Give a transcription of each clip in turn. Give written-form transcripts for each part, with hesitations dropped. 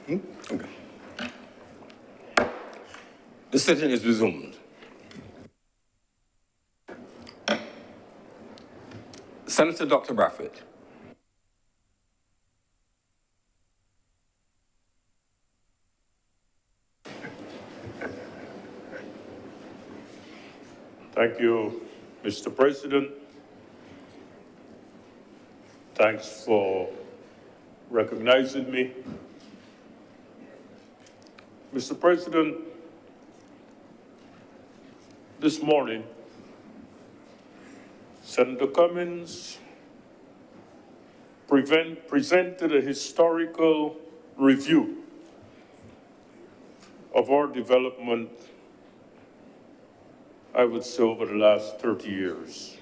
Okay. The sitting is resumed. Senator Dr. Bradford. Thank you, Mr. President. Thanks for recognizing me. Mr. President, this morning, Senator Cummings presented a historical review of our development, I would say, over the last 30 years,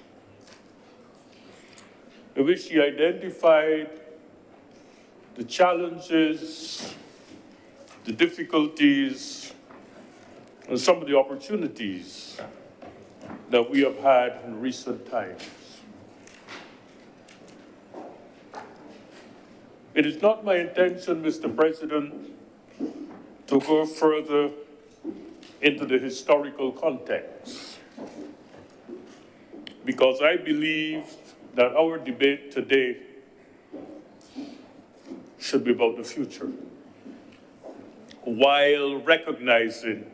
in which he identified the challenges, the difficulties, and some of the opportunities that we have had in recent times. It is not my intention, Mr. President, to go further into the historical context, because I believe that our debate today should be about the future, while recognizing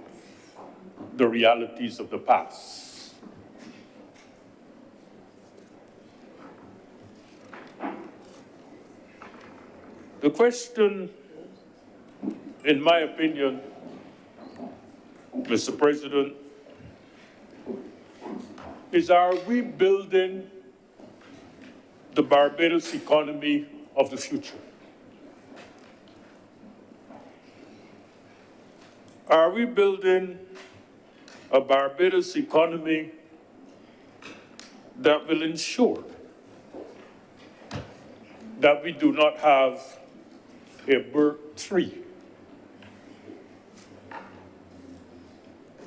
the realities of the past. The question, in my opinion, Mr. President, is, are we building the Barbados economy of the future? Are we building a Barbados economy that will ensure that we do not have a birth tree?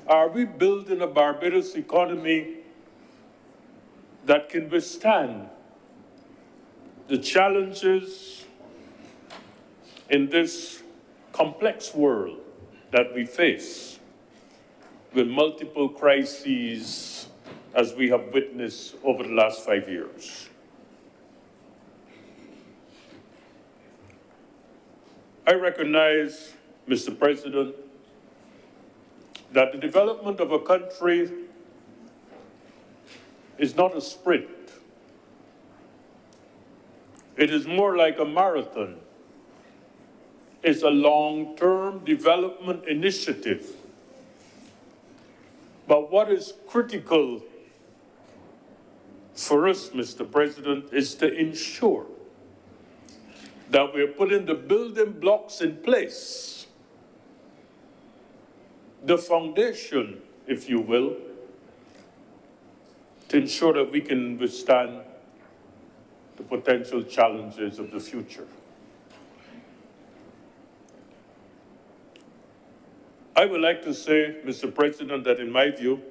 Are we building a Barbados economy that can withstand the challenges in this complex world that we face, with multiple crises as we have witnessed over the last 5 years? I recognize, Mr. President, that the development of a country is not a sprint. It is more like a marathon. It's a long-term development initiative. But what is critical for us, Mr. President, is to ensure that we're putting the building blocks in place, the foundation, if you will, to ensure that we can withstand the potential challenges of the future. I would like to say, Mr. President, that in my view,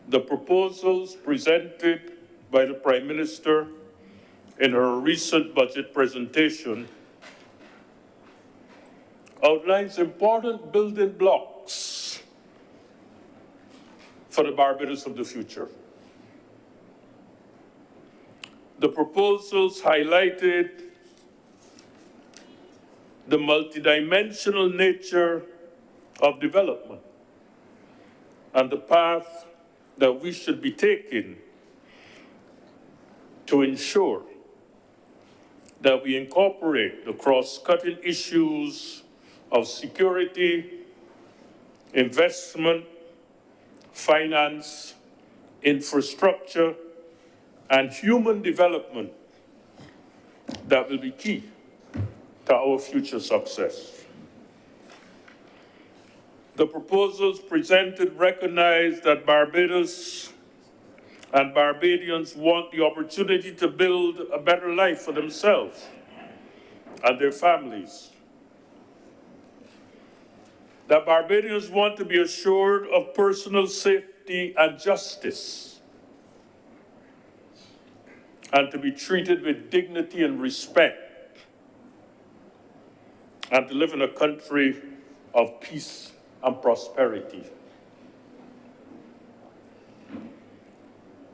the proposals presented by the Prime Minister in her recent budget presentation outlines important building blocks for the Barbados of the future. The proposals highlighted the multidimensional nature of development and the path that we should be taking to ensure that we incorporate the cross-cutting issues of security, investment, finance, infrastructure, and human development that will be key to our future success. The proposals presented recognize that Barbados and Barbadians want the opportunity to build a better life for themselves and their families. That Barbadians want to be assured of personal safety safety, and justice, and to be treated with dignity and respect, and to live in a country of peace and prosperity.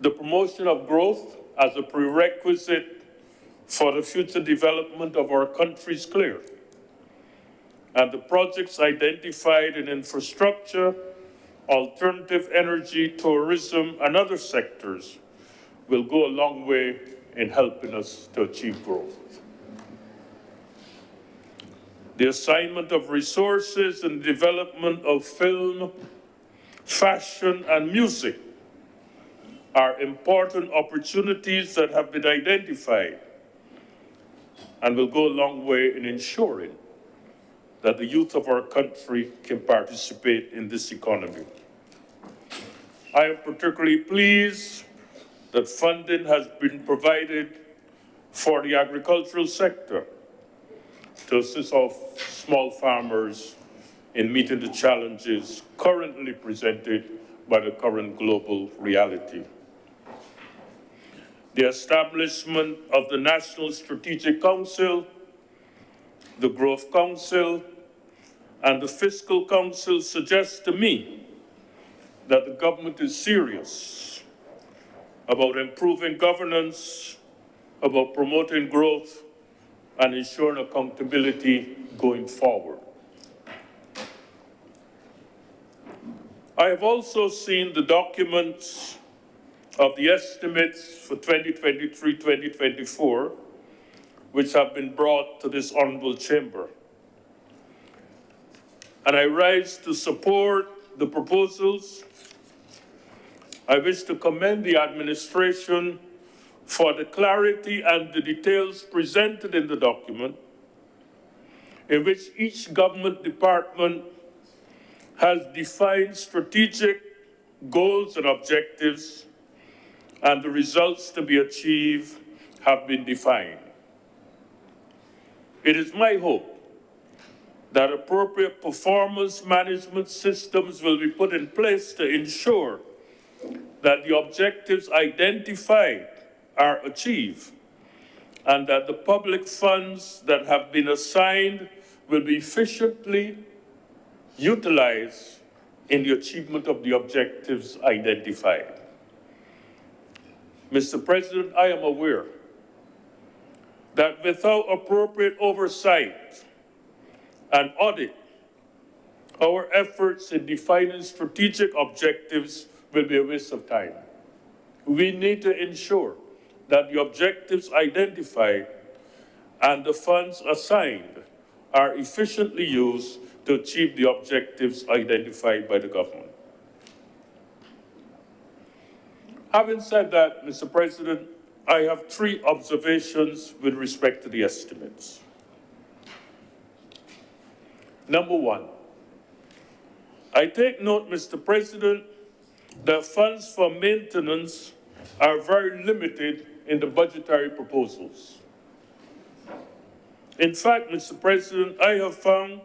The promotion of growth as a prerequisite for the future development of our country is clear, and the projects identified in infrastructure, alternative energy, tourism, and other sectors will go a long way in helping us to achieve growth. The assignment of resources and development of film, fashion, and music are important opportunities that have been identified and will go a long way in ensuring that the youth of our country can participate in this economy. I am particularly pleased that funding has been provided for the agricultural sector to assist our small farmers in meeting the challenges currently presented by the current global reality. The establishment of the National Strategic Council, the Growth Council, and the Fiscal Council suggests to me that the government is serious about improving governance, about promoting growth, and ensuring accountability going forward. I have also seen the documents of the estimates for 2023-2024, which have been brought to this honorable chamber. And I rise to support the proposals. I wish to commend the administration for the clarity and the details presented in the document, in which each government department has defined strategic goals and objectives, and the results to be achieved have been defined. It is my hope that appropriate performance management systems will be put in place to ensure that the objectives identified are achieved, and that the public funds that have been assigned will be efficiently utilized in the achievement of the objectives identified. Mr. President, I am aware that without appropriate oversight and audit, our efforts in defining strategic objectives will be a waste of time. We need to ensure that the objectives identified and the funds assigned are efficiently used to achieve the objectives identified by the government. Having said that, Mr. President, I have 3 observations with respect to the estimates. Number 1, I take note, Mr. President, that funds for maintenance are very limited in the budgetary proposals. In fact, Mr. President, I have found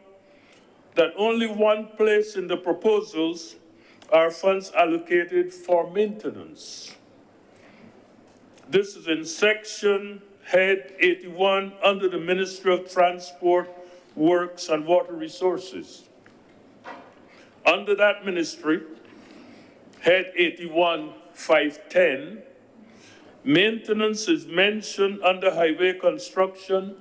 that only one place in the proposals are funds allocated for maintenance. This is in section head 81 under the Ministry of Transport, Works and Water Resources. Under that ministry, head 81, 510, maintenance is mentioned under highway construction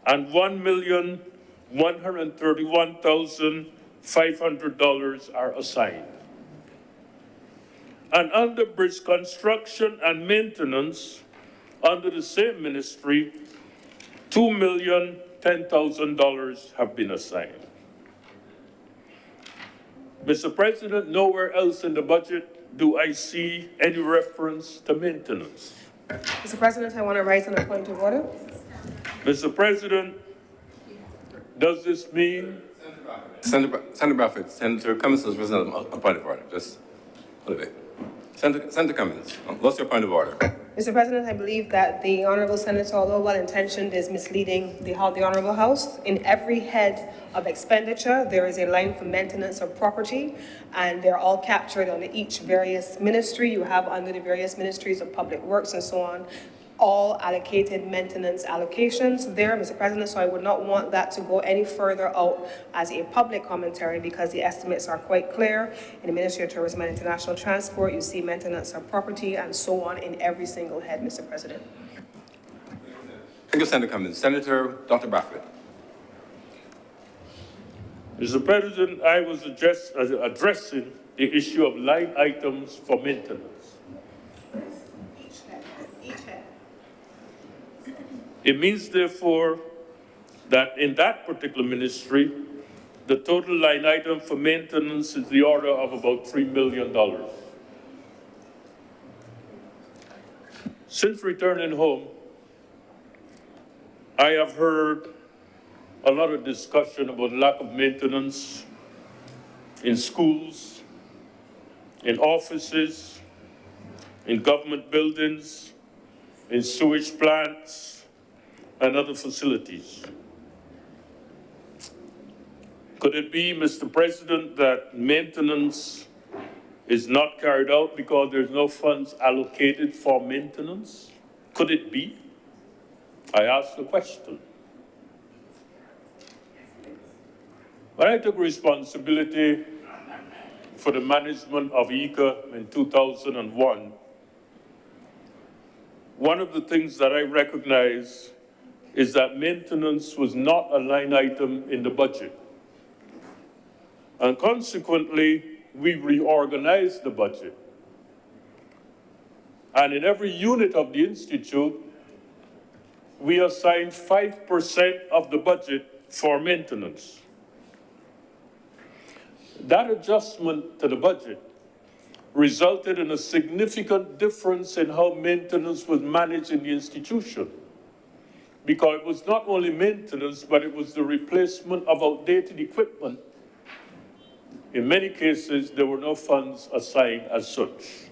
and $1,131,500 are assigned. And under bridge construction and maintenance, under the same ministry, $2,010,000 have been assigned. Mr. President, nowhere else in the budget do I see any reference to maintenance. Mr. President, I want to raise on a point of order. Mr. President, does this mean? Senator Bradford, Senator Cummins has risen a point of order. Just a little bit. Senator Cummins, what's your point of order? Mr. President, I believe that the Honourable Senator, although well-intentioned, is misleading the Honourable House. In every head of expenditure, there is a line for maintenance of property, and they're all captured on each various ministry. You have under the various ministries of public works and so on, all allocated maintenance allocations there, Mr. President, so I would not want that to go any further out as a public commentary because the estimates are quite clear. In the Ministry of Tourism and International Transport, you see maintenance of property and so on in every single head, Mr. President. Thank you, Senator Cummings. Senator Dr. Bradford. Mr. President, I was addressing the issue of line items for maintenance. It means, therefore, that in that particular ministry, the total line item for maintenance is the order of about $3 million. Since returning home, I have heard a lot of discussion about lack of maintenance in schools, in offices, in government buildings, in sewage plants, and other facilities. Could it be, Mr. President, that maintenance is not carried out because there's no funds allocated for maintenance? Could it be? I ask the question. When I took responsibility for the management of ICA in 2001, one of the things that I recognized is that maintenance was not a line item in the budget. And consequently, we reorganized the budget. And in every unit of the Institute, we assigned 5% of the budget for maintenance. That adjustment to the budget resulted in a significant difference in how maintenance was managed in the institution. Because it was not only maintenance, but it was the replacement of outdated equipment. In many cases, there were no funds assigned as such.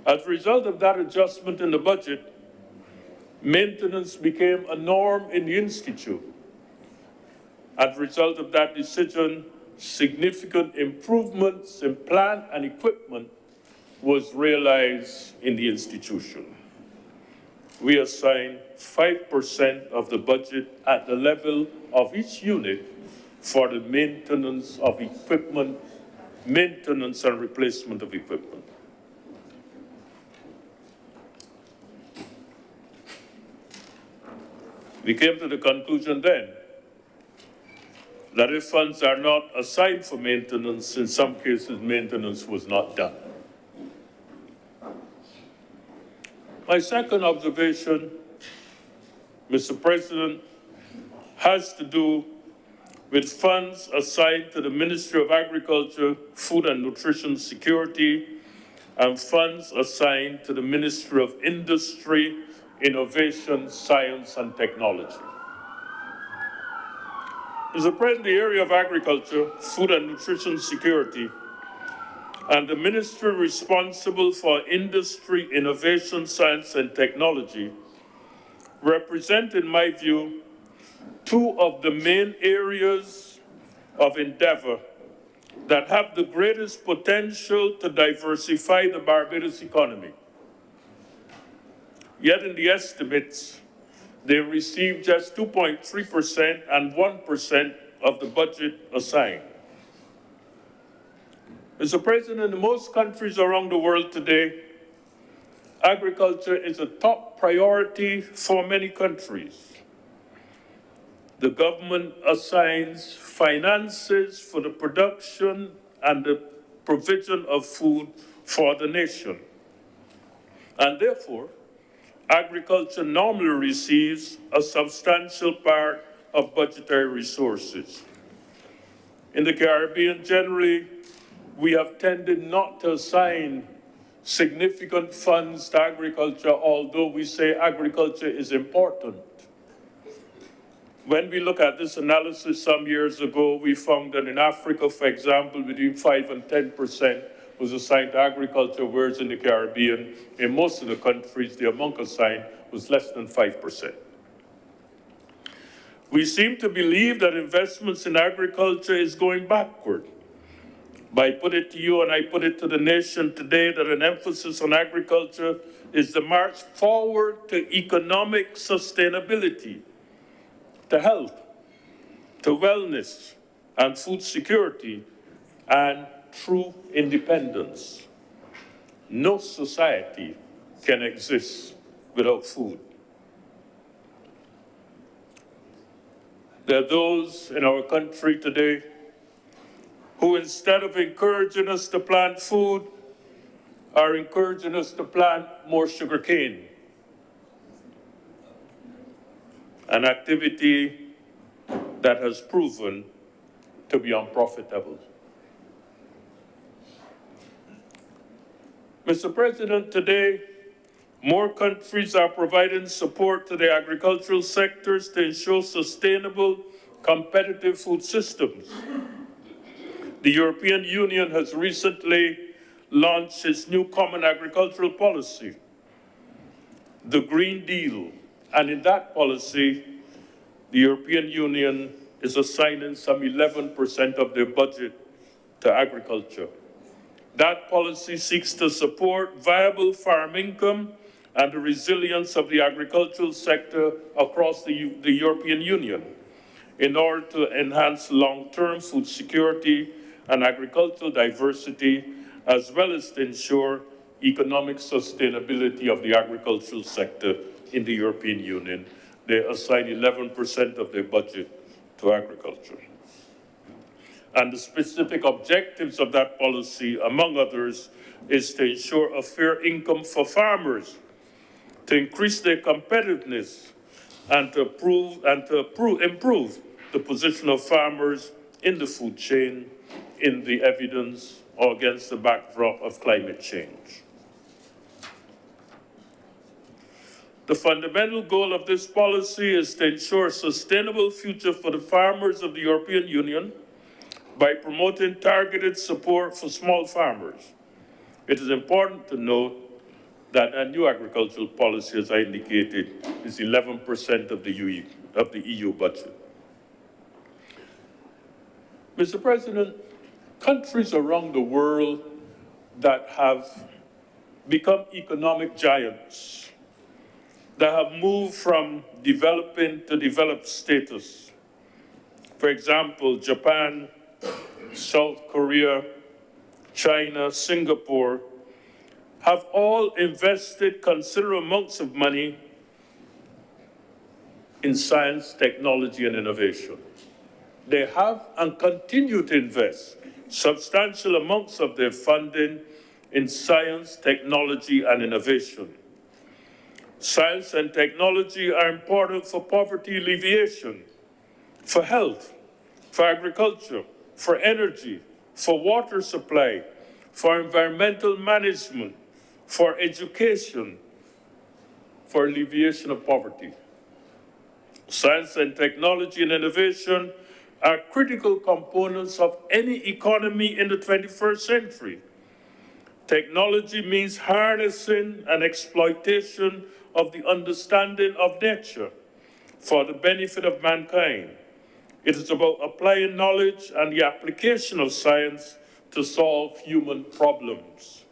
As a result of that adjustment in the budget, maintenance became a norm in the Institute. As a result of that decision, significant improvements in plant and equipment was realized in the institution. We assigned 5% of the budget at the level of each unit for the maintenance of equipment, maintenance and replacement of equipment. We came to the conclusion then that if funds are not assigned for maintenance, in some cases maintenance was not done. My second observation, Mr. President, has to do with funds assigned to the Ministry of Agriculture, Food and Nutrition Security, and funds assigned to the Ministry of Industry, Innovation, Science and Technology. Mr. President, the area of agriculture, food and nutrition security, and the ministry responsible for industry, innovation, science, and technology represent, in my view, two of the main areas of endeavor that have the greatest potential to diversify the Barbados economy. Yet in the estimates, they receive just 2.3% and 1% of the budget assigned. Mr. President, in most countries around the world today, agriculture is a top priority for many countries. The government assigns finances for the production and the provision of food for the nation. And therefore, agriculture normally receives a substantial part of budgetary resources. In the Caribbean, generally, we have tended not to assign significant funds to agriculture, although we say agriculture is important. When we look at this analysis some years ago, we found that in Africa, for example, between 5 and 10% was assigned to agriculture, whereas in the Caribbean, in most of the countries, the amount assigned was less than 5%. We seem to believe that investments in agriculture is going backward. But I put it to you and I put it to the nation today that an emphasis on agriculture is the march forward to economic sustainability, to health, to wellness and food security, and true independence. No society can exist without food. There are those in our country today who, instead of encouraging us to plant food, are encouraging us to plant more sugarcane, an activity that has proven to be unprofitable. Mr. President, today, more countries are providing support to the agricultural sectors to ensure sustainable, competitive food systems. The European Union has recently launched its new Common Agricultural Policy, the Green Deal, and in that policy, the European Union is assigning some 11% of their budget to agriculture. That policy seeks to support viable farm income and the resilience of the agricultural sector across the European Union in order to enhance long-term food security and agricultural diversity, as well as to ensure economic sustainability of the agricultural sector in the European Union. They assign 11% of their budget to agriculture. And the specific objectives of that policy, among others, is to ensure a fair income for farmers, to increase their competitiveness, and to improve the position of farmers in the food chain, in the evidence or against the backdrop of climate change. The fundamental goal of this policy is to ensure a sustainable future for the farmers of the European Union by promoting targeted support for small farmers. It is important to note that a new agricultural policy, as I indicated, is 11% of the EU budget. Mr. President, countries around the world that have become economic giants, that have moved from developing to developed status. For example, Japan, South Korea, China, Singapore, have all invested considerable amounts of money in science, technology, and innovation. They have and continue to invest substantial amounts of their funding in science, technology, and innovation. Science and technology are important for poverty alleviation, for health, for agriculture, for energy, for water supply, for environmental management, for education, for alleviation of poverty. Science and technology and innovation are critical components of any economy in the 21st century. Technology means harnessing and exploitation of the understanding of nature for the benefit of mankind. It is about applying knowledge and the application of science to solve human problems.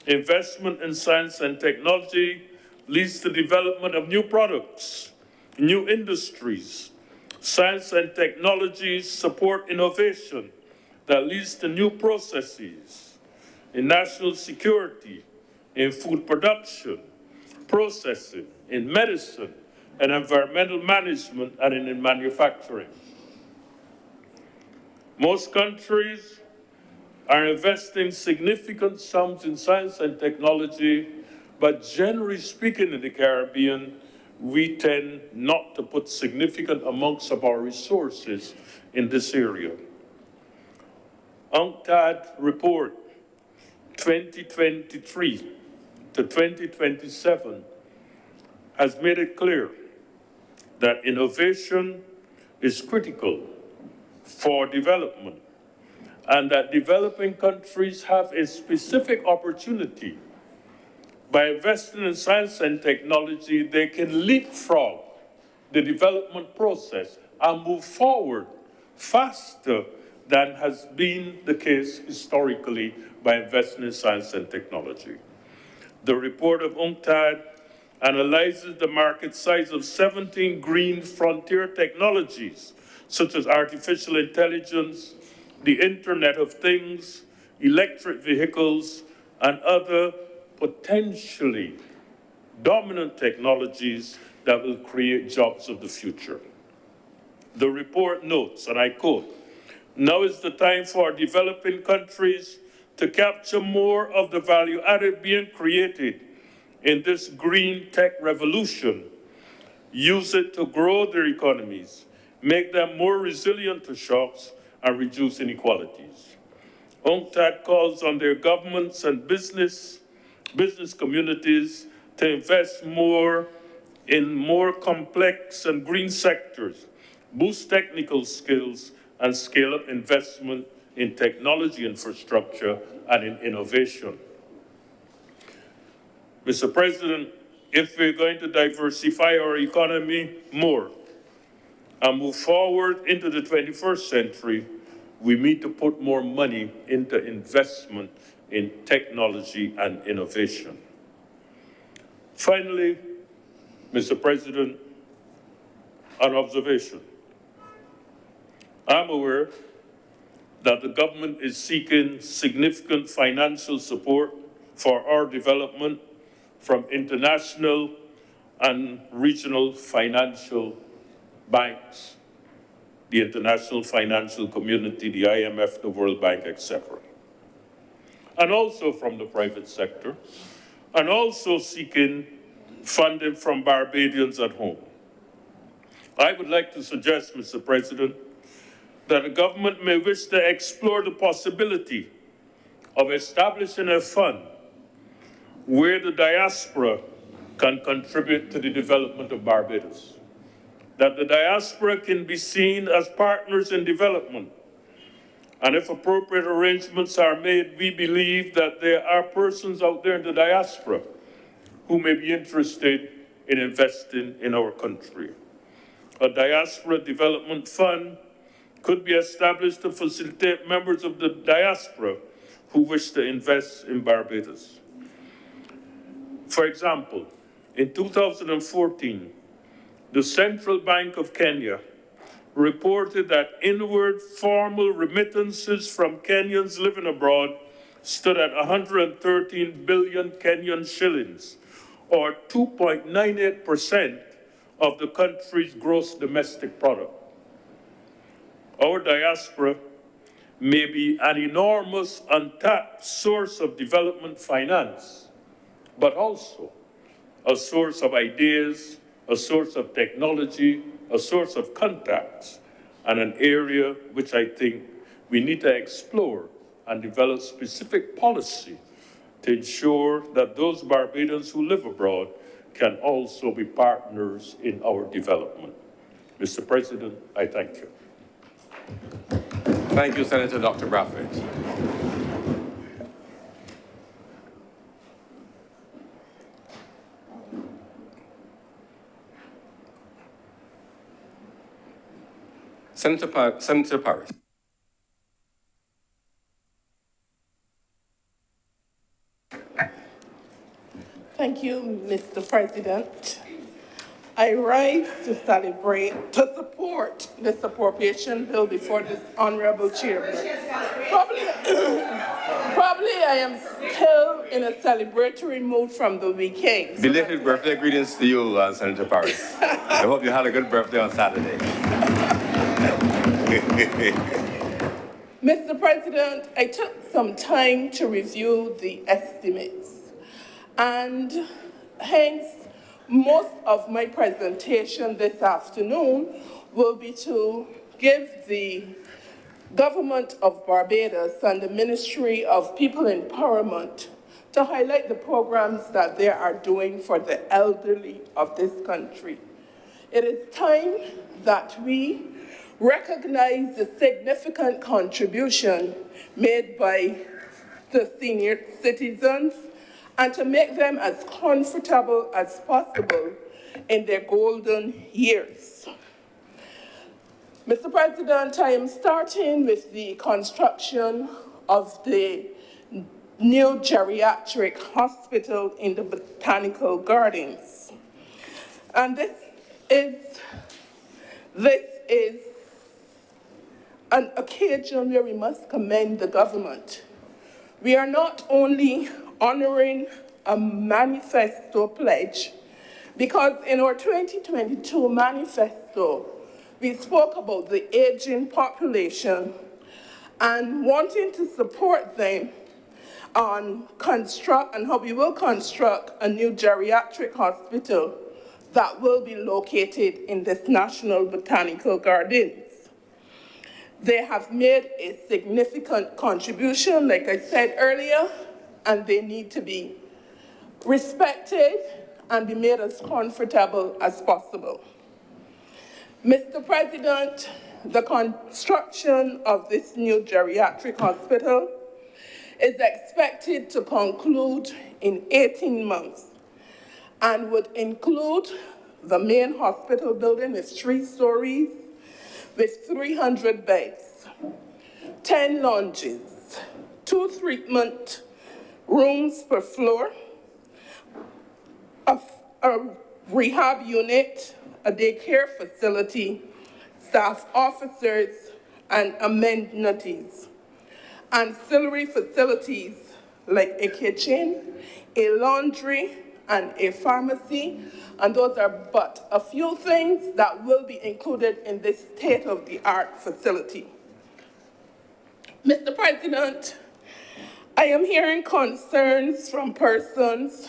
Investment in science and technology leads to the development of new products, new industries. Science and technology support innovation that leads to new processes in national security, in food production, processing, in medicine, and environmental management, and in manufacturing. Most countries are investing significant sums in science and technology, but generally speaking in the Caribbean, we tend not to put significant amounts of our resources in this area. UNCTAD report 2023 to 2027 has made it clear that innovation is critical for development and that developing countries have a specific opportunity. By investing in science and technology, they can leapfrog the development process and move forward faster than has been the case historically by investing in science and technology. The report of UNCTAD analyzes the market size of 17 green frontier technologies, such as artificial intelligence, the Internet of Things, electric vehicles, and other potentially dominant technologies that will create jobs of the future. The report notes, and I quote, "Now is the time for developing countries to capture more of the value added being created in this green tech revolution, use it to grow their economies, make them more resilient to shocks, and reduce inequalities." UNCTAD calls on their governments and business communities to invest more in more complex and green sectors, boost technical skills, and scale up investment in technology infrastructure and in innovation. Mr. President, if we're going to diversify our economy more and move forward into the 21st century, we need to put more money into investment in technology and innovation. Finally, Mr. President, an observation. I'm aware that the government is seeking significant financial support for our development from international and regional financial banks, the international financial community, the IMF, the World Bank, etc. And also from the private sector, and also seeking funding from Barbadians at home. I would like to suggest, Mr. President, that the government may wish to explore the possibility of establishing a fund where the diaspora can contribute to the development of Barbados. That the diaspora can be seen as partners in development. And if appropriate arrangements are made, we believe that there are persons out there in the diaspora who may be interested in investing in our country. A diaspora development fund could be established to facilitate members of the diaspora who wish to invest in Barbados. For example, in 2014, the Central Bank of Kenya reported that inward formal remittances from Kenyans living abroad stood at 113 billion Kenyan shillings, or 2.98% of the country's gross domestic product. Our diaspora may be an enormous untapped source of development finance, but also a source of ideas, a source of technology, a source of contacts, and an area which I think we need to explore and develop specific policy to ensure that those Barbadians who live abroad can also be partners in our development. Mr. President, I thank you. Thank you, Senator Dr. Bradford. Senator Paris. Thank you, Mr. President. I rise to support this appropriation bill before this honorable chairman. Probably I am still in a celebratory mood from the weekend. Belated birthday greetings to you, Senator Paris. I hope you had a good birthday on Saturday. Mr. President, I took some time to review the estimates, and hence most of my presentation this afternoon will be to give the government of Barbados and the Ministry of People Empowerment to highlight the programs that they are doing for the elderly of this country. It is time that we recognize the significant contribution made by the senior citizens and to make them as comfortable as possible in their golden years. Mr. President, I am starting with the construction of the new geriatric hospital in the Botanical Gardens. And this is an occasion where we must commend the government. We are not only honoring a manifesto pledge, because in our 2022 manifesto, we spoke about the aging population and wanting to support them on how we will construct a new geriatric hospital that will be located in this National Botanical Gardens. They have made a significant contribution, like I said earlier, and they need to be respected and be made as comfortable as possible. Mr. President, the construction of this new geriatric hospital is expected to conclude in 18 months and would include the main hospital building with 3 stories, with 300 beds, 10 lounges, 2 treatment rooms per floor, a rehab unit, a daycare facility, staff officers, and amenities. Ancillary facilities like a kitchen, a laundry, and a pharmacy, and those are but a few things that will be included in this state-of-the-art facility. Mr. President, I am hearing concerns from persons,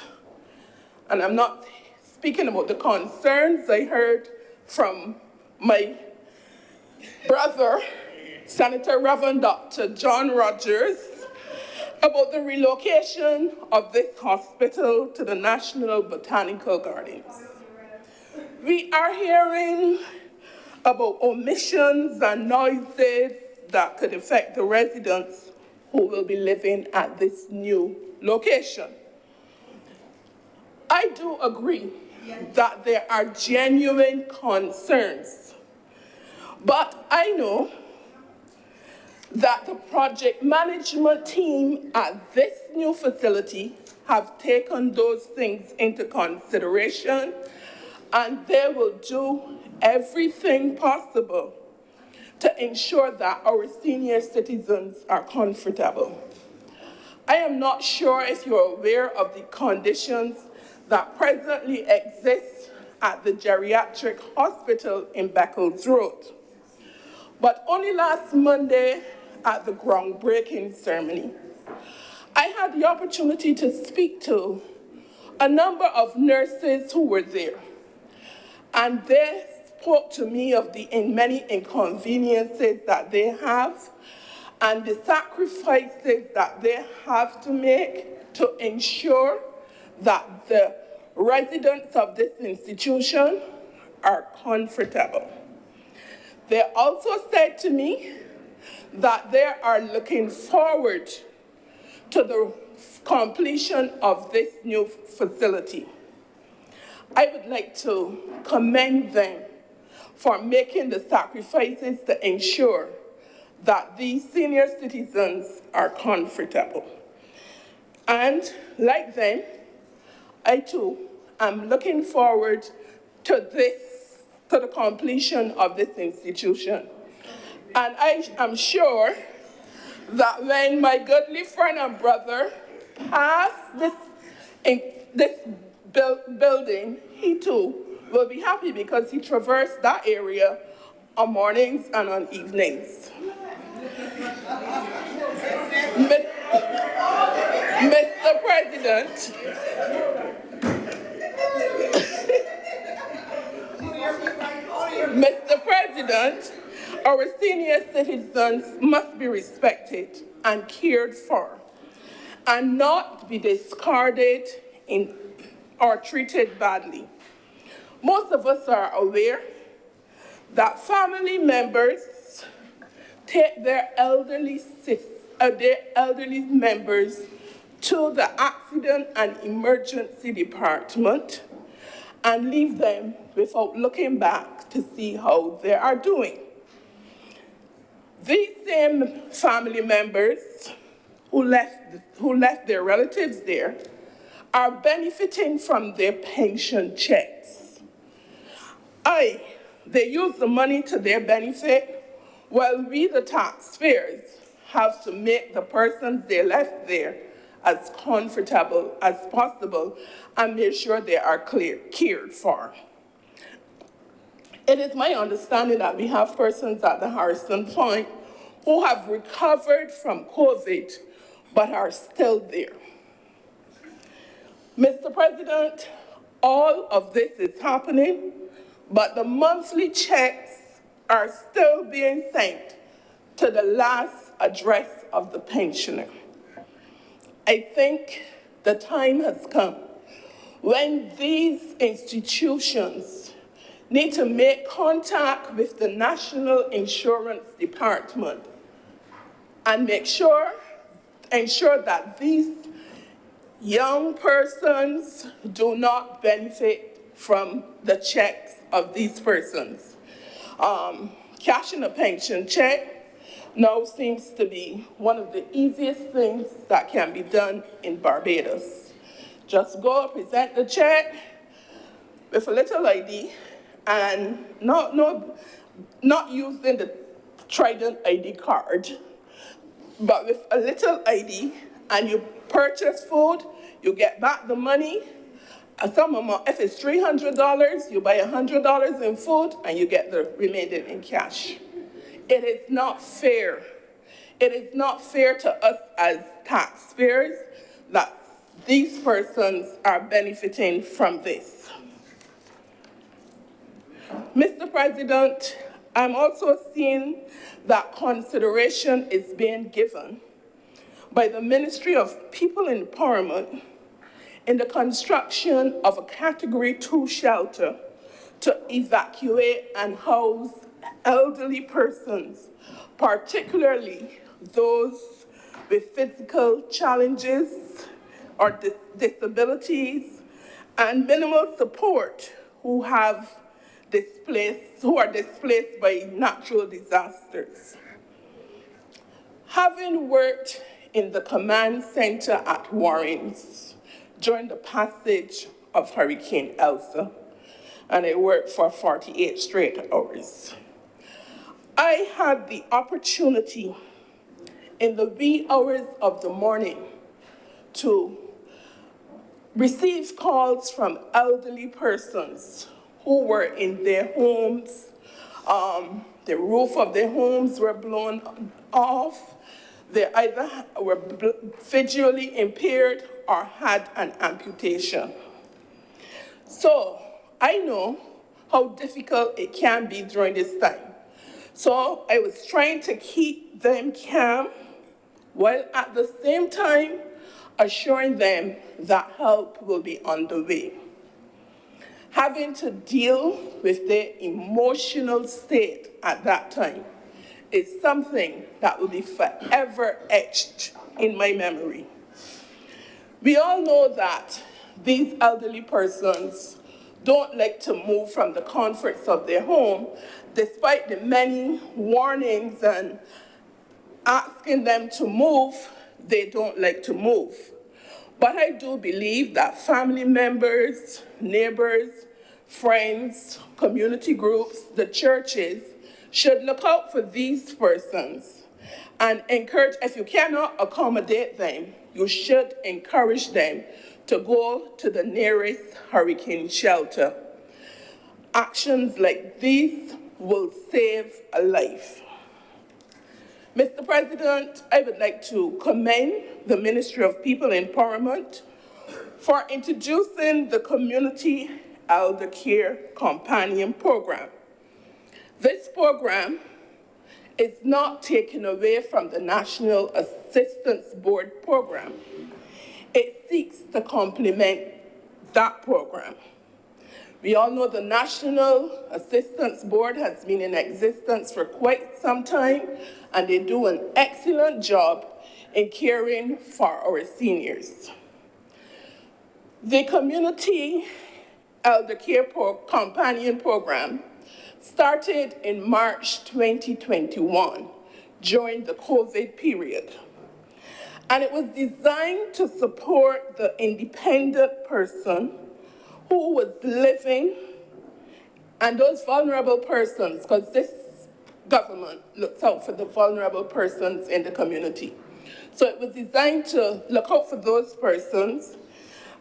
and I'm not speaking about the concerns I heard from my brother, Senator Reverend Dr. John Rogers, about the relocation of this hospital to the National Botanical Gardens. We are hearing about omissions and noises that could affect the residents who will be living at this new location. I do agree that there are genuine concerns, but I know that the project management team at this new facility have taken those things into consideration, and they will do everything possible to ensure that our senior citizens are comfortable. I am not sure if you're aware of the conditions that presently exist at the geriatric hospital in Beckles Road. But only last Monday at the groundbreaking ceremony, I had the opportunity to speak to a number of nurses who were there. And they spoke to me of the many inconveniences that they have and the sacrifices that they have to make to ensure that the residents of this institution are comfortable. They also said to me that they are looking forward to the completion of this new facility. I would like to commend them for making the sacrifices to ensure that these senior citizens are comfortable. And like them, I too am looking forward to the completion of this institution. And I am sure that when my goodly friend and brother passed this building, he too will be happy because he traversed that area on mornings and on evenings. Mr. President, Mr. President, our senior citizens must be respected and cared for and not be discarded or treated badly. Most of us are aware that family members take their elderly members to the accident and emergency department and leave them without looking back to see how they are doing. These same family members who left their relatives there are benefiting from their pension checks. They use the money to their benefit, while we, the taxpayers, have to make the persons they left there as comfortable as possible and make sure they are cared for. It is my understanding that we have persons at the Harrison Point who have recovered from COVID but are still there. Mr. President, all of this is happening, but the monthly checks are still being sent to the last address of the pensioner. I think the time has come when these institutions need to make contact with the National Insurance Department and ensure that these young persons do not benefit from the checks of these persons. Cashing a pension check now seems to be one of the easiest things that can be done in Barbados. Just go present the check with a little ID and not using the Trident ID card, but with a little ID, and you purchase food, you get back the money. Some amount, if it's $300, you buy $100 in food and you get the remainder in cash. It is not fair. It is not fair to us as taxpayers that these persons are benefiting from this. Mr. President, I'm also seeing that consideration is being given by the Ministry of People Empowerment in the construction of a Category 2 shelter to evacuate and house elderly persons, particularly those with physical challenges or disabilities and minimal support who are displaced by natural disasters. Having worked in the command center at Warrens during the passage of Hurricane Elsa, and I worked for 48 straight hours, I had the opportunity in the wee hours of the morning to receive calls from elderly persons who were in their homes. The roof of their homes were blown off. They either were visually impaired or had an amputation. So I know how difficult it can be during this time. So I was trying to keep them calm while at the same time assuring them that help will be on the way. Having to deal with their emotional state at that time is something that will be forever etched in my memory. We all know that these elderly persons don't like to move from the comforts of their home, despite the many warnings and asking them to move, they don't like to move. But I do believe that family members, neighbors, friends, community groups, the churches should look out for these persons and encourage, if you cannot accommodate them, you should encourage them to go to the nearest hurricane shelter. Actions like these will save a life. Mr. President, I would like to commend the Ministry of People Empowerment for introducing the Community Elder Care Companion Program. This program is not taken away from the National Assistance Board program. It seeks to complement that program. We all know the National Assistance Board has been in existence for quite some time, and they do an excellent job in caring for our seniors. The Community Elder Care Companion Program started in March 2021 during the COVID period. And it was designed to support the independent person who was living, and those vulnerable persons, because this government looks out for the vulnerable persons in the community. So it was designed to look out for those persons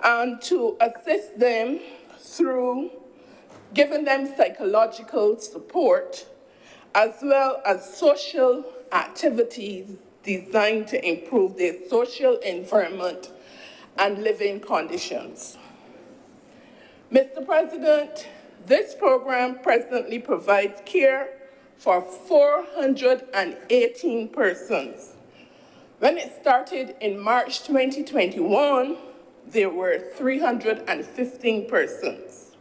and to assist them through giving them psychological support, as well as social activities designed to improve their social environment and living conditions. Mr. President, this program presently provides care for 418 persons. When it started in March 2021, there were 315 persons.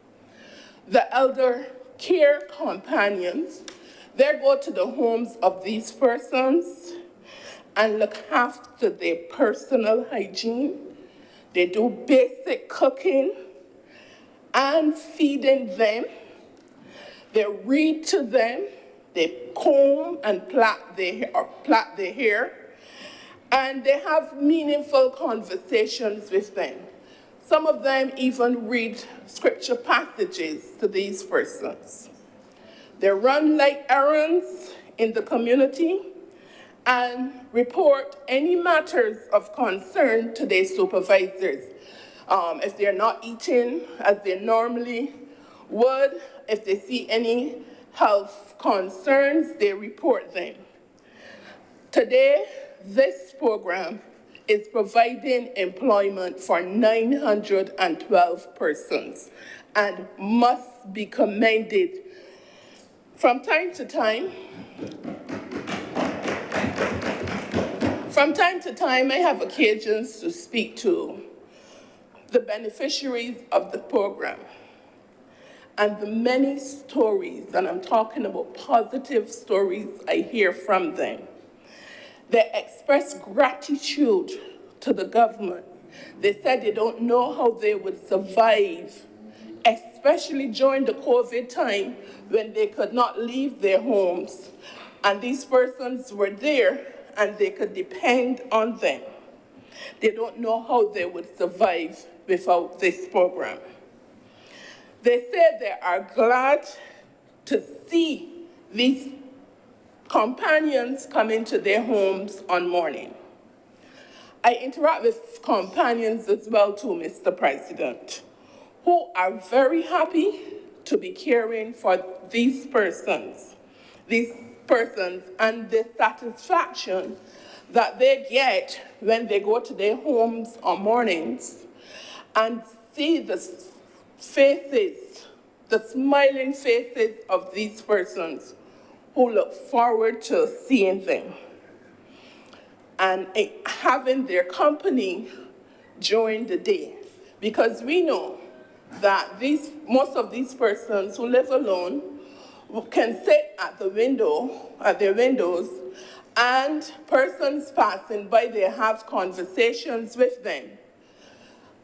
The elder care companions, they go to the homes of these persons and look after their personal hygiene. They do basic cooking and feeding them. They read to them. They comb and plait their hair. And they have meaningful conversations with them. Some of them even read scripture passages to these persons. They run like errands in the community and report any matters of concern to their supervisors. If they're not eating as they normally would, if they see any health concerns, they report them. Today, this program is providing employment for 912 persons and must be commended. From time to time, I have occasions to speak to the beneficiaries of the program. And the many stories, and I'm talking about positive stories I hear from them, they express gratitude to the government. They said they don't know how they would survive, especially during the COVID time when they could not leave their homes. And these persons were there and they could depend on them. They don't know how they would survive without this program. They said they are glad to see these companions come into their homes on morning. I interact with companions as well too, Mr. President, who are very happy to be caring for these persons and the satisfaction that they get when they go to their homes on mornings and see the faces, the smiling faces of these persons who look forward to seeing them and having their company during the day. Because we know that most of these persons who live alone can sit at their windows, and persons passing by, they have conversations with them.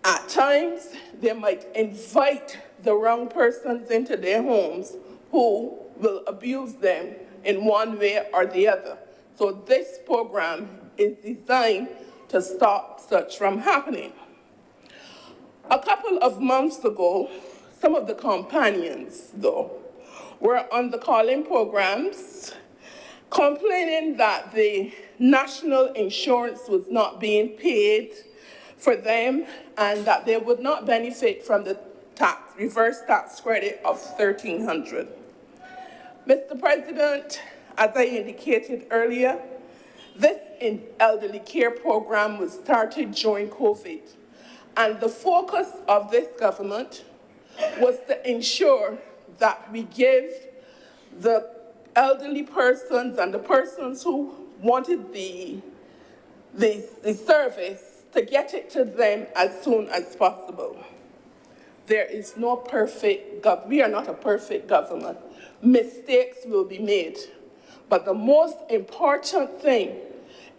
At times, they might invite the wrong persons into their homes who will abuse them in one way or the other. So this program is designed to stop such from happening. A couple of months ago, some of the companions, though, were on the call-in programs complaining that the national insurance was not being paid for them and that they would not benefit from the reverse tax credit of $1,300. Mr. President, as I indicated earlier, this elderly care program was started during COVID, and the focus of this government was to ensure that we give the elderly persons and the persons who wanted the service to get it to them as soon as possible. there is no perfect we are not a perfect government. Mistakes will be made. But the most important thing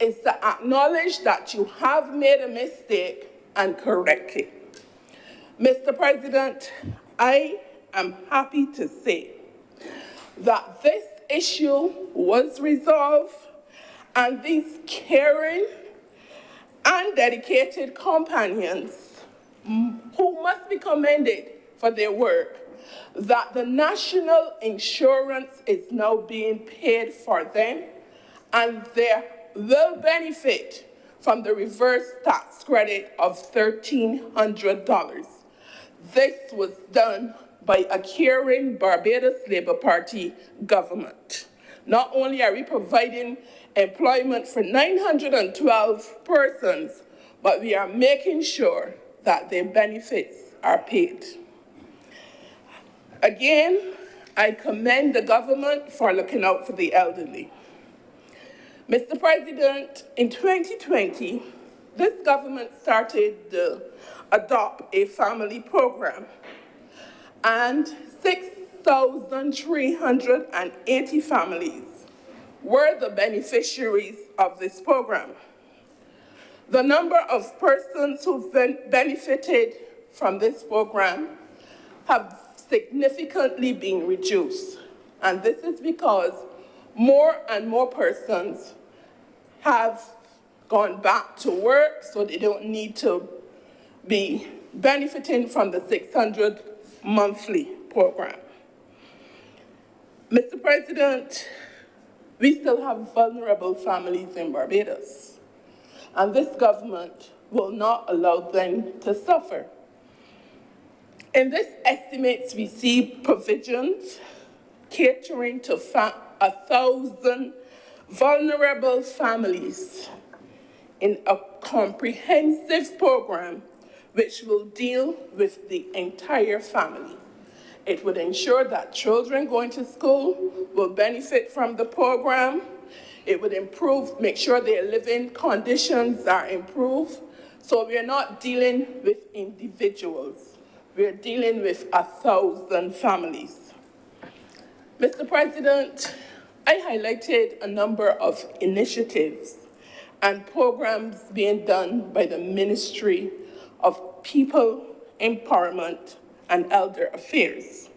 is to acknowledge that you have made a mistake and correct it. Mr. President, I am happy to say that this issue was resolved, and these caring and dedicated companions who must be commended for their work, that the national insurance is now being paid for them, and they will benefit from the reverse tax credit of $1,300. This was done by a caring Barbados Labour Party government. Not only are we providing employment for 912 persons, but we are making sure that their benefits are paid. Again, I commend the government for looking out for the elderly. Mr. President, in 2020, this government started the Adopt a Family program, and 6,380 families were the beneficiaries of this program. The number of persons who've benefited from this program have significantly been reduced, and this is because more and more persons have gone back to work, so they don't need to be benefiting from the 600 monthly program. Mr. President, we still have vulnerable families in Barbados, and this government will not allow them to suffer. In this estimates, we see provisions catering to 1,000 vulnerable families in a comprehensive program which will deal with the entire family. It would ensure that children going to school will benefit from the program. It would make sure their living conditions are improved. So we're not dealing with individuals. We're dealing with 1,000 families. Mr. President, I highlighted a number of initiatives and programs being done by the Ministry of People Empowerment and Elder Affairs.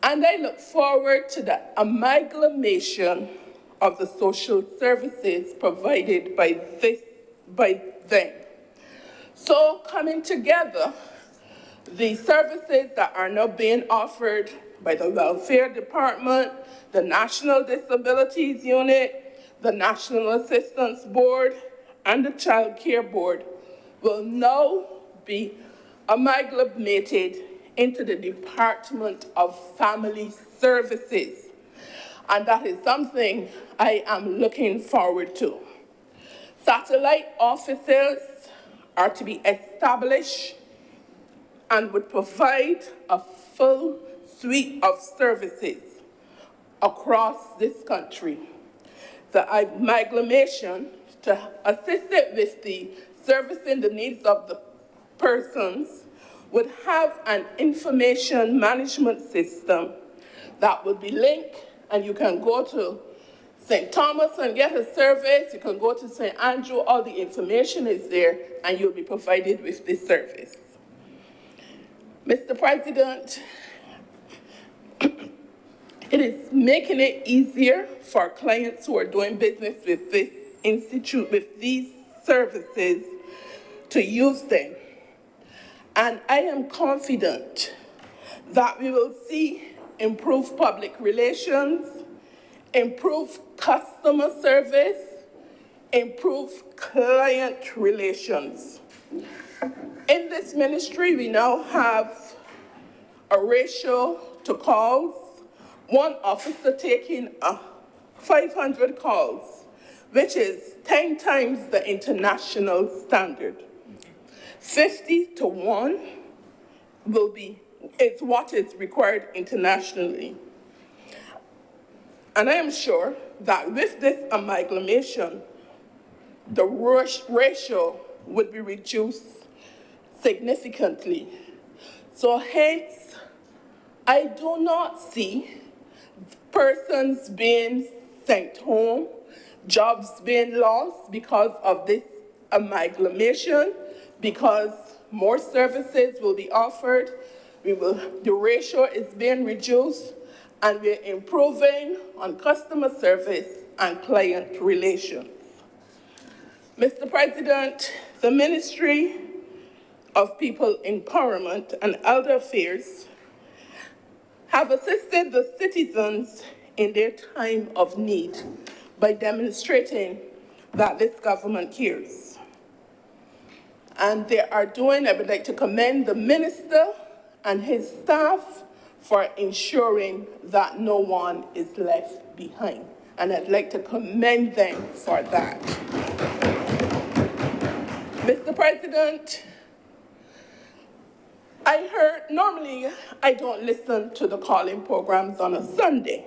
And I look forward to the amalgamation of the social services provided by them. So coming together, the services that are now being offered by the Welfare Department, the National Disabilities Unit, the National Assistance Board, and the Child Care Board will now be amalgamated into the Department of Family Services. And that is something I am looking forward to. Satellite offices are to be established and would provide a full suite of services across this country. The amalgamation to assist it with the servicing the needs of the persons would have an information management system that would be linked, and you can go to St. Thomas and get a service, you can go to St. Andrew, all the information is there, and you'll be provided with this service. Mr. President, it is making it easier for clients who are doing business with this institute, with these services, to use them. And I am confident that we will see improved public relations, improved customer service, improved client relations. In this ministry, we now have a ratio to calls, one officer taking 500 calls, which is 10 times the international standard. 50-1 is what is required internationally. And I am sure that with this amalgamation, the ratio would be reduced significantly. So hence, I do not see persons being sent home, jobs being lost because of this amalgamation, because more services will be offered, the ratio is being reduced, and we're improving on customer service and client relations. Mr. President, the Ministry of People Empowerment and Elder Affairs have assisted the citizens in their time of need by demonstrating that this government cares. And they are doing, I would like to commend the minister and his staff for ensuring that no one is left behind. And I'd like to commend them for that. Mr. President, I heard, normally I don't listen to the calling programs on a Sunday.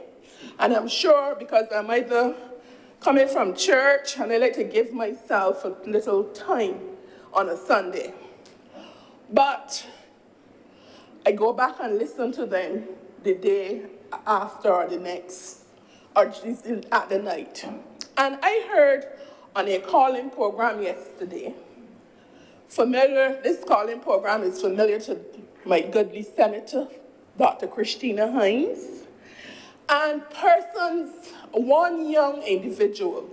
And I'm sure because I'm either coming from church and I like to give myself a little time on a Sunday. But I go back and listen to them the day after or the next, or just at the night. And I heard on a calling program yesterday, this calling program is familiar to my goodly Senator, Dr. Christina Hines, and one young individual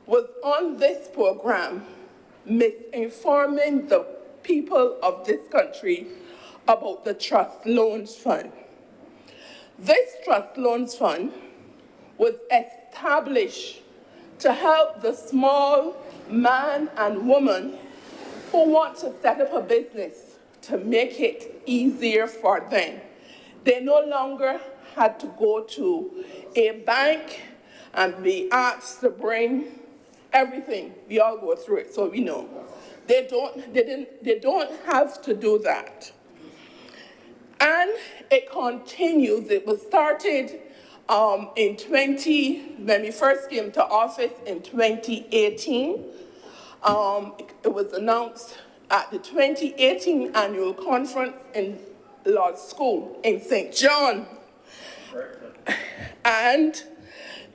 was on this program misinforming the people of this country about the Trust Loans Fund. This Trust Loans Fund was established to help the small man and woman who want to set up a business, to make it easier for them. They no longer had to go to a bank and be asked to bring everything. We all go through it, so we know. They don't have to do that. And it continues. It was started when we first came to office in 2018. It was announced at the 2018 annual conference in Lord's School in St. John. And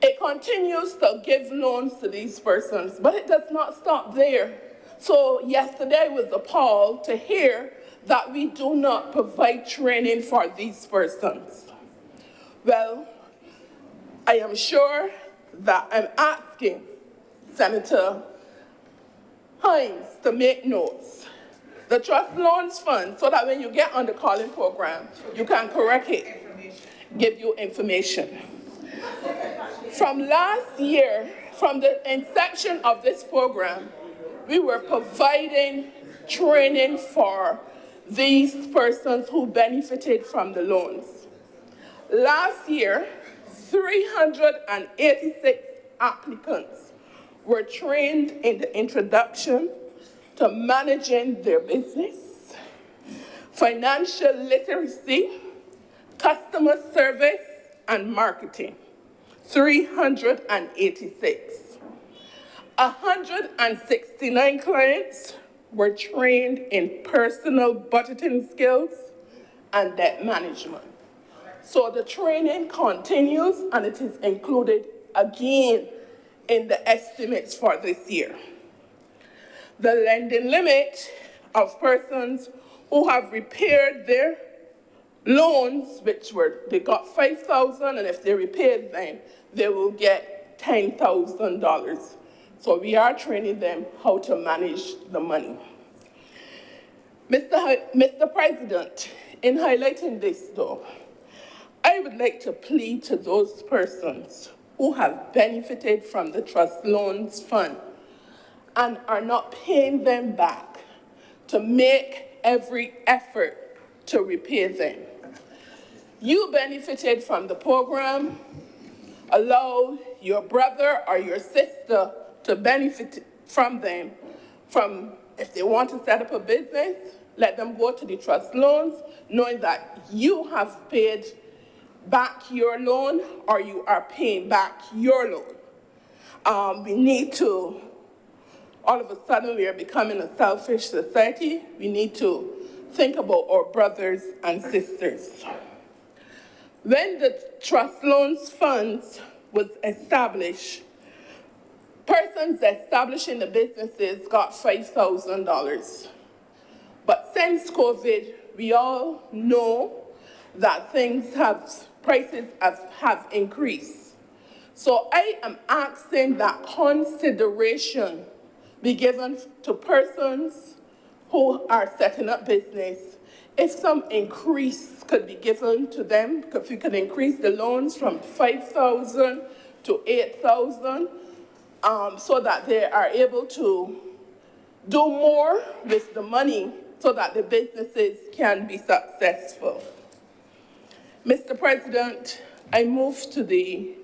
it continues to give loans to these persons, but it does not stop there. So yesterday I was appalled to hear that we do not provide training for these persons. Well, I am sure that I'm asking Senator Hines to make notes. The Trust Loans Fund, so that when you get on the calling program, you can correct it, give you information. From last year, from the inception of this program, we were providing training for these persons who benefited from the loans. Last year, 386 applicants were trained in the introduction to managing their business, financial literacy, customer service, and marketing. 386. 169 clients were trained in personal budgeting skills and debt management. So the training continues, and it is included again in the estimates for this year. The lending limit of persons who have repaired their loans, they got $5,000, and if they repaired them, they will get $10,000. So we are training them how to manage the money. Mr. President, in highlighting this though, I would like to plead to those persons who have benefited from the Trust Loans Fund and are not paying them back to make every effort to repay them. You benefited from the program. Allow your brother or your sister to benefit from them. If they want to set up a business, let them go to the trust loans, knowing that you have paid back your loan or you are paying back your loan. We need to, all of a sudden we are becoming a selfish society. We need to think about our brothers and sisters. When the Trust Loans Funds was established, persons establishing the businesses got $5,000. But since COVID, we all know that prices have increased. So I am asking that consideration be given to persons who are setting up business. If some increase could be given to them, if we could increase the loans from 5,000 to 8,000, so that they are able to do more with the money so that the businesses can be successful. Mr. President, I move to the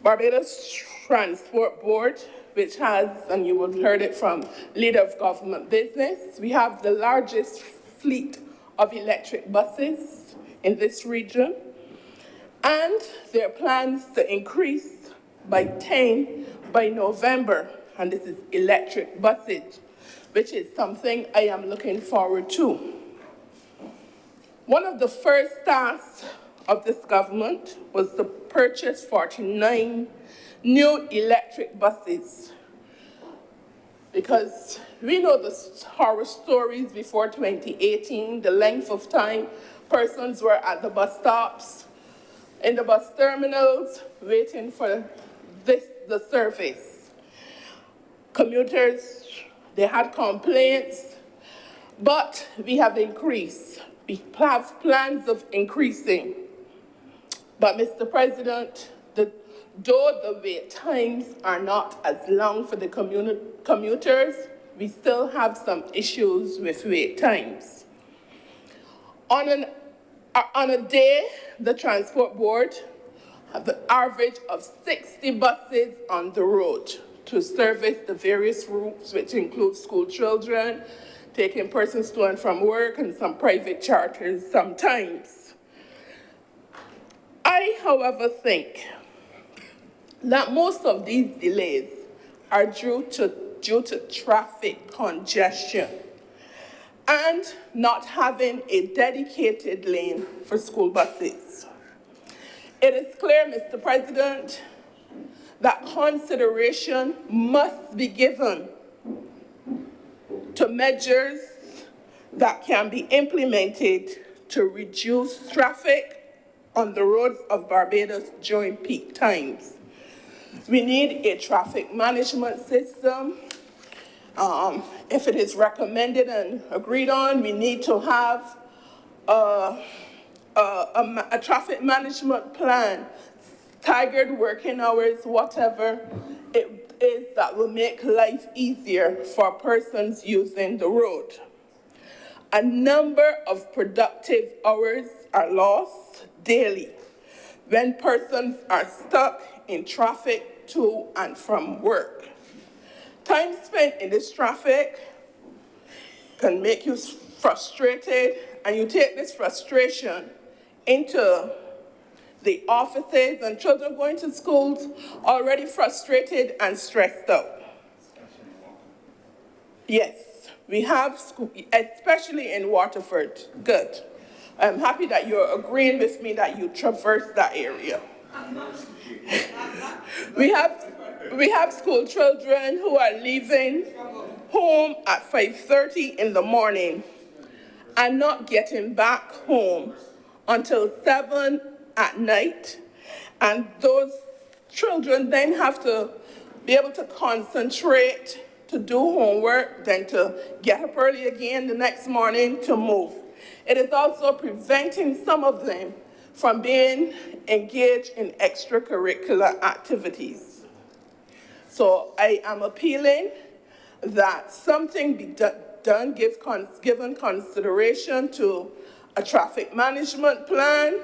Barbados Transport Board, which has, and you have heard it from Leader of Government Business, we have the largest fleet of electric buses in this region, and there are plans to increase by 10 by November, and this is electric buses, which is something I am looking forward to. One of the first tasks of this government was to purchase 49 new electric buses, because we know the horror stories before 2018, the length of time persons were at the bus stops, in the bus terminals, waiting for the service. Commuters, they had complaints, but we have increased. We have plans of increasing. But Mr. President, though the wait times are not as long for the commuters, we still have some issues with wait times. On a day, the Transport Board have an average of 60 buses on the road to service the various routes, which include school children, taking persons to and from work, and some private charters sometimes. I, however, think that most of these delays are due to traffic congestion and not having a dedicated lane for school buses. It is clear, Mr. President, that consideration must be given to measures that can be implemented to reduce traffic on the roads of Barbados during peak times. We need a traffic management system. If it is recommended and agreed on, we need to have a traffic management plan, staggered working hours, whatever it is that will make life easier for persons using the road. A number of productive hours are lost daily when persons are stuck in traffic to and from work. Time spent in this traffic can make you frustrated, and you take this frustration into the offices, and children going to schools already frustrated and stressed out. Yes, we have school, especially in Waterford. Good. I'm happy that you're agreeing with me that you traverse that area. We have school children who are leaving home at 5:30 in the morning and not getting back home until 7 at night. And those children then have to be able to concentrate to do homework, then to get up early again the next morning to move. It is also preventing some of them from being engaged in extracurricular activities. So I am appealing that something be done, given consideration to a traffic management plan,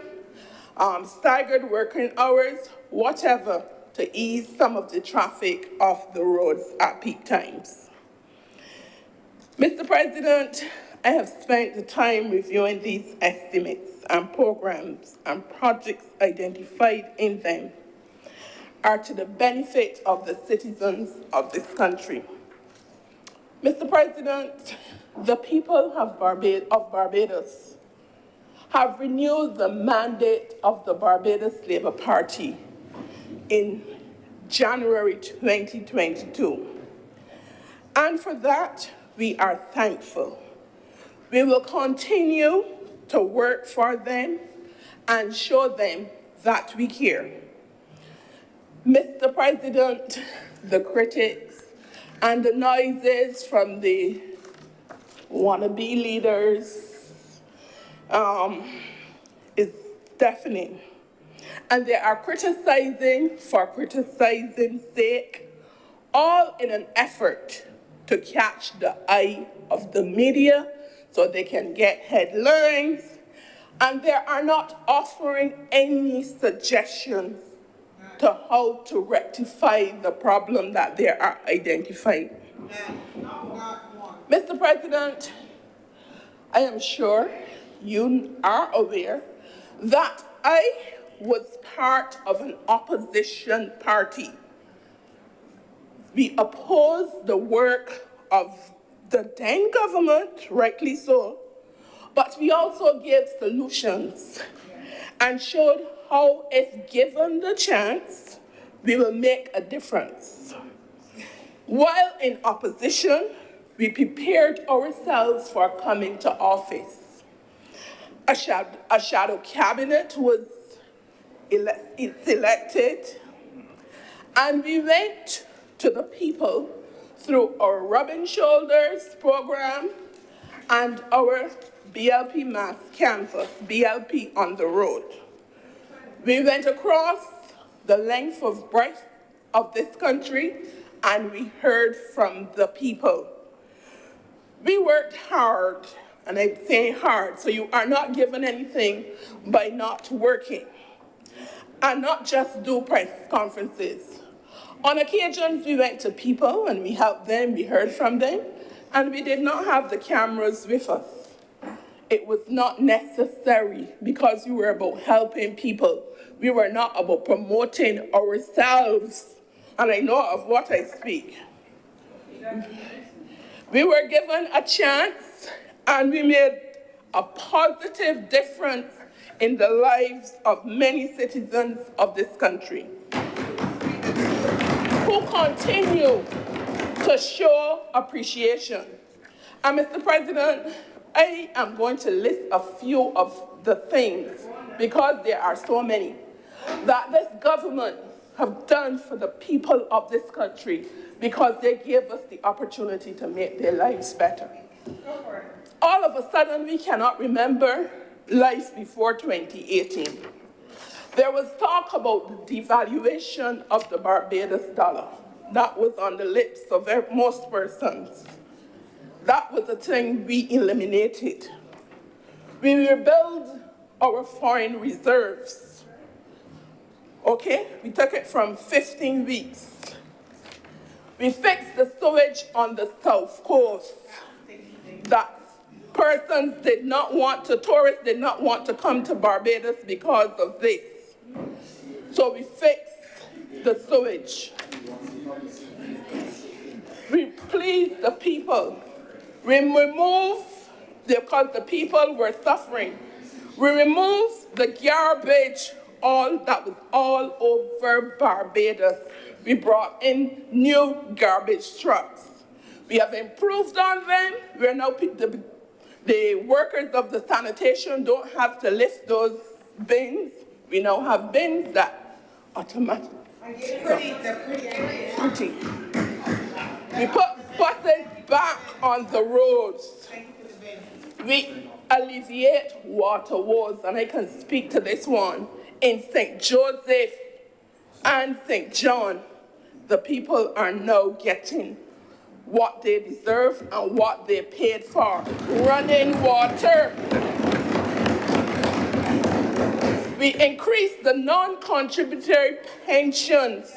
staggered working hours, whatever, to ease some of the traffic off the roads at peak times. Mr. President, I have spent the time reviewing these estimates, and programs and projects identified in them are to the benefit of the citizens of this country. Mr. President, the people of Barbados have renewed the mandate of the Barbados Labour Party in January 2022. And for that, we are thankful. We will continue to work for them and show them that we care. Mr. President, the critics and the noises from the wannabe leaders is deafening. And they are criticizing for criticizing's sake, all in an effort to catch the eye of the media so they can get headlines, and they are not offering any suggestions to how to rectify the problem that they are identifying. Mr. President, I am sure you are aware that I was part of an opposition party. We opposed the work of the then government, rightly so, but we also gave solutions and showed how, if given the chance, we will make a difference. While in opposition, we prepared ourselves for coming to office. A shadow cabinet was selected, and we went to the people through our Rubbing Shoulders program and our BLP Mass Canvas, BLP on the Road. We went across the length of breadth of this country, and we heard from the people. We worked hard, and I'm saying hard, so you are not given anything by not working, and not just do press conferences. On occasions, we went to people and we helped them, we heard from them, and we did not have the cameras with us. It was not necessary because we were about helping people. We were not about promoting ourselves, and I know of what I speak. We were given a chance, and we made a positive difference in the lives of many citizens of this country, who continue to show appreciation. And Mr. President, I am going to list a few of the things, because there are so many, that this government have done for the people of this country because they gave us the opportunity to make their lives better. All of a sudden, we cannot remember life before 2018. There was talk about the devaluation of the Barbados dollar. That was on the lips of most persons. That was a thing we eliminated. We rebuilt our foreign reserves. Okay, we took it from 15 weeks. We fixed the sewage on the South Coast. That persons did not want to, tourists did not want to come to Barbados because of this. So we fixed the sewage. We pleased the people. We removed, because the people were suffering, we removed the garbage that was all over Barbados. We brought in new garbage trucks. We have improved on them. We are now, the workers of the sanitation don't have to lift those bins. We now have bins that automatically. Pretty. We put buses back on the roads. We alleviate water woes, and I can speak to this one. In St. Joseph and St. John, the people are now getting what they deserve and what they paid for. Running water. We increased the non-contributory pensions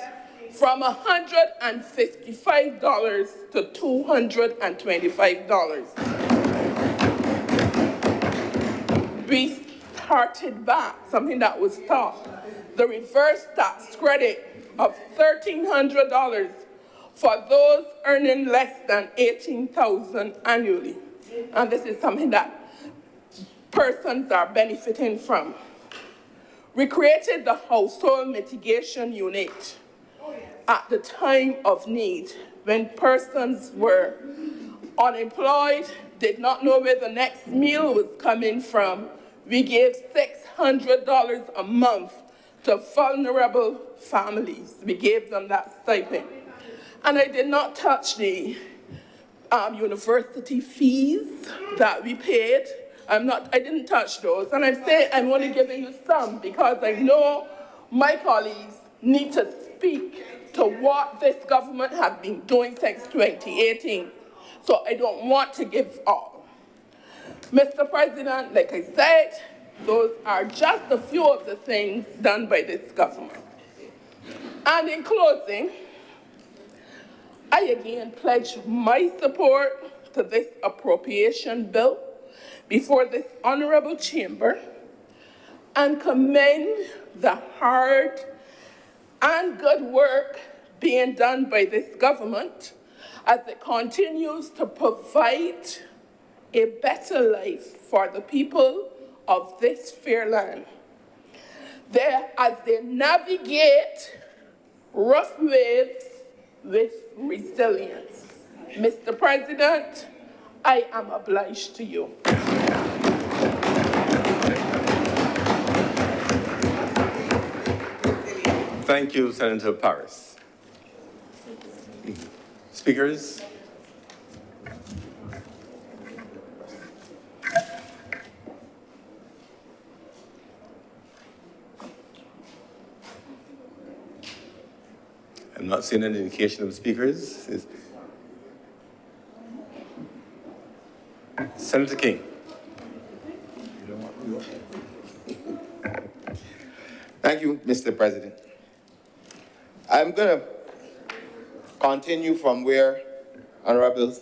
from $155 to $225. We started back something that was taught, the reverse tax credit of $1,300 for those earning less than $18,000 annually. and this is something that persons are benefiting from. We created the Household Mitigation Unit at the time of need when persons were unemployed, did not know where the next meal was coming from. We gave $600 a month to vulnerable families. We gave them that stipend. And I did not touch the university fees that we paid. I didn't touch those. And I'm saying I'm only giving you some because I know my colleagues need to speak to what this government has been doing since 2018. So I don't want to give all. Mr. President, like I said, those are just a few of the things done by this government. And in closing, I again pledge my support to this appropriation bill before this honourable chamber and commend the hard and good work being done by this government as it continues to provide a better life for the people of this fair land. As they navigate rough waves with resilience. Mr. President, I am obliged to you. Thank you, Senator Paris. Speakers? I'm not seeing any indication of speakers. Senator King. Thank you, Mr. President. I'm going to continue from where Honourable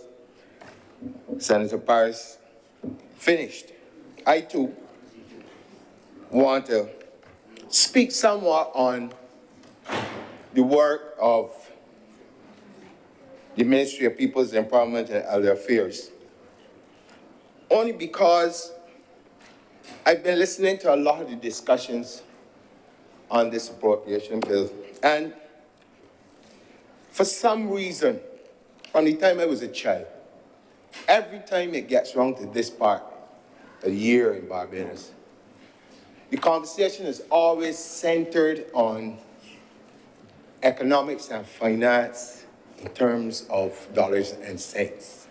Senator Paris finished. I, too, want to speak somewhat on the work of the Ministry of People's Empowerment and Elder Affairs, only because I've been listening to a lot of the discussions on this appropriation bill, and for some reason, from the time I was a child, every time it gets around to this part of the year in Barbados, the conversation is always centered on economics and finance in terms of dollars and cents.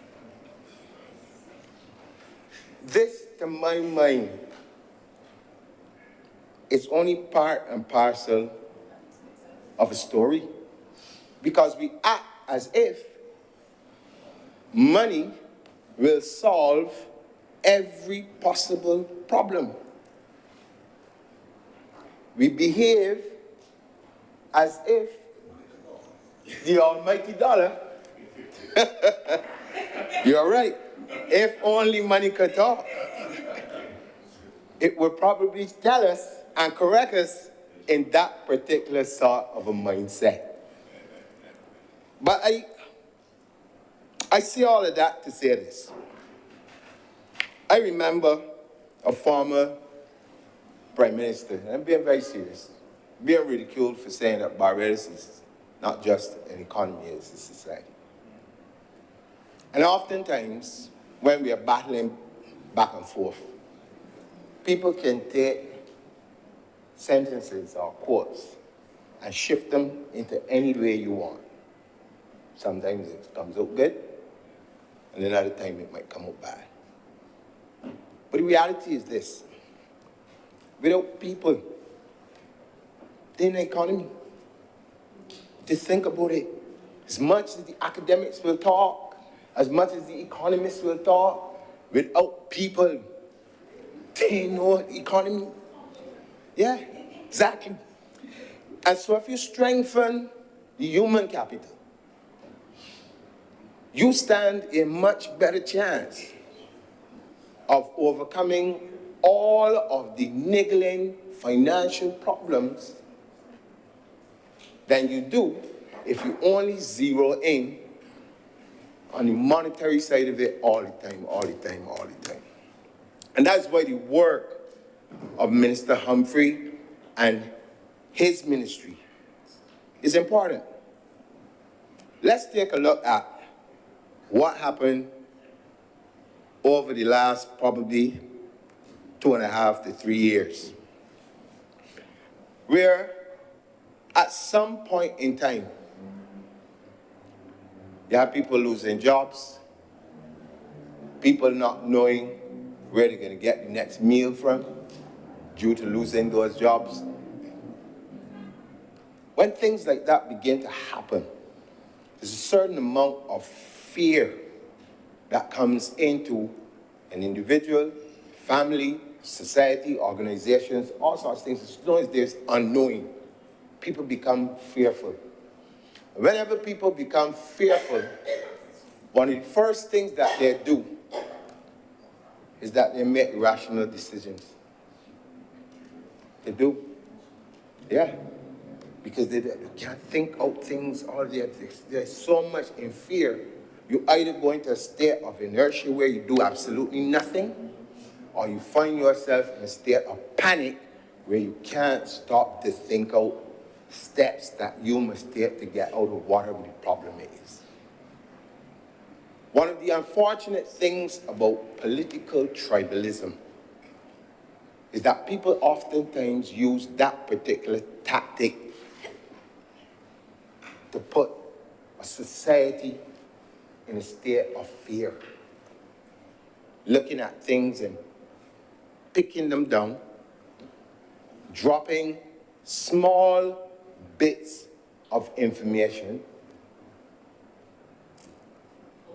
This, to my mind, is only part and parcel of a story, because we act as if money will solve every possible problem. We behave as if the almighty dollar, you're right, if only money could talk, it would probably tell us and correct us in that particular sort of a mindset. But I say all of that to say this. I remember a former prime minister, and I'm being very serious, being ridiculed for saying that Barbados is not just an economy, it's a society. And oftentimes, when we are battling back and forth, people can take sentences or quotes and shift them into any way you want. Sometimes it comes out good, and another time it might come out bad. But the reality is this: without people, there's no economy. Just think about it. As much as the academics will talk, as much as the economists will talk, without people, there ain't no economy. Yeah, exactly. And so if you strengthen the human capital, you stand a much better chance of overcoming all of the niggling financial problems than you do if you only zero in on the monetary side of it all the time, all the time, all the time. And that's why the work of Minister Humphrey and his ministry is important. Let's take a look at what happened over the last probably 2.5 to 3 years, where at some point in time, you have people losing jobs, people not knowing where they're going to get the next meal from due to losing those jobs. When things like that begin to happen, there's a certain amount of fear that comes into an individual, family, society, organizations, all sorts of things. As long as there's unknowing, people become fearful. Whenever people become fearful, one of the first things that they do is that they make rational decisions. They do. Yeah. Because they can't think out things all day. There's so much in fear. You either go into a state of inertia where you do absolutely nothing, or you find yourself in a state of panic where you can't stop to think out steps that you must take to get out of whatever the problem is. One of the unfortunate things about political tribalism is that people oftentimes use that particular tactic to put a society in a state of fear, looking at things and picking them down, dropping small bits of information,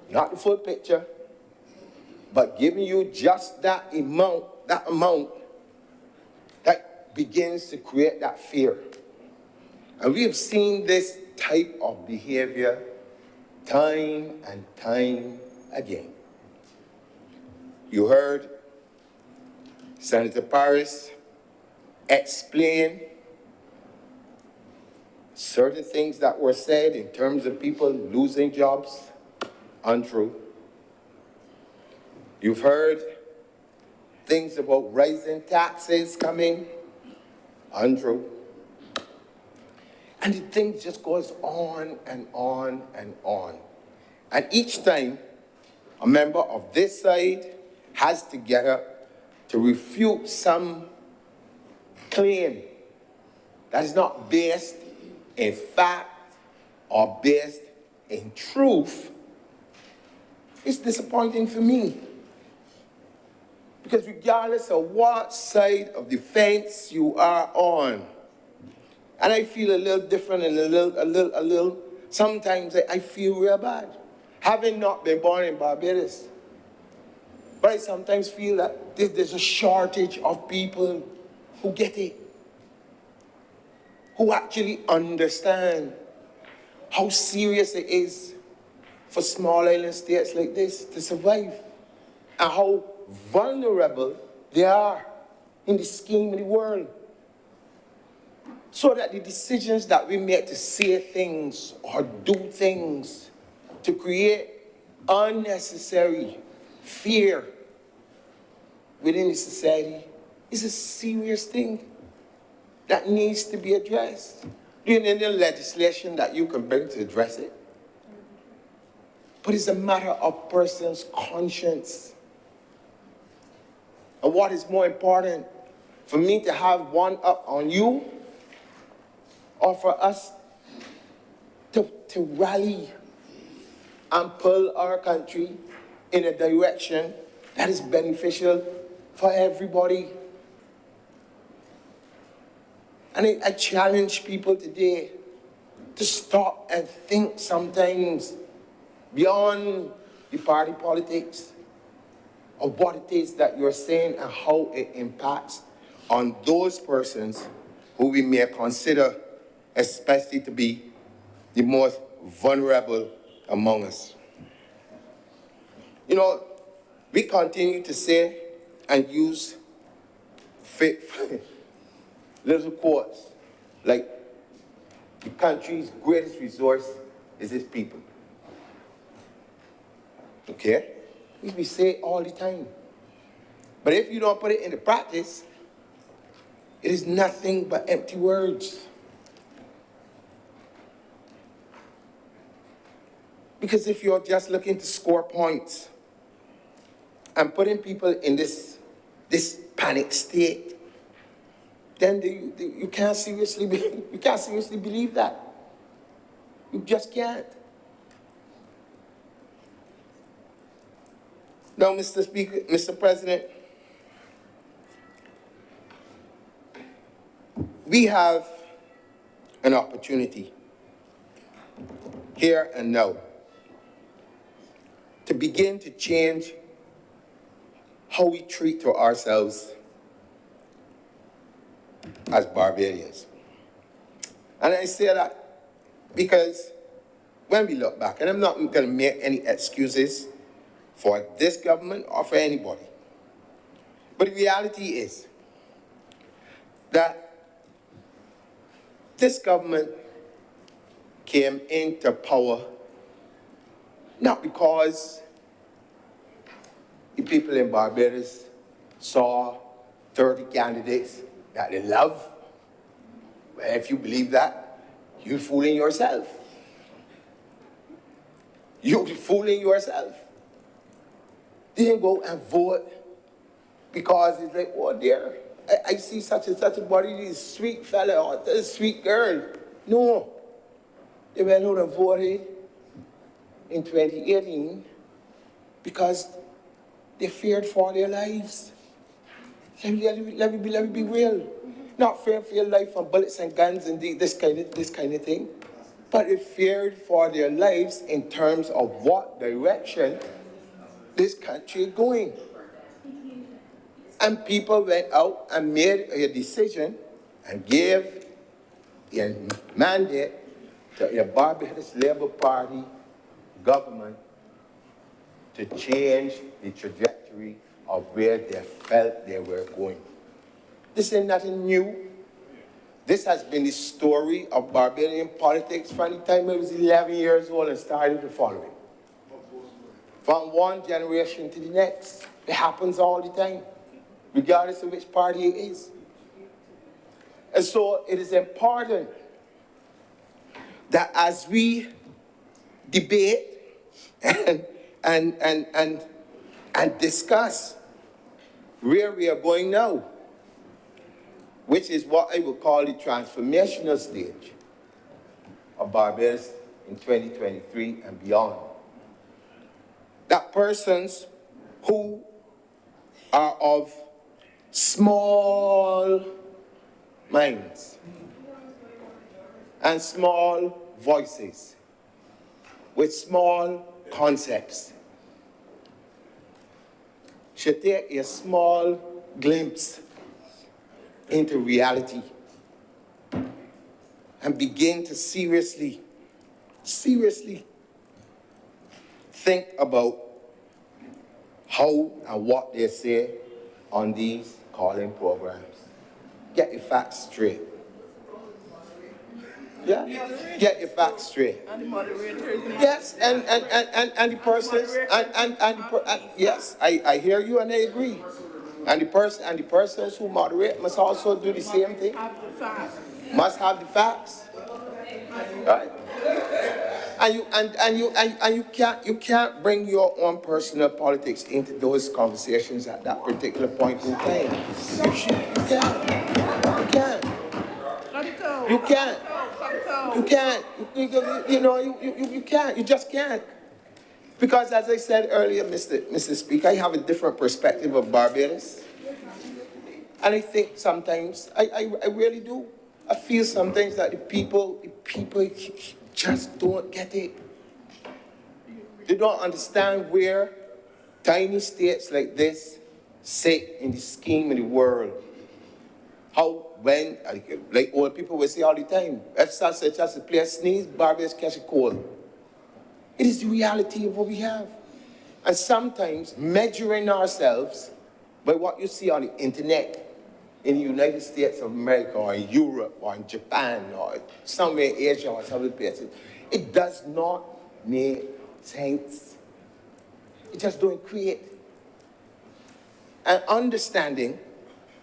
not the full picture, but giving you just that amount that begins to create that fear. And we have seen this type of behavior time and time again. You heard Senator Paris explain certain things that were said in terms of people losing jobs, untrue. You've heard things about rising taxes coming, untrue. And the thing just goes on and on and on. And each time, a member of this side has to get up to refute some claim that is not based in fact or based in truth. It's disappointing for me. Because regardless of what side of the fence you are on, and I feel a little different and a little, sometimes I feel real bad. Having not been born in Barbados, but I sometimes feel that there's a shortage of people who get it, who actually understand how serious it is for small island states like this to survive, and how vulnerable they are in the scheme of the world. So that the decisions that we make to say things or do things to create unnecessary fear within the society is a serious thing that needs to be addressed. Do you need any legislation that you can bring to address it? But it's a matter of person's conscience. And what is more important, for me to have one up on you, or for us to rally and pull our country in a direction that is beneficial for everybody. And I challenge people today to stop and think sometimes beyond the party politics of what it is that you're saying and how it impacts on those persons who we may consider especially to be the most vulnerable among us. You know, we continue to say and use little quotes like the country's greatest resource is its people. Okay? We say it all the time. But if you don't put it into practice, it is nothing but empty words. Because if you're just looking to score points and putting people in this panic state, then you can't seriously believe that. You just can't. Now, Mr. Speaker, Mr. President, we have an opportunity here and now to begin to change how we treat to ourselves as Barbadians. And I say that because when we look back, and I'm not going to make any excuses for this government or for anybody, but the reality is that this government came into power not because the people in Barbados saw 30 candidates that they love. Well, if you believe that, you're fooling yourself. You're fooling yourself. They didn't go and vote because it's like, oh dear, I see such and such a body, this sweet fella or this sweet girl. No. They went out and voted in 2018 because they feared for their lives. Let me be real. Not fear for your life from bullets and guns and this kind of thing, but they feared for their lives in terms of what direction this country is going. And people went out and made a decision and gave a mandate to the Barbados Labour Party government to change the trajectory of where they felt they were going. This is nothing new. This has been the story of Barbadian politics from the time I was 11 years old and started to follow it. From one generation to the next. It happens all the time, regardless of which party it is. And so it is important that as we debate and discuss where we are going now, which is what I would call the transformational stage of Barbados in 2023 and beyond, that persons who are of small minds and small voices with small concepts should take a small glimpse into reality and begin to seriously think about how and what they say on these calling programs. Get your facts straight. Yeah, get your facts straight. And the moderators. Yes, and the persons, yes, I hear you and I agree. And the persons who moderate must also do the same thing. Have the facts. Must have the facts. Right? And you can't bring your own personal politics into those conversations at that particular point in time. You can't. Let it go. You can't. Let it go. You can't. You can't. You just can't. Because as I said earlier, Mr. Speaker, I have a different perspective of Barbados. And I think sometimes, I really do. I feel sometimes that the people just don't get it. They don't understand where tiny states like this sit in the scheme of the world. How, when, like old people will say all the time, if such as a place sneeze, Barbados catch a cold. It is the reality of what we have. And sometimes measuring ourselves by what you see on the internet in the United States of America or in Europe or in Japan or somewhere in Asia or some other places, it does not make sense. it just don't create. And understanding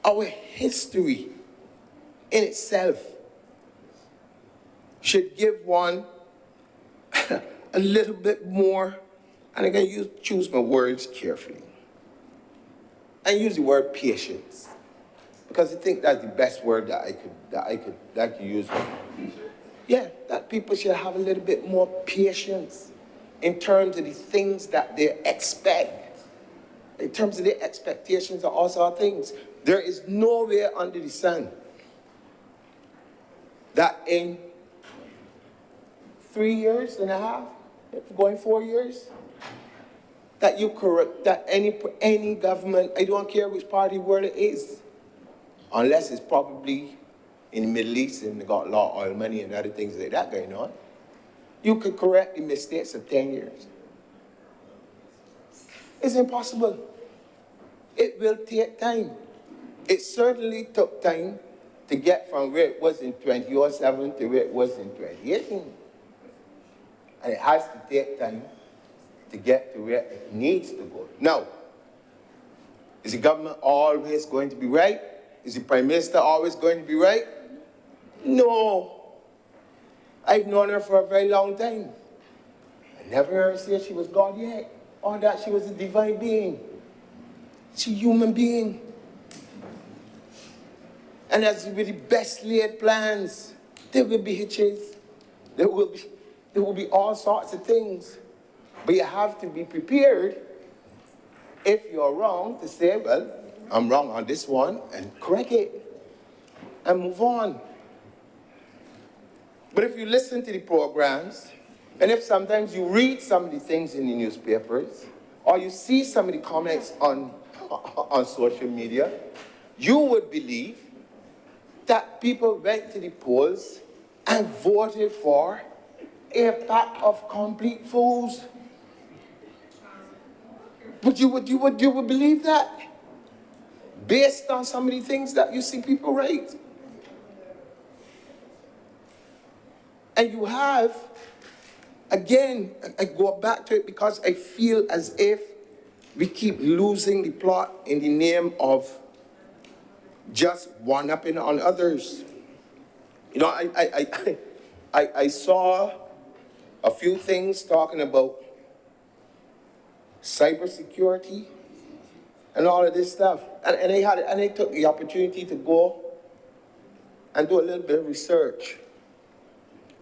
our history in itself should give one a little bit more, and I'm going to choose my words carefully. I use the word patience, because I think that's the best word that I could use. Yeah, that people should have a little bit more patience in terms of the things that they expect, in terms of their expectations of all sorts of things. There is nowhere under the sun that in 3 years and a half, going 4 years, that you correct, that any government, I don't care which party word it is, unless it's probably in the Middle East and they got a lot of oil money and other things like that going on, you could correct the mistakes of 10 years. It's impossible. It will take time. It certainly took time to get from where it was in 2007 to where it was in 2018. And it has to take time to get to where it needs to go. Now, is the government always going to be right? Is the Prime Minister always going to be right? No. I've known her for a very long time. I never heard her say she was God yet, or that she was a divine being. She's a human being. And as with the best laid plans, there will be hitches. There will be all sorts of things. But you have to be prepared, if you're wrong, to say, well, I'm wrong on this one, and correct it, and move on. But if you listen to the programs, and if sometimes you read some of the things in the newspapers, or you see some of the comments on social media, you would believe that people went to the polls and voted for a pack of complete fools. But you would believe that based on some of the things that you see people write. And you have, again, I go back to it because I feel as if we keep losing the plot in the name of just one-upping on others. You know, I saw a few things talking about cybersecurity and all of this stuff. And I took the opportunity to go and do a little bit of research.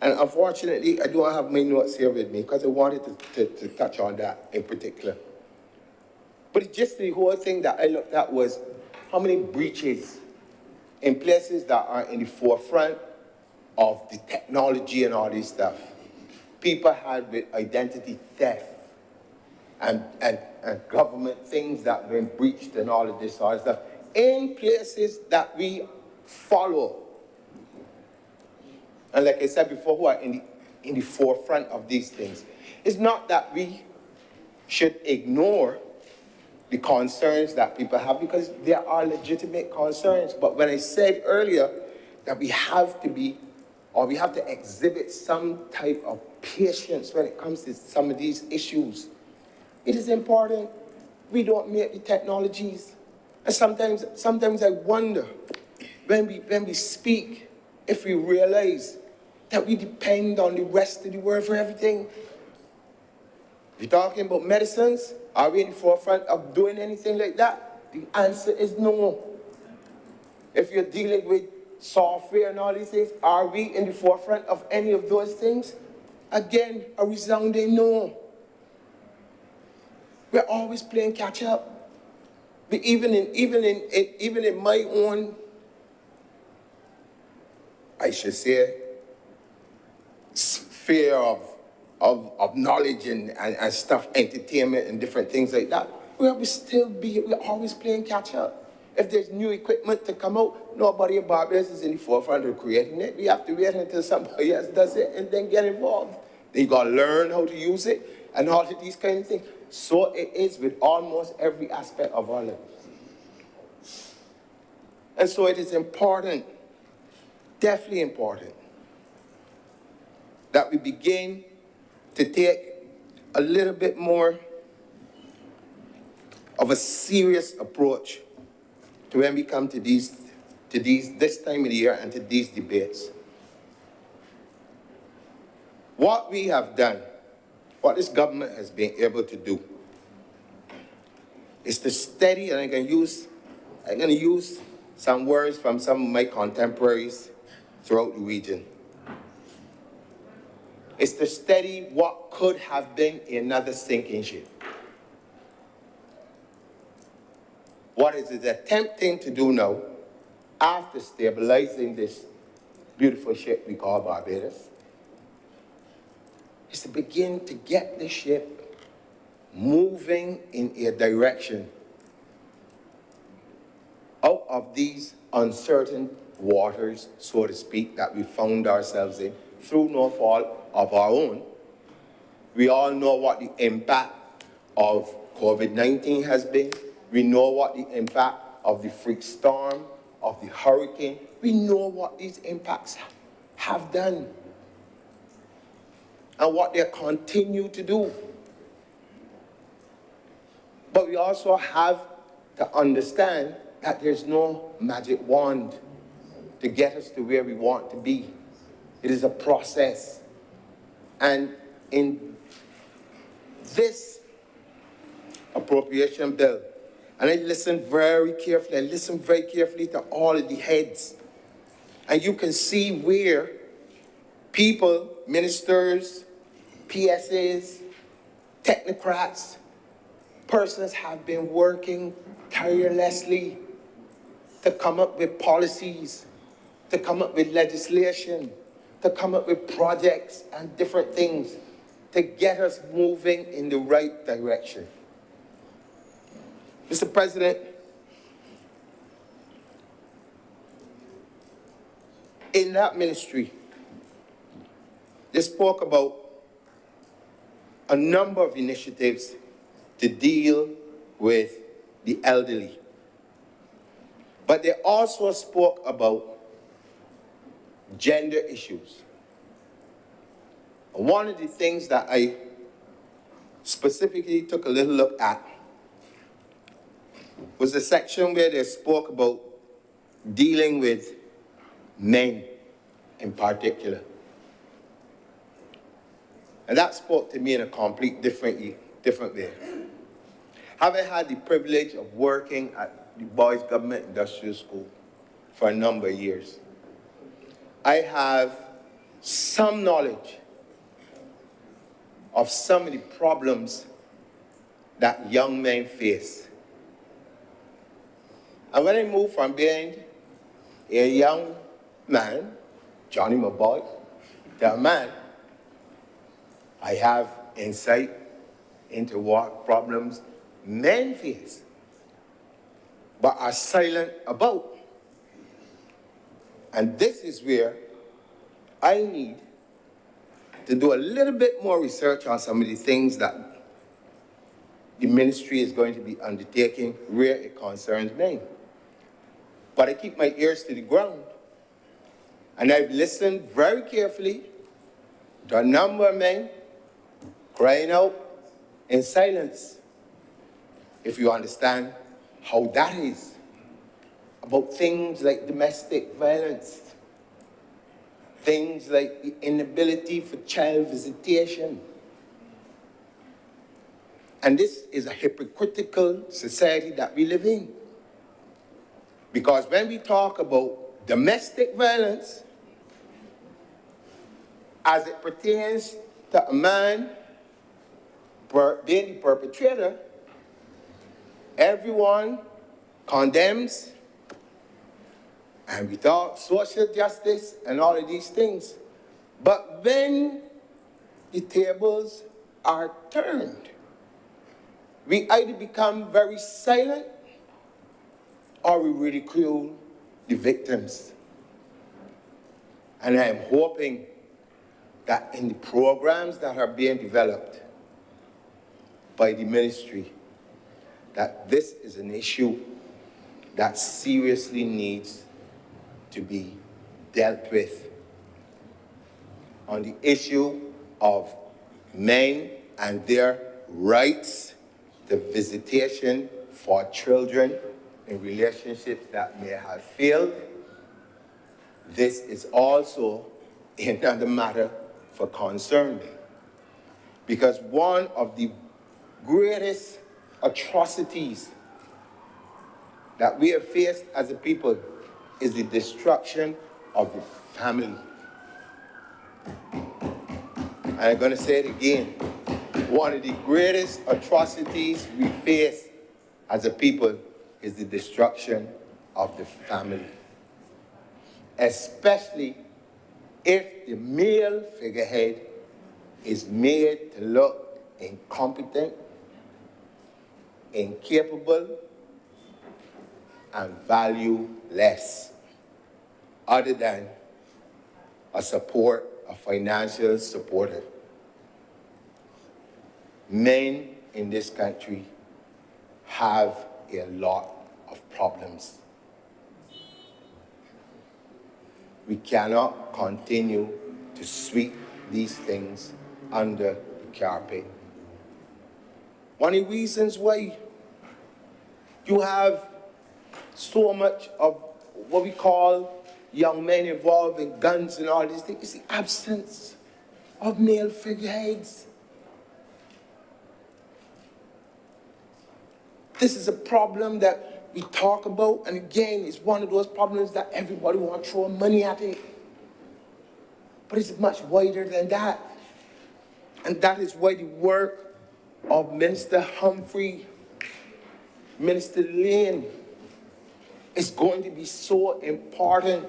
And unfortunately, I don't have my notes here with me because I wanted to touch on that in particular. But just the whole thing that I looked at was how many breaches in places that are in the forefront of the technology and all this stuff. People had with identity theft and government things that were breached and all of this sort of stuff in places that we follow. And like I said before, who are in the forefront of these things. It's not that we should ignore the concerns that people have, because there are legitimate concerns. But when I said earlier that we have to be, or we have to exhibit some type of patience when it comes to some of these issues, it is important we don't make the technologies. And sometimes I wonder, when we speak, if we realize that we depend on the rest of the world for everything. If you're talking about medicines, are we in the forefront of doing anything like that? The answer is no. If you're dealing with software and all these things, are we in the forefront of any of those things? Again, a resounding no. We're always playing catch up. But even in my own, I should say, sphere of knowledge and stuff, entertainment and different things like that, we're always playing catch up. If there's new equipment to come out, nobody in Barbados is in the forefront of creating it. We have to wait until somebody else does it and then get involved. Then you got to learn how to use it and all of these kind of things. So it is with almost every aspect of our lives. And so it is important, definitely important, that we begin to take a little bit more of a serious approach to when we come to this time of the year and to these debates. What we have done, what this government has been able to do, is to steady, and I'm going to use some words from some of my contemporaries throughout the region. It's to steady what could have been another sinking ship. What it is attempting to do now, after stabilizing this beautiful ship we call Barbados, is to begin to get the ship moving in a direction out of these uncertain waters, so to speak, that we found ourselves in through no fault of our own. We all know what the impact of COVID-19 has been. We know what the impact of the freak storm, of the hurricane. We know what these impacts have done and what they continue to do. But we also have to understand that there's no magic wand to get us to where we want to be. It is a process. And in this appropriation bill, and I listened very carefully to all of the heads, and you can see where people, ministers, PSAs, technocrats, persons have been working tirelessly to come up with policies, to come up with legislation, to come up with projects and different things to get us moving in the right direction. Mr. President, in that ministry, they spoke about a number of initiatives to deal with the elderly. But they also spoke about gender issues. One of the things that I specifically took a little look at was the section where they spoke about dealing with men in particular. And that spoke to me in a complete different way. Having had the privilege of working at the Boys Government Industrial School for a number of years, I have some knowledge of some of the problems that young men face. And when I moved from being a young man, Johnny my boy, to a man, I have insight into what problems men face, but are silent about. And this is where I need to do a little bit more research on some of the things that the ministry is going to be undertaking where it concerns men. But I keep my ears to the ground, and I've listened very carefully to a number of men crying out in silence. If you understand how that is, about things like domestic violence, things like the inability for child visitation. And this is a hypocritical society that we live in. Because when we talk about domestic violence, as it pertains to a man being the perpetrator, everyone condemns, and we talk social justice and all of these things. But when the tables are turned, we either become very silent or we ridicule the victims. And I am hoping that in the programs that are being developed by the ministry, that this is an issue that seriously needs to be dealt with. On the issue of men and their rights to visitation for children in relationships that may have failed. This is also another matter for concern, because one of the greatest atrocities that we have faced as a people is the destruction of the family. And I'm going to say it again. One of the greatest atrocities we face as a people is the destruction of the family. Especially if the male figurehead is made to look incompetent, incapable, and valueless, other than a financial supporter. Men in this country have a lot of problems. We cannot continue to sweep these things under the carpet. One of the reasons why you have so much of what we call young men involved in guns and all these things is the absence of male figureheads. This is a problem that we talk about, and again, it's one of those problems that everybody wants to throw money at it. But it's much wider than that. And that is why the work of Minister Humphrey, Minister Lane, is going to be so important.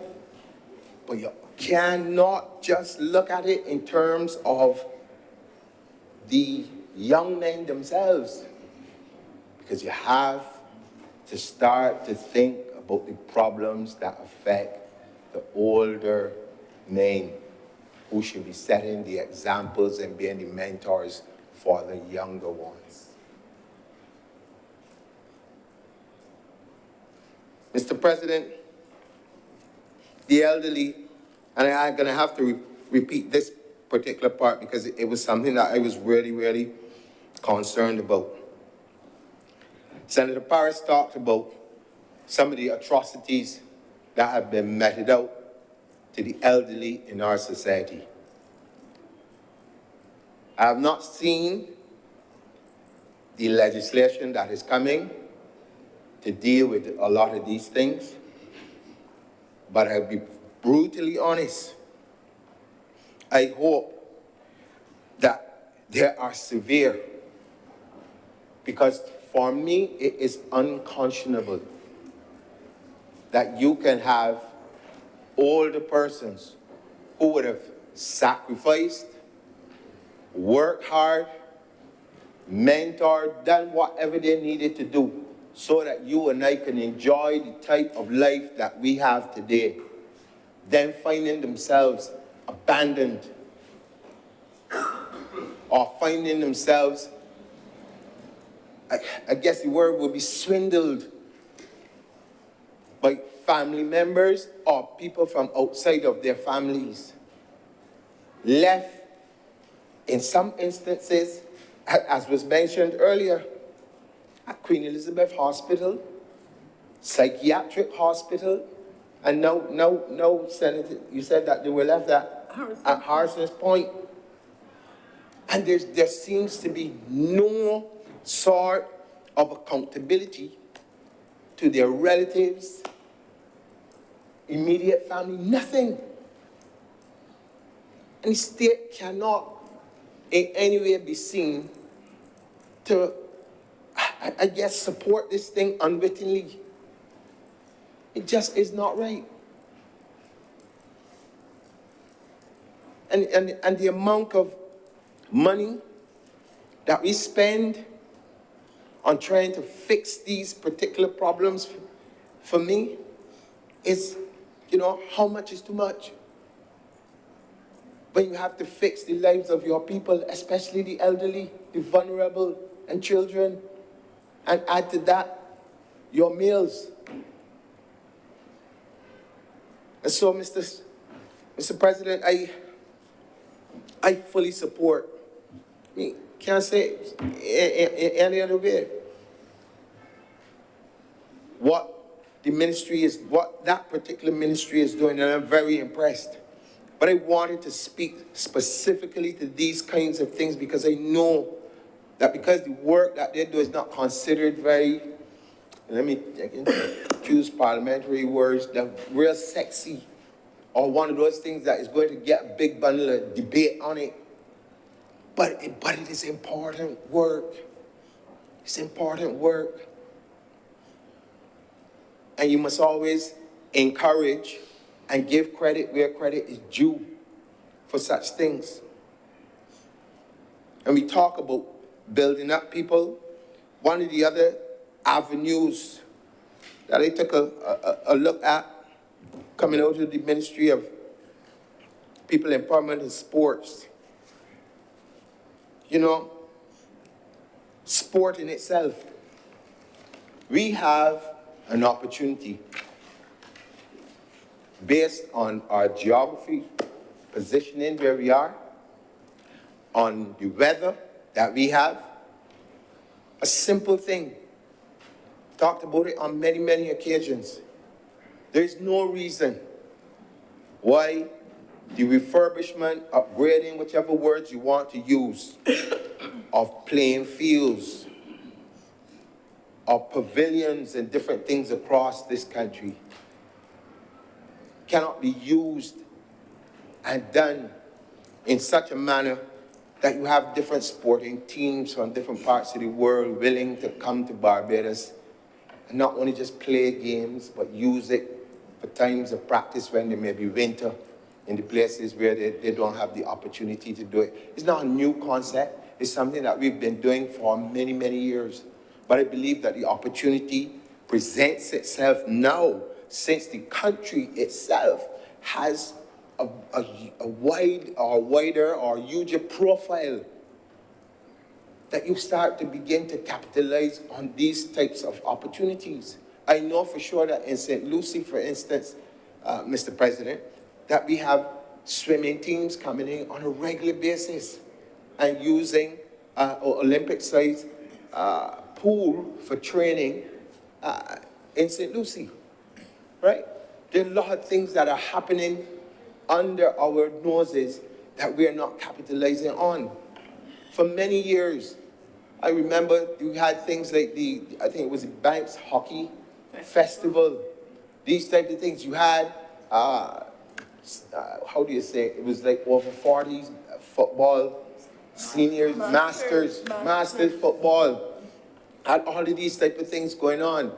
But you cannot just look at it in terms of the young men themselves, because you have to start to think about the problems that affect the older men, who should be setting the examples and being the mentors for the younger ones. Mr. President, the elderly, and I'm going to have to repeat this particular part because it was something that I was really, really concerned about. Senator Paris talked about some of the atrocities that have been meted out to the elderly in our society. I have not seen the legislation that is coming to deal with a lot of these things, but I'll be brutally honest. I hope that they are severe, because for me, it is unconscionable that you can have older persons who would have sacrificed, worked hard, mentored, done whatever they needed to do so that you and I can enjoy the type of life that we have today, then finding themselves abandoned or finding themselves, I guess the word would be swindled by family members or people from outside of their families. Left, in some instances, as was mentioned earlier, at Queen Elizabeth Hospital, psychiatric hospital, and no, Senator, you said that they were left at Harrison's Point. And there seems to be no sort of accountability to their relatives, immediate family, nothing. And the state cannot in any way be seen to, I guess, support this thing unwittingly. It just is not right. And the amount of money that we spend on trying to fix these particular problems, for me, is, how much is too much? When you have to fix the lives of your people, especially the elderly, the vulnerable, and children, and add to that your meals. And so, Mr. President, I fully support. I mean, can't say it any other way. what what that particular ministry is doing, and I'm very impressed. But I wanted to speak specifically to these kinds of things because I know that because the work that they do is not considered very, let me choose parliamentary words, the real sexy, or one of those things that is going to get a big bundle of debate on it. But it is important work. It's important work. And you must always encourage and give credit where credit is due for such things. And we talk about building up people. One of the other avenues that I took a look at coming out of the Ministry of People Empowerment and Sports. You know, sport in itself. We have an opportunity based on our geography, positioning where we are, on the weather that we have. A simple thing. Talked about it on many, many occasions. There's no reason why the refurbishment, upgrading, whichever words you want to use, of playing fields, of pavilions and different things across this country cannot be used and done in such a manner that you have different sporting teams from different parts of the world willing to come to Barbados and not only just play games, but use it for times of practice when there may be winter in the places where they don't have the opportunity to do it. It's not a new concept. It's something that we've been doing for many, many years. But I believe that the opportunity presents itself now, since the country itself has a wider or huger profile, that you start to begin to capitalize on these types of opportunities. I know for sure that in St. Lucie, for instance, Mr. President, that we have swimming teams coming in on a regular basis and using Olympic-sized pool for training in St. Lucie, right? There are a lot of things that are happening under our noses that we are not capitalizing on. For many years, I remember we had things like I think it was the Banks Hockey Festival, these type of things. You had, how do you say, it was like over 40s football, seniors, masters football. Had all of these type of things going on.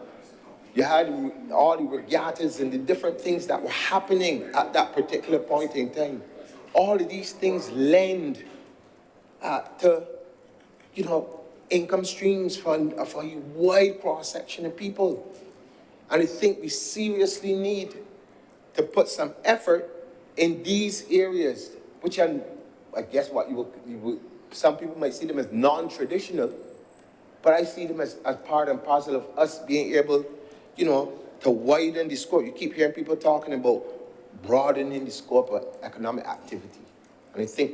You had all the regattas and the different things that were happening at that particular point in time. All of these things lend to, you know, income streams for a wide cross-section of people. And I think we seriously need to put some effort in these areas, which are, I guess what some people might see them as non-traditional, but I see them as part and parcel of us being able, you know, to widen the scope. You keep hearing people talking about broadening the scope of economic activity. And I think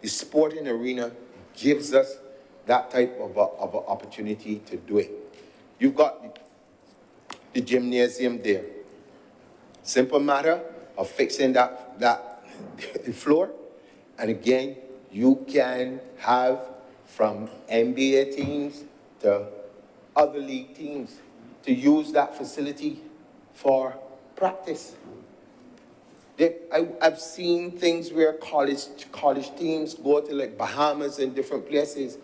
the sporting arena gives us that type of an opportunity to do it. You've got the gymnasium there. Simple matter of fixing the floor. And again, you can have from NBA teams to other league teams to use that facility for practice. I've seen things where college teams go to like Bahamas and different places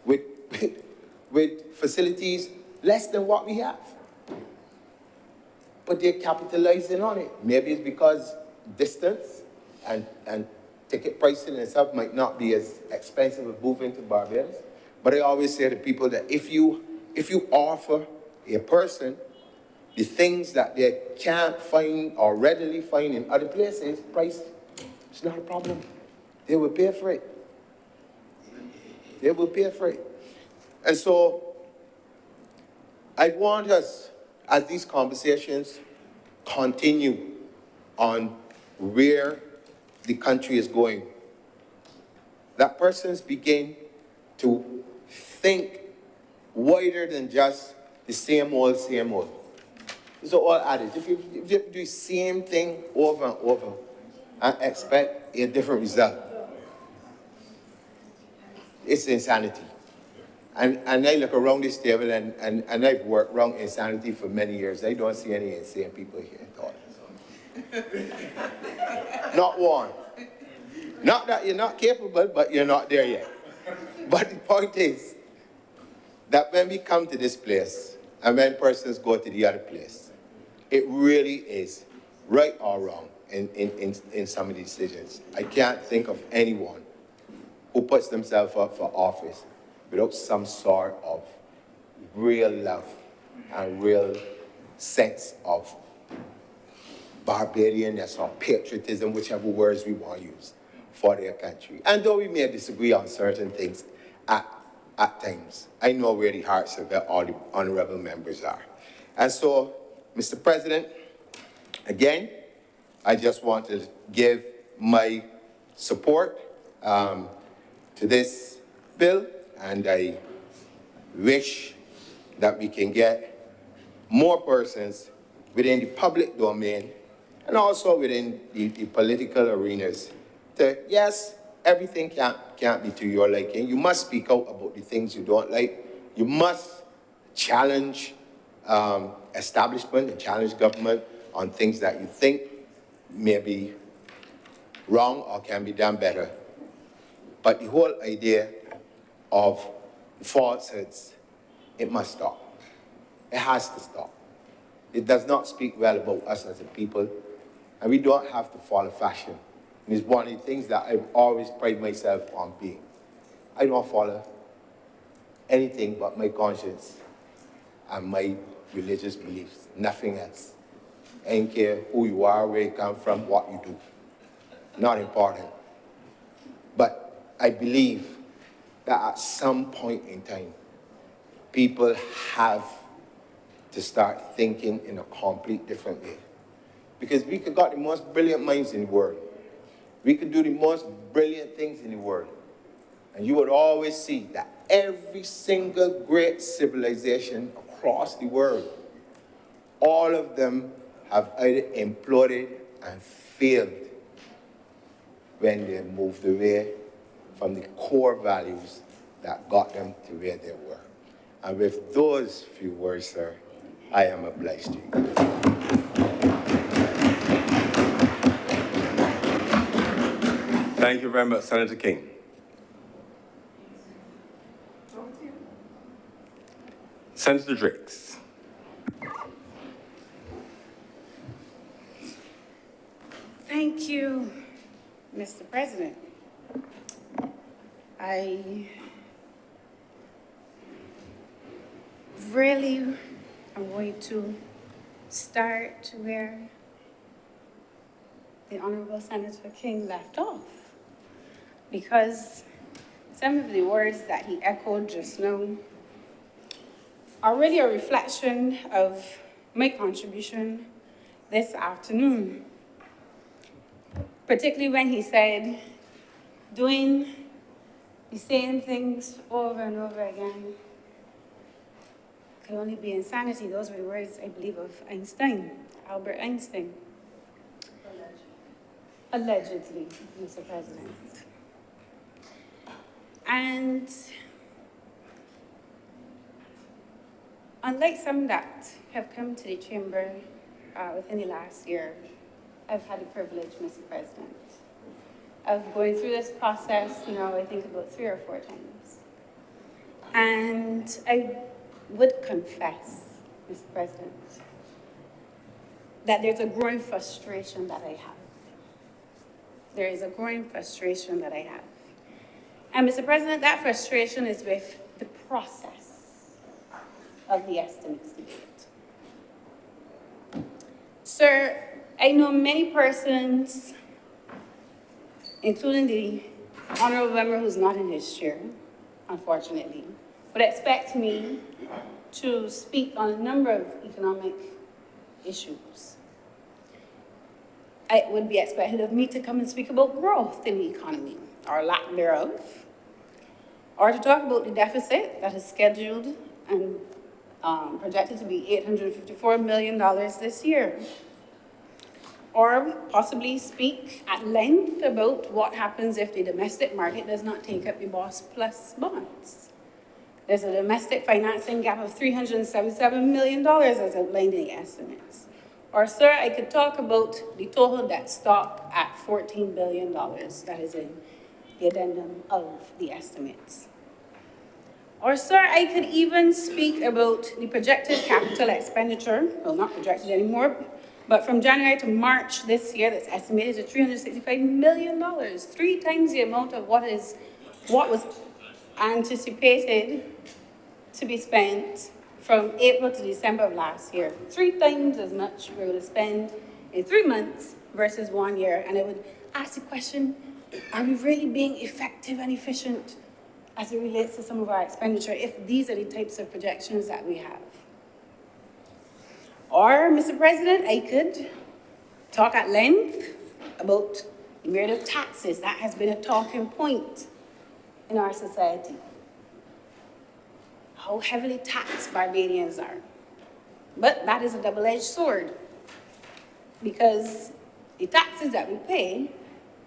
with facilities less than what we have. But they're capitalizing on it. Maybe it's because distance and ticket pricing and itself might not be as expensive as moving to Barbados. But I always say to people that if you offer a person the things that they can't find or readily find in other places, price, it's not a problem. They will pay for it. They will pay for it. And so I want us, as these conversations continue on where the country is going, that persons begin to think wider than just the same old, same old. It's all adage. If you do the same thing over and over and expect a different result, it's insanity. And I look around this table and I've worked around insanity for many years. I don't see any insane people here at all. Not one. Not that you're not capable, but you're not there yet. But the point is that when we come to this place and when persons go to the other place, it really is right or wrong in some of these decisions. I can't think of anyone who puts themselves up for office without some sort of real love and real sense of Barbarianness or patriotism, whichever words we want to use, for their country. And though we may disagree on certain things at times, I know where the hearts of all the honourable members are. And so, Mr. President, again, I just want to give my support to this bill, and I wish that we can get more persons within the public domain and also within the political arenas to, yes, everything can't be to your liking. You must speak out about the things you don't like. You must challenge establishment and challenge government on things that you think may be wrong or can be done better. But the whole idea of falsehoods, it must stop. It has to stop. It does not speak well about us as a people, and we don't have to follow fashion. And it's one of the things that I've always prided myself on being. I don't follow anything but my conscience and my religious beliefs, nothing else. I don't care who you are, where you come from, what you do. Not important. But I believe that at some point in time, people have to start thinking in a complete different way. Because we could got the most brilliant minds in the world. We could do the most brilliant things in the world. And you would always see that every single great civilization across the world, all of them have either imploded and failed when they moved away from the core values that got them to where they were. And with those few words, sir, I am obliged to you. Thank you very much, Senator King. Senator Driggs. Thank you, Mr. President. I really am going to start where the Honourable Senator King left off, because some of the words that he echoed just now are really a reflection of my contribution this afternoon, particularly when he said, doing the same things over and over again can only be insanity. Those were the words, I believe, of Einstein, Albert Einstein. Allegedly, Mr. President. And unlike some that have come to the chamber within the last year, I've had the privilege, Mr. President, of going through this process now, I think about 3 or 4 times. And I would confess, Mr. President, that there's a growing frustration that I have. There is a growing frustration that I have. And Mr. President, that frustration is with the process of the estimates debate. Sir, I know many persons, including the Honourable member who's not in his chair, unfortunately, would expect me to speak on a number of economic issues. It would be expected of me to come and speak about growth in the economy, or lack thereof, or to talk about the deficit that is scheduled and projected to be $854 million this year. Or possibly speak at length about what happens if the domestic market does not take up the BOSS Plus bonds. There's a domestic financing gap of $377 million as outlined in the estimates. Or, sir, I could talk about the total debt stock at $14 billion. That is in the addendum of the estimates. Or, sir, I could even speak about the projected capital expenditure, well, not projected anymore, but from January to March this year, that's estimated at $365 million, 3 times the amount of what was anticipated to be spent from April to December of last year. 3 times as much we're going to spend in 3 months versus 1 year. And I would ask the question, are we really being effective and efficient as it relates to some of our expenditure if these are the types of projections that we have? Or, Mr. President, I could talk at length about the myriad of taxes. That has been a talking point in our society. How heavily taxed Barbadians are. But that is a double-edged sword, because the taxes that we pay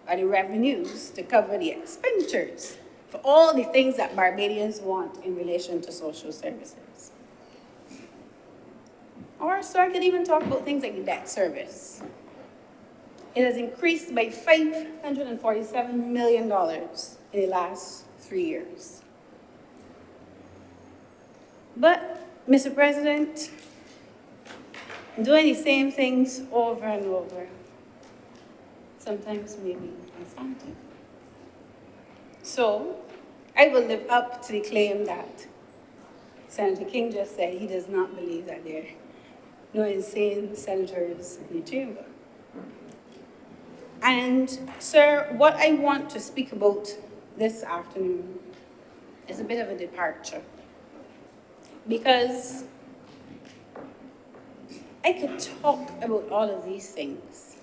are the revenues to cover the expenditures for all the things that Barbadians want in relation to social services. Or, so I could even talk about things like the debt service. It has increased by $547 million in the last 3 years. But, Mr. President, doing the same things over and over, sometimes maybe insanity. So, I will live up to the claim that Senator King just said he does not believe that there are no insane senators in the chamber. And, sir, what I want to speak about this afternoon is a bit of a departure. Because I could talk about all of these things.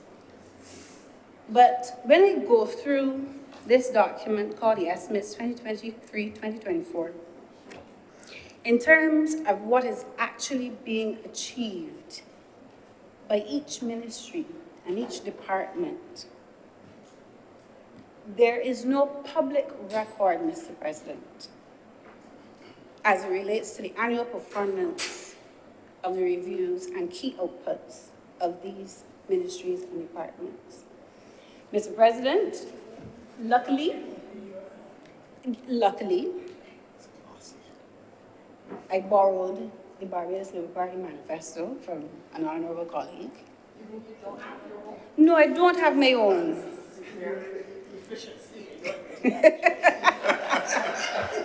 But when I go through this document called the Estimates 2023-2024, in terms of what is actually being achieved by each ministry and each department, there is no public record, Mr. President, as it relates to the annual performance of the reviews and key outputs of these ministries and departments. Mr. President, luckily, I borrowed the Barbados Labour Party manifesto from an honourable colleague. No, I don't have my own.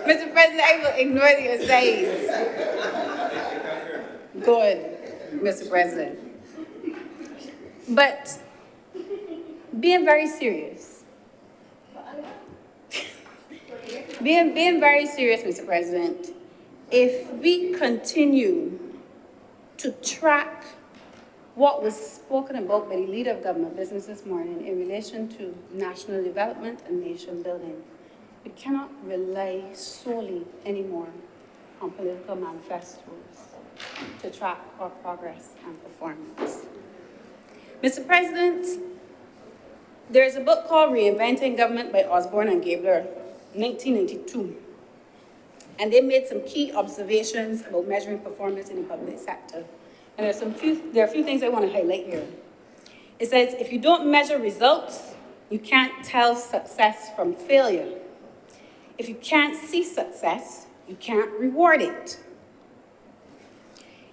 Mr. President, I will ignore the asides. Good, Mr. President. But being very serious, being very serious, Mr. President, if we continue to track what was spoken about by the leader of government business this morning in relation to national development and nation building, we cannot rely solely anymore on political manifestos to track our progress and performance. Mr. President, there's a book called Reinventing Government by Osborne and Gabler, 1992. And they made some key observations about measuring performance in the public sector. And there are a few things I want to highlight here. It says, if you don't measure results, you can't tell success from failure. If you can't see success, you can't reward it.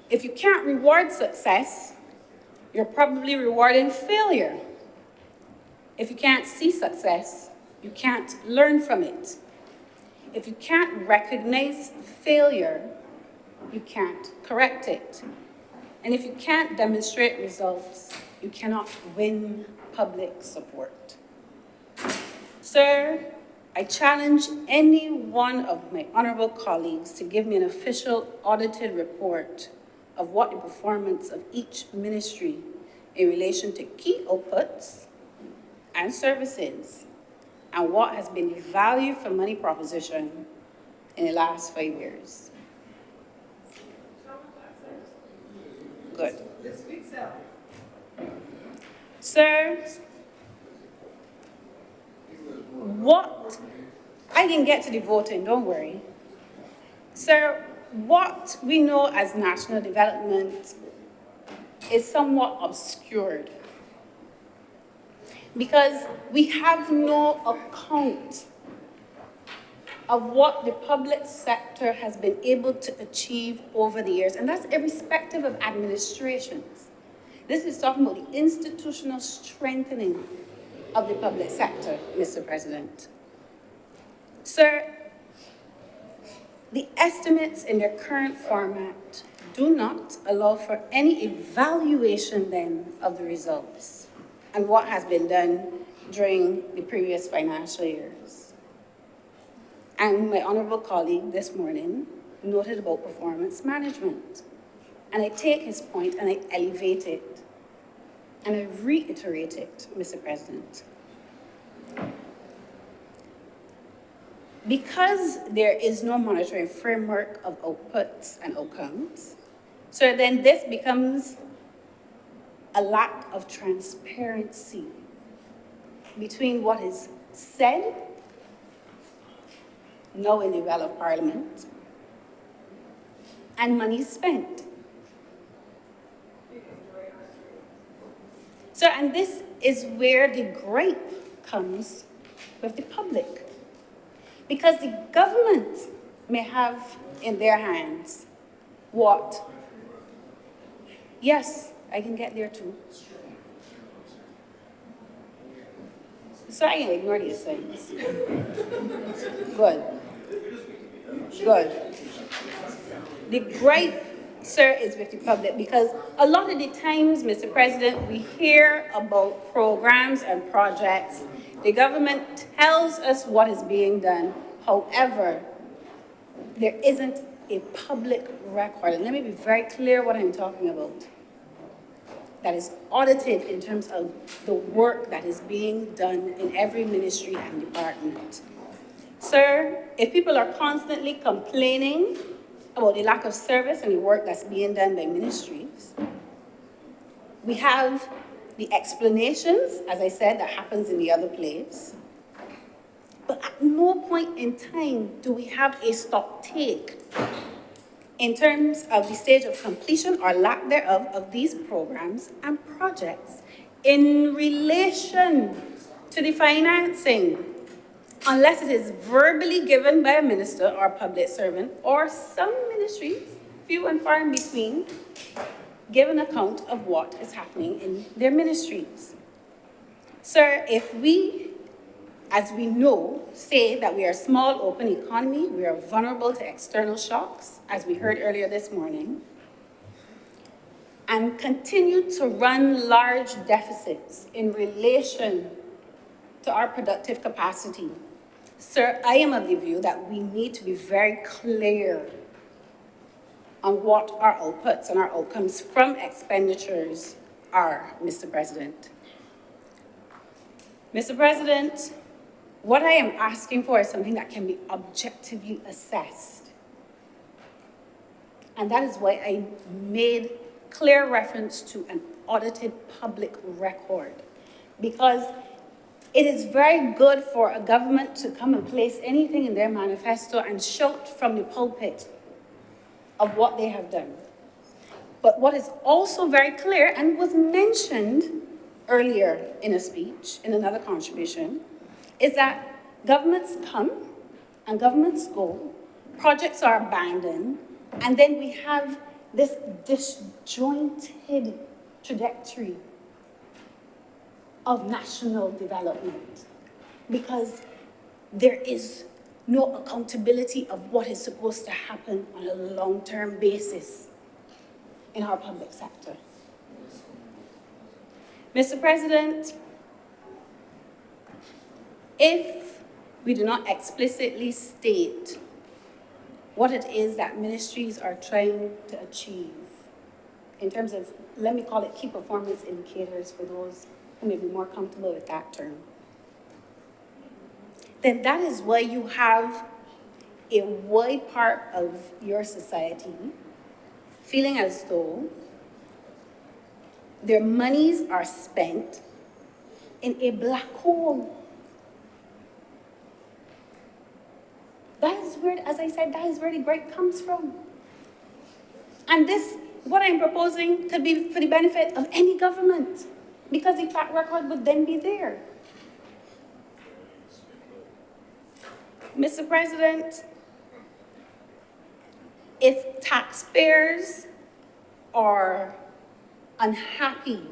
If you can't reward success, you're probably rewarding failure. If you can't see success, you can't learn from it. If you can't recognize failure, you can't correct it. And if you can't demonstrate results, you cannot win public support. Sir, I challenge any one of my honourable colleagues to give me an official audited report of what the performance of each ministry in relation to key outputs and services and what has been the value for money proposition in the last 5 years. Good. Sir, what, I can get to the voting, don't worry. Sir, what we know as national development is somewhat obscured because we have no account of what the public sector has been able to achieve over the years, and that's irrespective of administrations. This is talking about the institutional strengthening of the public sector, Mr. President. Sir, the estimates in their current format do not allow for any evaluation then of the results and what has been done during the previous financial years. And my honourable colleague this morning noted about performance management. And I take his point and I elevate it. And I reiterate it, Mr. President. Because there is no monitoring framework of outputs and outcomes, so then this becomes a lack of transparency between what is said, now in the well of Parliament, and money spent. So, and this is where the gripe comes with the public. Because the government may have in their hands what? Yes, I can get there too. So I can ignore these things. Good. Good. The gripe, sir, is with the public because a lot of the times, Mr. President, we hear about programs and projects. The government tells us what is being done. However, there isn't a public record. And let me be very clear what I'm talking about. That is audited in terms of the work that is being done in every ministry and department. Sir, if people are constantly complaining about the lack of service and the work that's being done by ministries, we have the explanations, as I said, that happens in the other place. But at no point in time do we have a stock take in terms of the stage of completion or lack thereof of these programs and projects in relation to the financing, unless it is verbally given by a minister or a public servant, or some ministries, few and far in between, give an account of what is happening in their ministries. Sir, if we, as we know, say that we are a small, open economy, we are vulnerable to external shocks, as we heard earlier this morning, and continue to run large deficits in relation to our productive capacity, sir, I am of the view that we need to be very clear on what our outputs and our outcomes from expenditures are, Mr. President. Mr. President, what I am asking for is something that can be objectively assessed. And that is why I made clear reference to an audited public record. Because it is very good for a government to come and place anything in their manifesto and shout from the pulpit of what they have done. But what is also very clear and was mentioned earlier in a speech, in another contribution, is that governments come and governments go, projects are abandoned, and then we have this disjointed trajectory of national development because there is no accountability of what is supposed to happen on a long-term basis in our public sector. Mr. President, if we do not explicitly state what it is that ministries are trying to achieve in terms of, let me call it key performance indicators for those who may be more comfortable with that term, then that is why you have a wide part of your society feeling as though their monies are spent in a black hole. That is where, as I said, that is where the gripe comes from. And this, what I'm proposing, could be for the benefit of any government, because the track record would then be there. Mr. President, if taxpayers are unhappy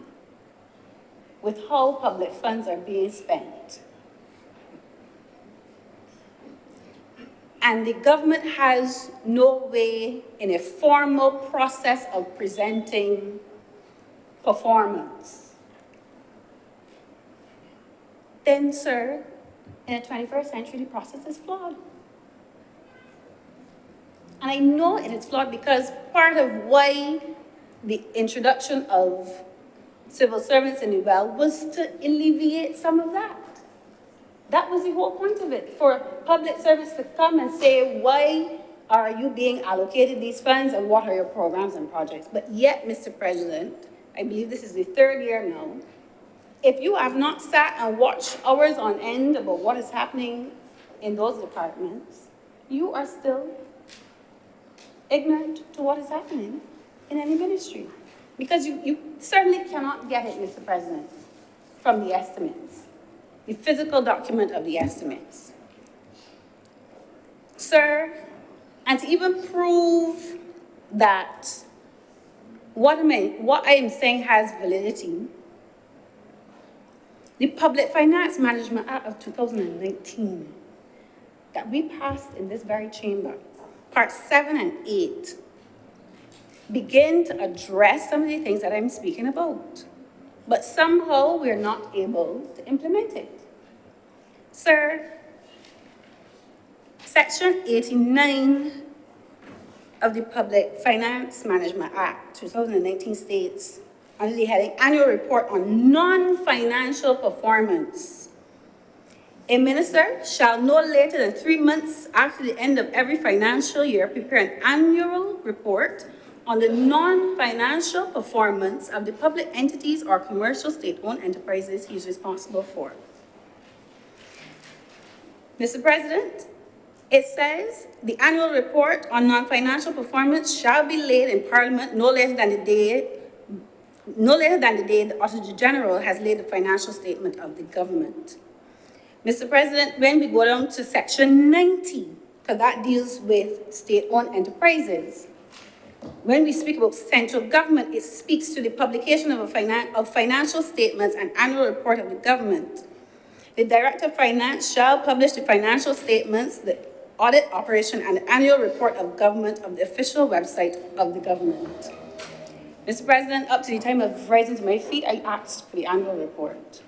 with how public funds are being spent, and the government has no way in a formal process of presenting performance, then, sir, in the 21st century, the process is flawed. And I know it is flawed because part of why the introduction of civil servants in the well was to alleviate some of that. That was the whole point of it, for public servants to come and say, why are you being allocated these funds and what are your programs and projects? But yet, Mr. President, I believe this is the third year now, if you have not sat and watched hours on end about what is happening in those departments, you are still ignorant to what is happening in any ministry. Because you certainly cannot get it, Mr. President, from the estimates, the physical document of the estimates. Sir, and to even prove that what I am saying has validity, the Public Finance Management Act of 2019 that we passed in this very chamber, Parts 7 and 8, begin to address some of the things that I'm speaking about. But somehow we're not able to implement it. Sir, Section 89 of the Public Finance Management Act 2019 states, under the heading Annual Report on Non-Financial Performance, a minister shall no later than 3 months after the end of every financial year prepare an annual report on the non-financial performance of the public entities or commercial state-owned enterprises he is responsible for. Mr. President, it says the annual report on non-financial performance shall be laid in Parliament no later than the day the Auditor General has laid the financial statement of the government. Mr. President, when we go down to Section 90, because that deals with state-owned enterprises, when we speak about central government, it speaks to the publication of financial statements and annual report of the government. The Director of Finance shall publish the financial statements, the audit operation, and the annual report of government of the official website of the government. Mr. President, up to the time of rising to my feet, I asked for the annual report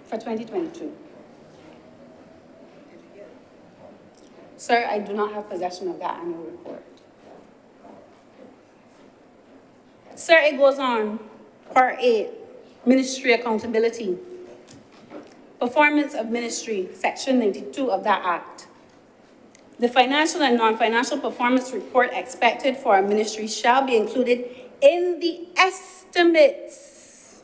for 2022. Sir, I do not have possession of that annual report. Sir, it goes on, Part 8, Ministry Accountability. Performance of Ministry, Section 92 of that Act. The financial and non-financial performance report expected for our ministry shall be included in the estimates.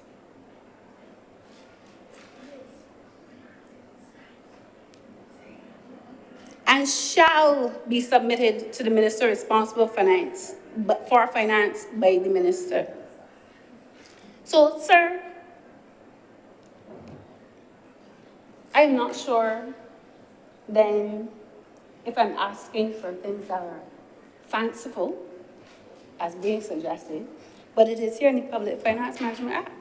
And shall be submitted to the minister responsible for finance by the minister. So, sir, I'm not sure then if I'm asking for things that are fanciful, as being suggested, but it is here in the Public Finance Management Act.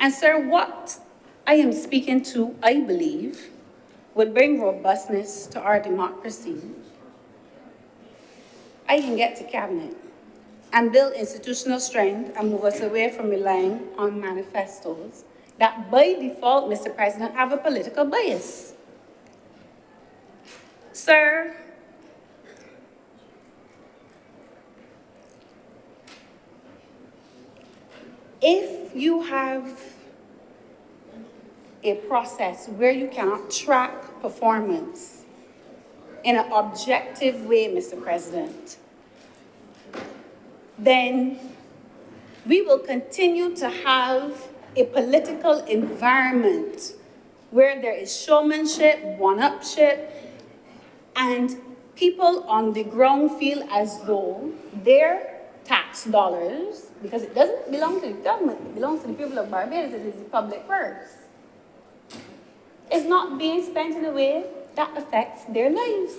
And sir, what I am speaking to, I believe, would bring robustness to our democracy. I can get to cabinet and build institutional strength and move us away from relying on manifestos that by default, Mr. President, have a political bias. Sir, if you have a process where you cannot track performance in an objective way, Mr. President, then we will continue to have a political environment where there is showmanship, one-upship, and people on the ground feel as though their tax dollars, because it doesn't belong to the government, it belongs to the people of Barbados, it is the public purse, is not being spent in a way that affects their lives.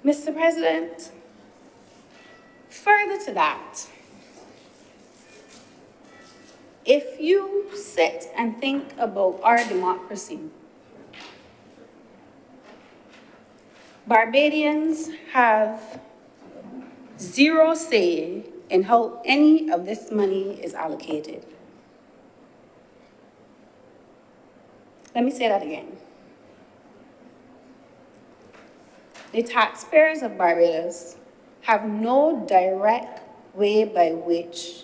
Mr. President, further to that, if you sit and think about our democracy, Barbadians have zero say in how any of this money is allocated. Let me say that again. The taxpayers of Barbados have no direct way by which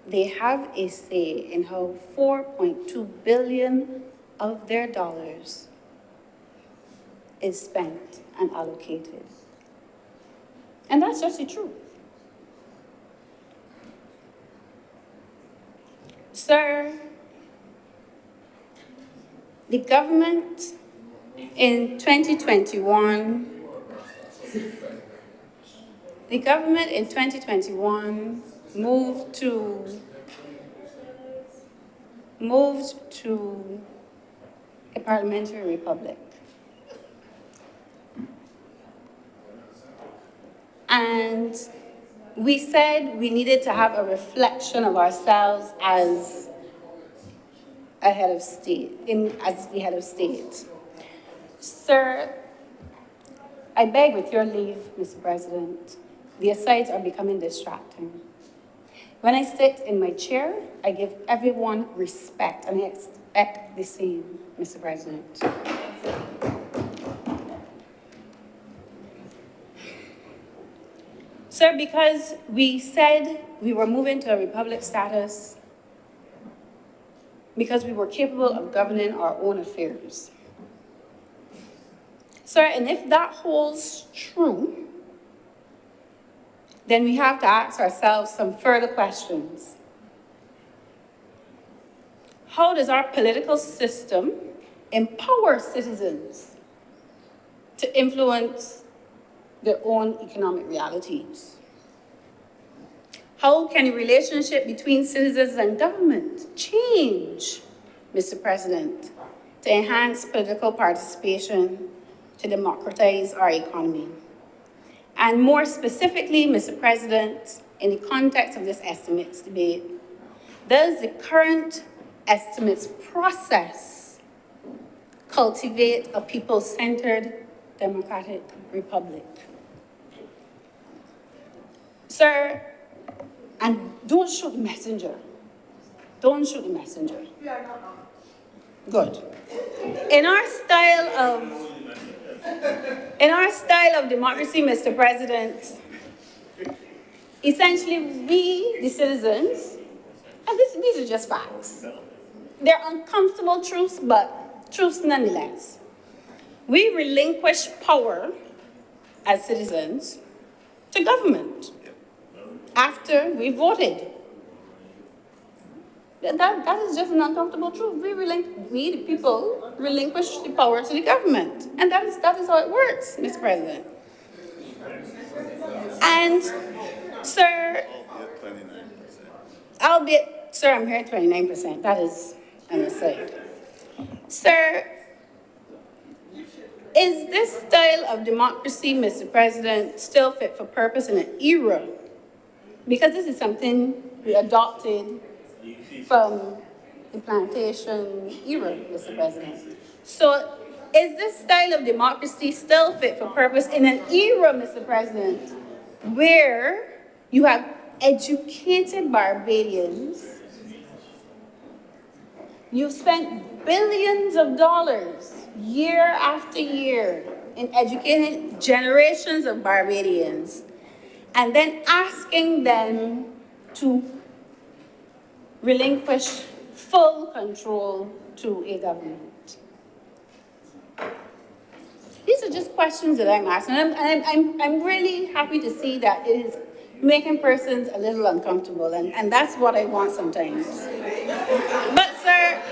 they have a say in how 4.2 billion of their dollars is spent and allocated. And that's just the truth. Sir, the government in 2021 moved to a parliamentary republic. And we said we needed to have a reflection of ourselves as a head of state, as the head of state. Sir, I beg with your leave, Mr. President, the asides are becoming distracting. When I sit in my chair, I give everyone respect, and I expect the same, Mr. President. Sir, because we said we were moving to a republic status, because we were capable of governing our own affairs. Sir, and if that holds true, then we have to ask ourselves some further questions. How does our political system empower citizens to influence their own economic realities? How can the relationship between citizens and government change, Mr. President, to enhance political participation, to democratize our economy? And more specifically, Mr. President, in the context of this estimates debate, does the current estimates process cultivate a people-centered democratic republic? Sir, and don't shoot the messenger. Don't shoot the messenger. Good. In our style of democracy, Mr. President, essentially we, the citizens, and these are just facts. They're uncomfortable truths, but truths nonetheless. We relinquish power as citizens to government after we voted. That is just an uncomfortable truth. We, the people, relinquish the power to the government. And that is how it works, Mr. President. And, sir, sir, I'm here at 29%. That is an aside. Sir, is this style of democracy, Mr. President, still fit for purpose in an era? Because this is something we adopted from the plantation era, Mr. President. So is this style of democracy still fit for purpose in an era, Mr. President, where you have educated Barbadians? You've spent billions of dollars year after year in educating generations of Barbadians, and then asking them to relinquish full control to a government. These these are just questions that I'm asking. I'm really happy to see that it is making persons a little uncomfortable, and that's what I want sometimes. But sir,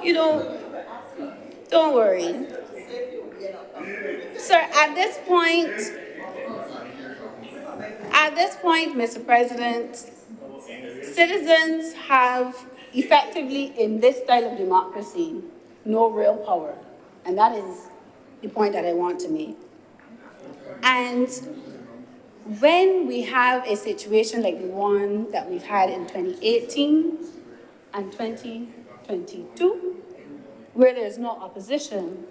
you know, don't worry. Sir, at this point, Mr. President, citizens have effectively, in this style of democracy, no real power. And that is the point that I want to make. And when we have a situation like the one that we've had in 2018 and 2022, where there's no opposition,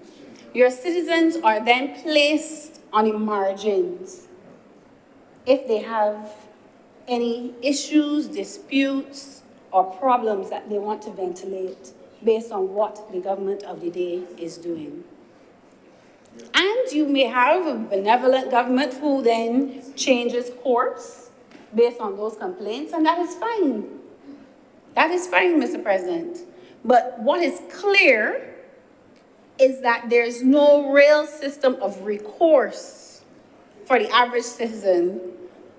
your citizens are then placed on the margins if they have any issues, disputes, or problems that they want to ventilate based on what the government of the day is doing. And you may have a benevolent government who then changes course based on those complaints, and that is fine. That is fine, Mr. President. But what is clear is that there's no real system of recourse for the average citizen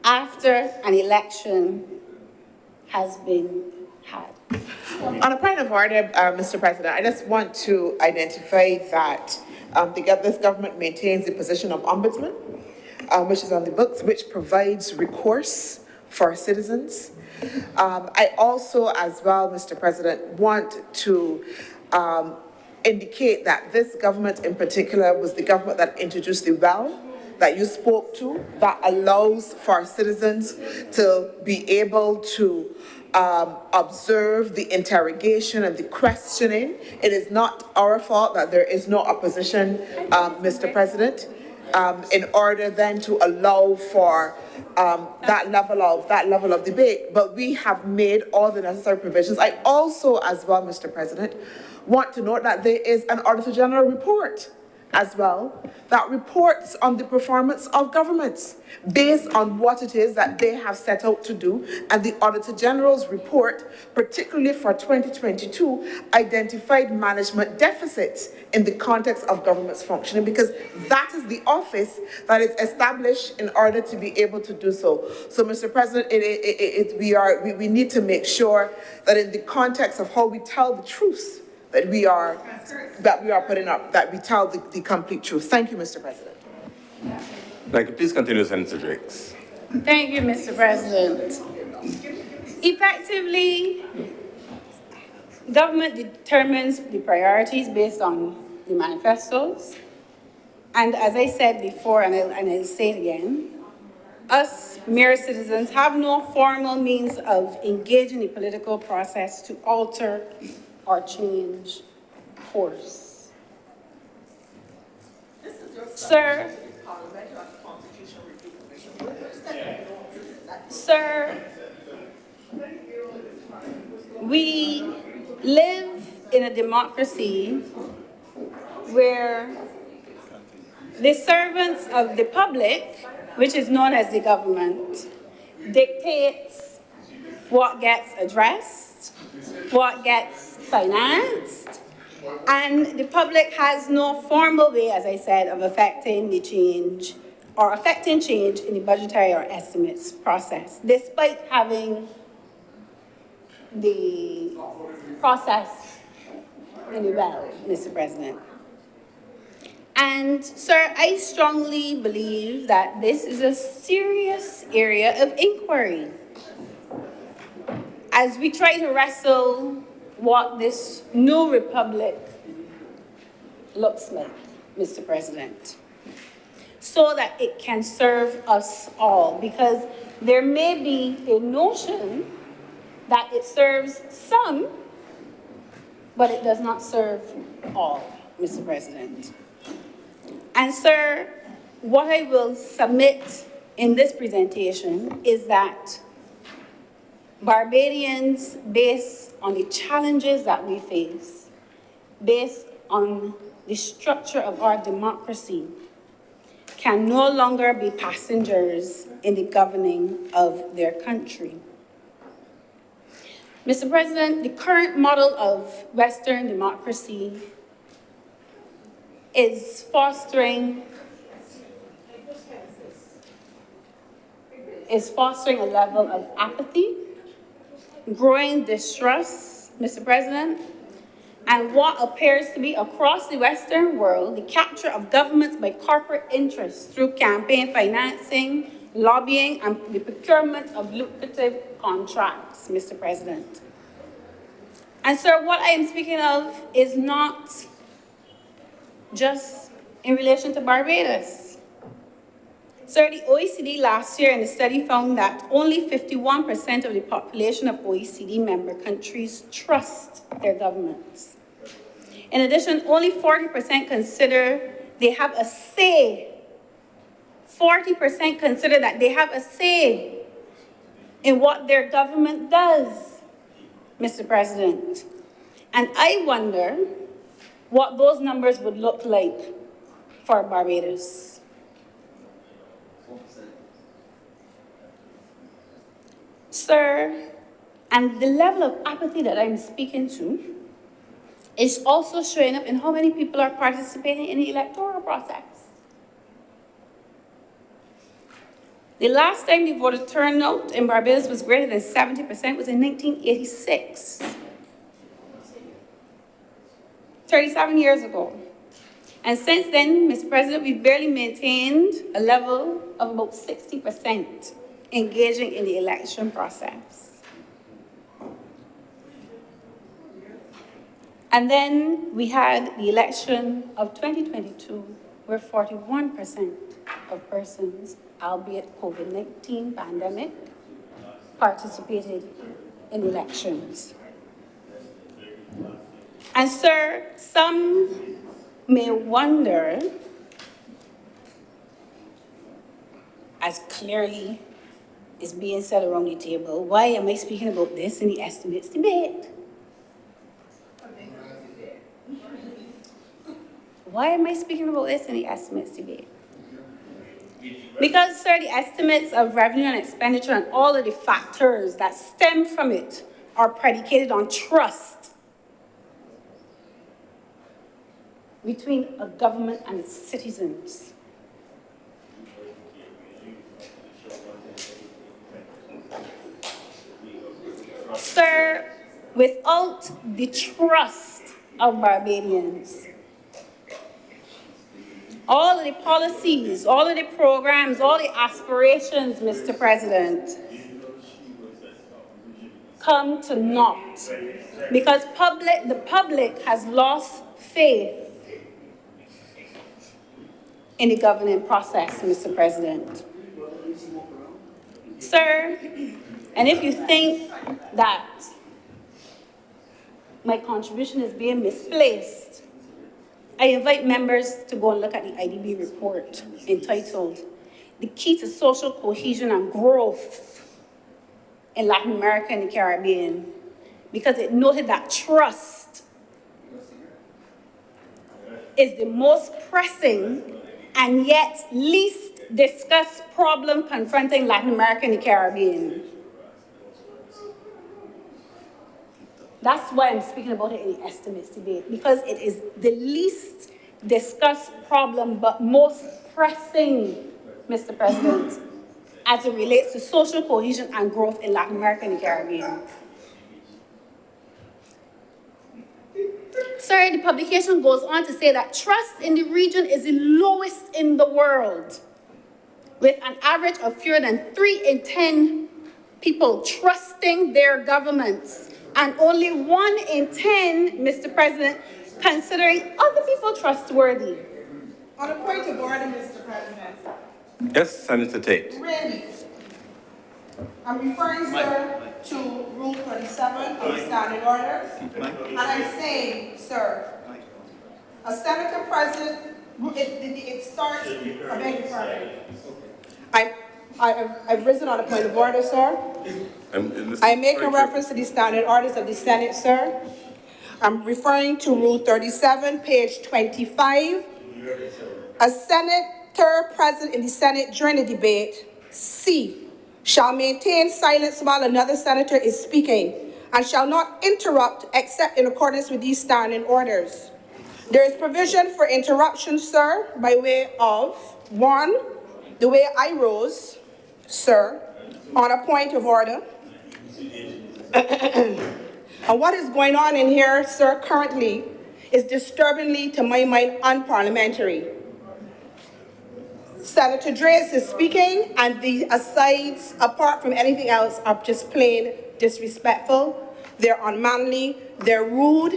after an election has been had. On a point of order, Mr. President, I just want to identify that this government maintains the position of ombudsman, which is on the books, which provides recourse for citizens. I also, as well, Mr. President, want to indicate that this government in particular was the government that introduced the well that you spoke to, that allows for citizens to be able to observe the interrogation and the questioning. It is not our fault that there is no opposition, Mr. President, in order then to allow for that level of debate. But we have made all the necessary provisions. I also, as well, Mr. President, want to note that there is an Auditor General report as well that reports on the performance of governments based on what it is that they have set out to do. And the Auditor General's report, particularly for 2022, identified management deficits in the context of government's functioning, because that is the office that is established in order to be able to do so. So, Mr. President, we need to make sure that in the context of how we tell the truth that we are putting up, that we tell the complete truth. Thank you, Mr. President. Thank you. Please continue, Senator Jakes. Thank you, Mr. President. Effectively, government determines the priorities based on the manifestos. And as I said before, and I'll say it again, us mere citizens have no formal means of engaging the political process to alter or change course. Sir, we live in a democracy where the servants of the public, which is known as the government, dictates what gets addressed, what gets financed, and the public has no formal way, as I said, of affecting the change or affecting change in the budgetary or estimates process, despite having the process in the well, Mr. President. And, sir, I strongly believe that this is a serious area of inquiry as we try to wrestle what this new republic looks like, Mr. President, so that it can serve us all, because there may be a notion that it serves some, but it does not serve all, Mr. President. And, sir, what I will submit in this presentation is that Barbadians, based on the challenges that we face, based on the structure of our democracy, can no longer be passengers in the governing of their country. Mr. President, the current model of Western democracy is fostering a level of apathy, growing distrust, Mr. President, and what appears to be across the Western world, the capture of governments by corporate interests through campaign financing, lobbying, and the procurement of lucrative contracts, Mr. President. And sir, what I am speaking of is not just in relation to Barbados. Sir, the OECD last year in a study found that only 51% of the population of OECD member countries trust their governments. In addition, only 40% consider they have a say. 40% consider that they have a say in what their government does, Mr. President. And I wonder what those numbers would look like for Barbados. Sir, and the level of apathy that I'm speaking to is also showing up in how many people are participating in the electoral process. The last time the voter turnout in Barbados was greater than 70% was in 1986. 37 years ago. And since then, Mr. President, we've barely maintained a level of about 60% engaging in the election process. And then we had the election of 2022, where 41% of persons, albeit COVID-19 pandemic, participated in elections. And sir, some may wonder, as clearly is being said around the table, why am I speaking about this in the estimates debate? Why am I speaking about this in the estimates debate? Because, sir, the estimates of revenue and expenditure and all of the factors that stem from it are predicated on trust between a government and its citizens. Sir, without the trust of Barbadians, all of the policies, all of the programs, all the aspirations, Mr. President, come to naught because the public has lost faith in the governing process, Mr. President. Sir, and if you think that my contribution is being misplaced, I invite members to go and look at the IDB report entitled The Key to Social Cohesion and Growth in Latin America and the Caribbean, because it noted that trust is the most pressing and yet least discussed problem confronting Latin America and the Caribbean. That's why I'm speaking about it in the estimates debate, because it is the least discussed problem, but most pressing, Mr. President, as it relates to social cohesion and growth in Latin America and the Caribbean. Sir, the publication goes on to say that trust in the region is the lowest in the world, with an average of fewer than 3 in 10 people trusting their governments, and only 1 in 10, Mr. President, considering other people trustworthy. On a point of order, Mr. President. Yes, Senator Tate. Really? I'm referring, sir, to Rule 37 of the Standing Orders. And I'm saying, sir, a Senator President, it starts, I beg your pardon. I've risen on a point of order, sir. I make a reference to the Standing Orders of the Senate, sir. I'm referring to Rule 37, page 25. A Senator present in the Senate during the debate, C, shall maintain silence while another senator is speaking and shall not interrupt except in accordance with these standing orders. There is provision for interruption, sir, by way of, 1, the way I rose, sir, on a point of order. And what is going on in here, sir, currently is disturbingly, to my mind, unparliamentary. Senator Drake is speaking, and the asides, apart from anything else, are just plain disrespectful. They're unmanly, they're rude,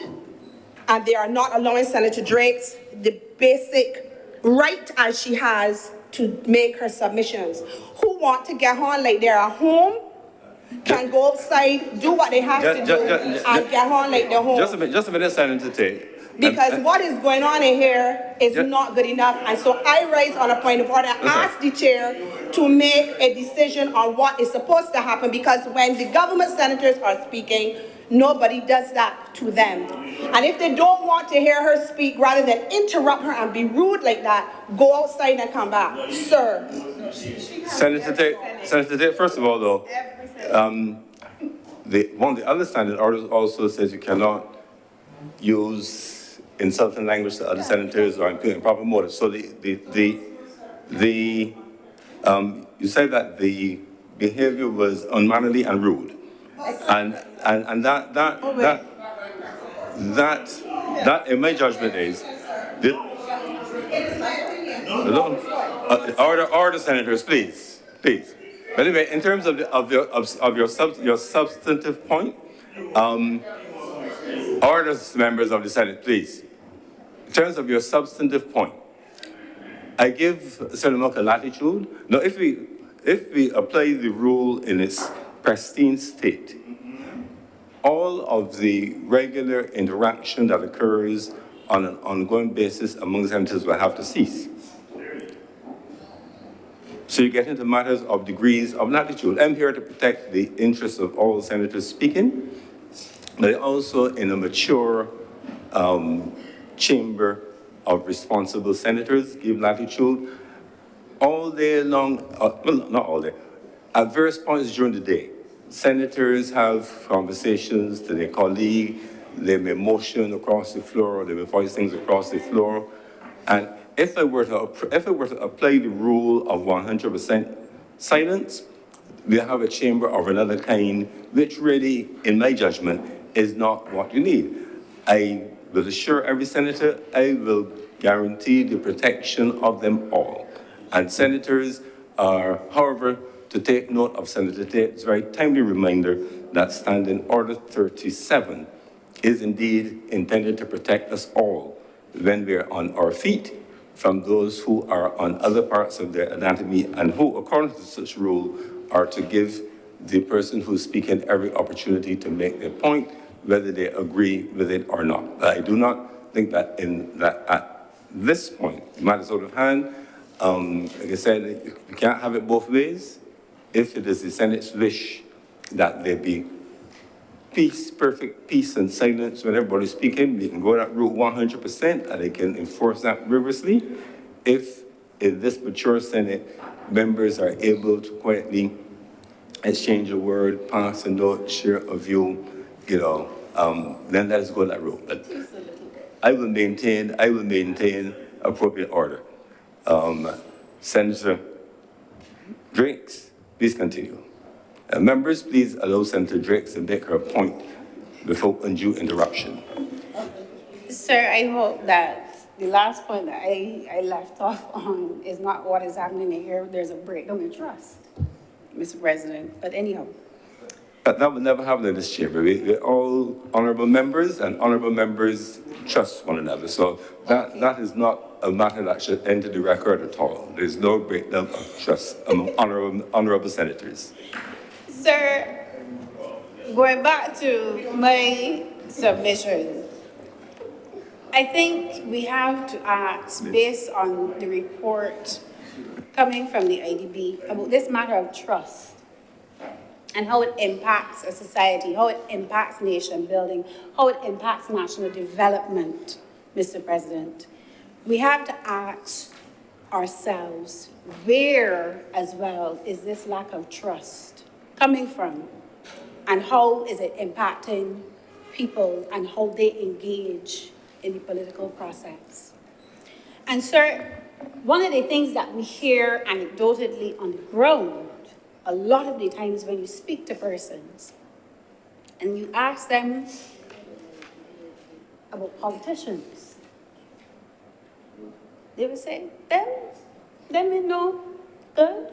and they are not allowing Senator Drake's the basic right as she has to make her submissions. Who want to get on like they're at home can go outside, do what they have to do, and get on like they're home. Just a minute, Senator Tate. Because what is going on in here is not good enough. And so I rise on a point of order and ask the chair to make a decision on what is supposed to happen, because when the government senators are speaking, nobody does that to them. And if they don't want to hear her speak, rather than interrupt her and be rude like that, go outside and come back. Sir. Senator Tate, first of all, though, one of the other standing orders also says you cannot use insulting language to other senators or include improper motives. So you said that the behavior was unmannerly and rude, and that in my judgment is order, senators, please. But anyway, in terms of your substantive point, order, members of the Senate, please. In terms of your substantive point, I give Senator Milker latitude. Now, if we apply the rule in its pristine state, all of the regular interaction that occurs on an ongoing basis among senators will have to cease. So you get into matters of degrees of latitude. I'm here to protect the interests of all senators speaking, but also in a mature chamber of responsible senators, give latitude all day long, well, not all day, at various points during the day. Senators have conversations to their colleague, they may motion across the floor, or they may voice things across the floor. And if I were to apply the rule of 100% silence, we have a chamber of another kind, which really, in my judgment, is not what you need. I will assure every senator I will guarantee the protection of them all. And senators are, however, to take note of Senator Tate's very timely reminder that Standing Order 37 is indeed intended to protect us all when we're on our feet from those who are on other parts of their anatomy and who, according to such rule, are to give the person who's speaking every opportunity to make their point, whether they agree with it or not. I do not think that at this point, matters out of hand, like I said, you can't have it both ways. If it is the Senate's wish that there be peace, perfect peace and silence when everybody's speaking, they can go that route 100% and they can enforce that rigorously. If in this mature Senate, members are able to quietly exchange a word, pass a note, share a view, then let us go that route. But I will maintain appropriate order. Senator Drakes, please continue. Members, please allow Senator Drakes to make her point without undue interruption. Sir, I hope that the last point that I left off on is not what is happening here. There's a breakdown in trust, Mr. President. But anyhow. That will never happen in this chamber. We're all honourable members, and honourable members trust one another. So that is not a matter that should enter the record at all. There's no breakdown of trust among honourable senators. Sir, going back to my submission, I think we have to act based on the report coming from the IDB about this matter of trust and how it impacts a society, how it impacts nation building, how it impacts national development, Mr. President. We have to ask ourselves, where as well is this lack of trust coming from? and how is it impacting people and how they engage in the political process. And sir, one of the things that we hear anecdotally on the ground, a lot of the times when you speak to persons and you ask them about politicians, they will say, them you know, good.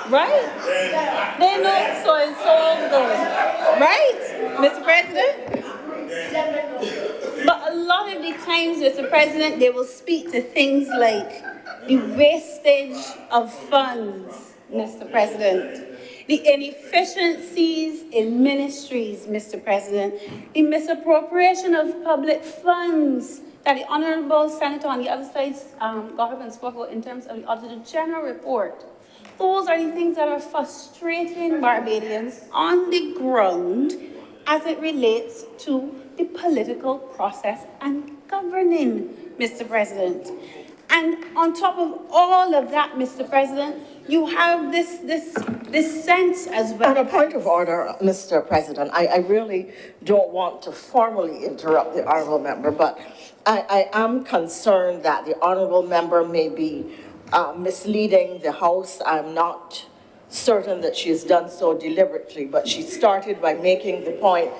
Right? They know so and so good. Right, Mr. President? But a lot of the times, Mr. President, they will speak to things like the wastage of funds, Mr. President, the inefficiencies in ministries, Mr. President, the misappropriation of public funds that the Honourable Senator on the other side got up and spoke about in terms of the Auditor General report. Those are the things that are frustrating Barbadians on the ground as it relates to the political process and governing, Mr. President. And on top of all of that, Mr. President, you have this sense as well. On a point of order, Mr. President, I really don't want to formally interrupt the honourable member, but I am concerned that the honourable member may be misleading the House. I'm not certain that she has done so deliberately, but she started by making the point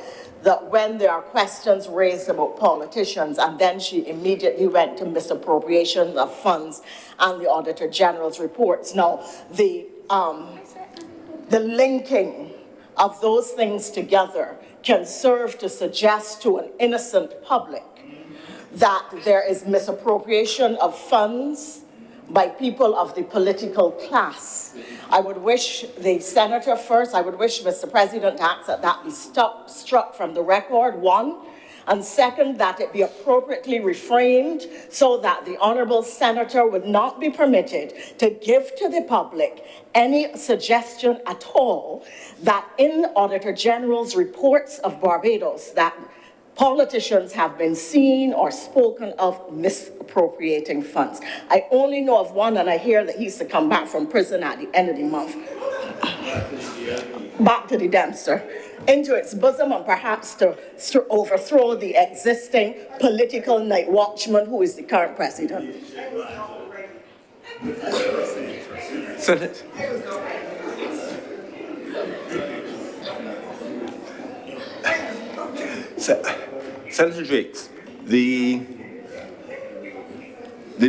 that when there are questions raised about politicians, and then she immediately went to misappropriation of funds and the Auditor General's reports. Now, the linking of those things together can serve to suggest to an innocent public that there is misappropriation of funds by people of the political class. I would wish the senator first, I would wish Mr. President to ask that that be struck from the record, one, and second, that it be appropriately reframed so that the honourable senator would not be permitted to give to the public any suggestion at all that in Auditor General's reports of Barbados that politicians have been seen or spoken of misappropriating funds. I only know of one, and I hear that he's to come back from prison at the end of the month. Back to the Dempster, into its bosom, and perhaps to overthrow the existing political night watchman who is the current president. Senate. Senator Drakes, did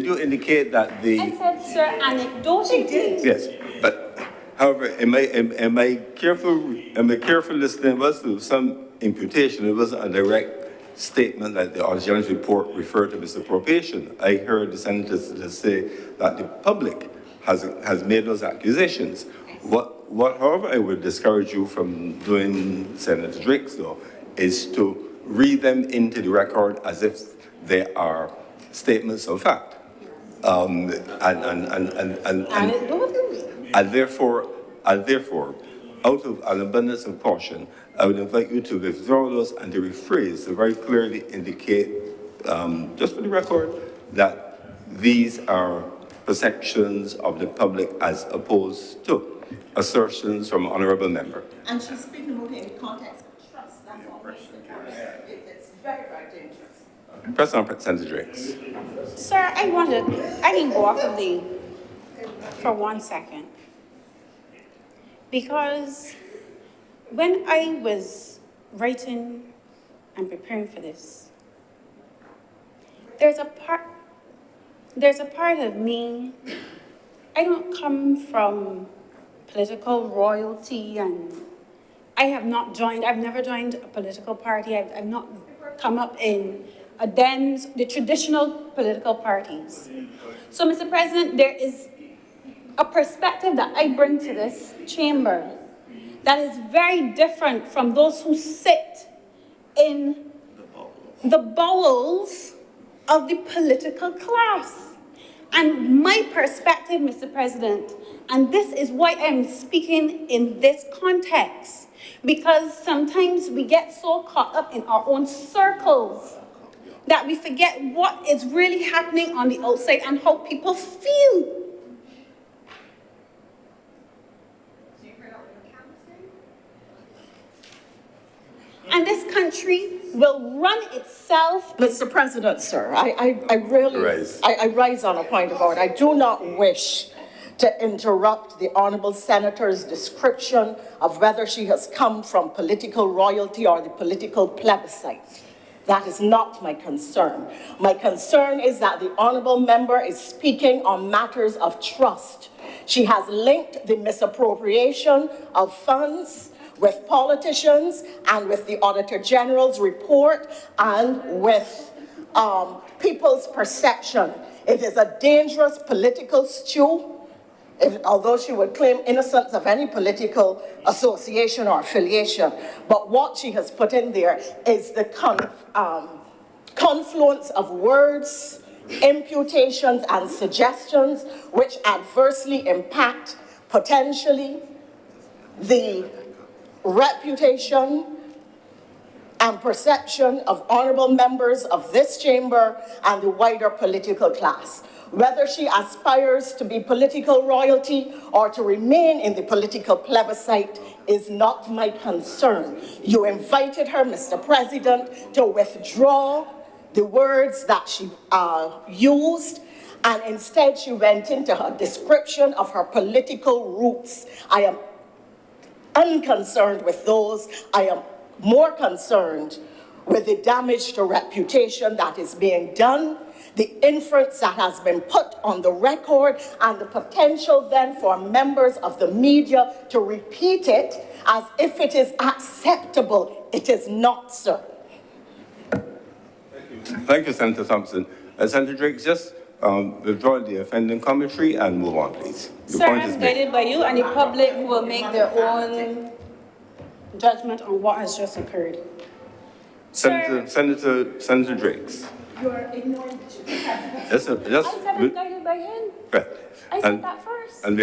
you indicate that the... I said, sir, anecdotally. Yes, but however, am I careful listening? There was some imputation. It wasn't a direct statement that the Auditor General's report referred to misappropriation. I heard the senator say that the public has made those accusations. However, I would discourage you from doing, Senator Drakes, though, is to read them into the record as if they are statements of fact. And therefore, out of an abundance of caution, I would invite you to withdraw those and to rephrase, to very clearly indicate, just for the record, that these are perceptions of the public as opposed to assertions from an honourable member. And she's speaking about it in the context of trust. That's all. It's very, very dangerous. Press on, Senator Drakes. Sir, I can go off of the for 1 second. Because when I was writing and preparing for this, there's a part of me, I don't come from political royalty, and I've never joined a political party. I've not come up in the traditional political parties. So, Mr. President, there is a perspective that I bring to this chamber that is very different from those who sit in the bowels of the political class. And my perspective, Mr. President, and this is why I'm speaking in this context, because sometimes we get so caught up in our own circles that we forget what is really happening on the outside and how people feel. And this country will run itself. Mr. President, sir, I really, Rise. I rise on a point of order. I do not wish to interrupt the honourable senator's description of whether she has come from political royalty or the political plebiscite. That is not my concern. My concern is that the honourable member is speaking on matters of trust. She has linked the misappropriation of funds with politicians and with the Auditor General's report and with people's perception. It is a dangerous political stew. Although she would claim innocence of any political association or affiliation, but what she has put in there is the confluence of words, imputations, and suggestions which adversely impact potentially the reputation and perception of honourable members of this chamber and the wider political class. Whether she aspires to be political royalty or to remain in the political plebiscite is not my concern. You invited her, Mr. President, to withdraw the words that she used, and instead she went into her description of her political roots. I am unconcerned with those. I am more concerned with the damage to reputation that is being done, the inference that has been put on the record, and the potential then for members of the media to repeat it as if it is acceptable. It is not, sir. Thank you, Senator Thompson. Senator Drake, just withdraw the offending commentary and move on, please. Your Sir, point is I'm made. guided by you, and the public will make their own judgment on what has just occurred. Senator Drakes. You are ignoring I said I'm guided by him. Right. I said that first. And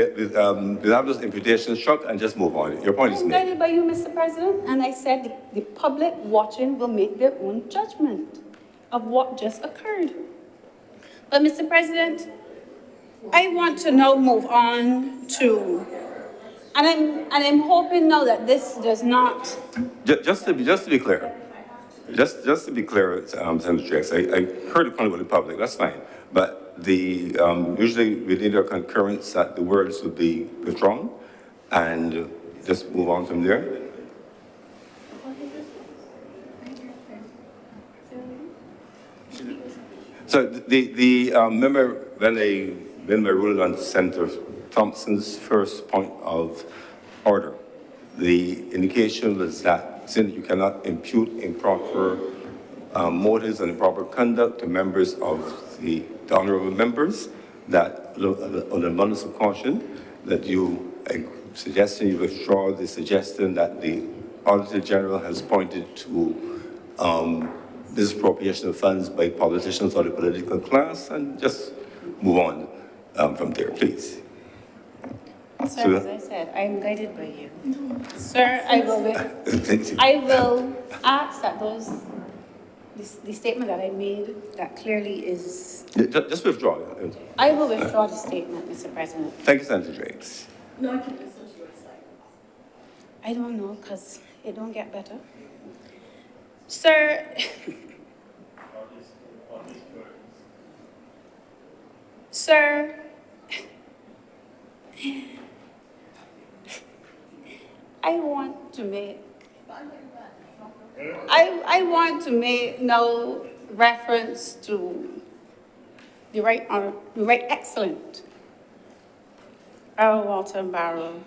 we have those imputations struck and just move on. Your point is I'm made. guided by you, Mr. President, and I said the public watching will make their own judgment of what just occurred. But, Mr. President, I want to now move on to, and I'm hoping now that this does not. Just to be clear, just to be clear, Senator Drakes, I heard the point about the public, that's fine. But usually we need our concurrence that the words would be withdrawn and just move on from there. So the member, when I ruled on Senator Thompson's first point of order, the indication was that since you cannot impute improper motives and improper conduct to members of the honourable members, that on the abundance of caution, that you suggesting you withdraw the suggestion that the Auditor General has pointed to misappropriation of funds by politicians or the political class, and just move on from there, please. Sir, as I said, I am guided by you. Sir, I will ask that the statement that I made that clearly is. Just withdraw. I will withdraw the statement, Mr. President. Thank you, Senator Drakes. No, I can listen to your side. I don't know, because it don't get better. Sir, sir, I want to make no reference to the right excellent Earl Walter Barrow.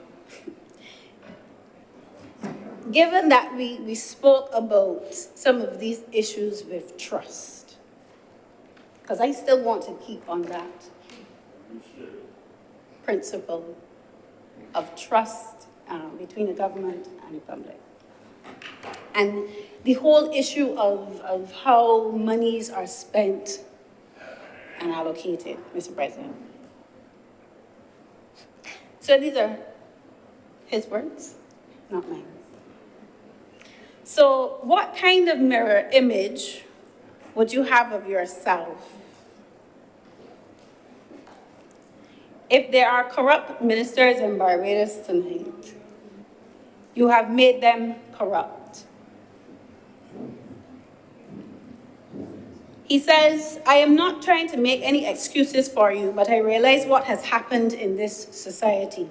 Given that we spoke about some of these issues with trust, because I still want to keep on that principle of trust between the government and the public. And the whole issue of how monies are spent and allocated, Mr. President. So these are his words, not mine. So what kind of mirror image would you have of yourself if there are corrupt ministers in Barbados tonight? You have made them corrupt. He says, I am not trying to make any excuses for you, but I realize what has happened in this society.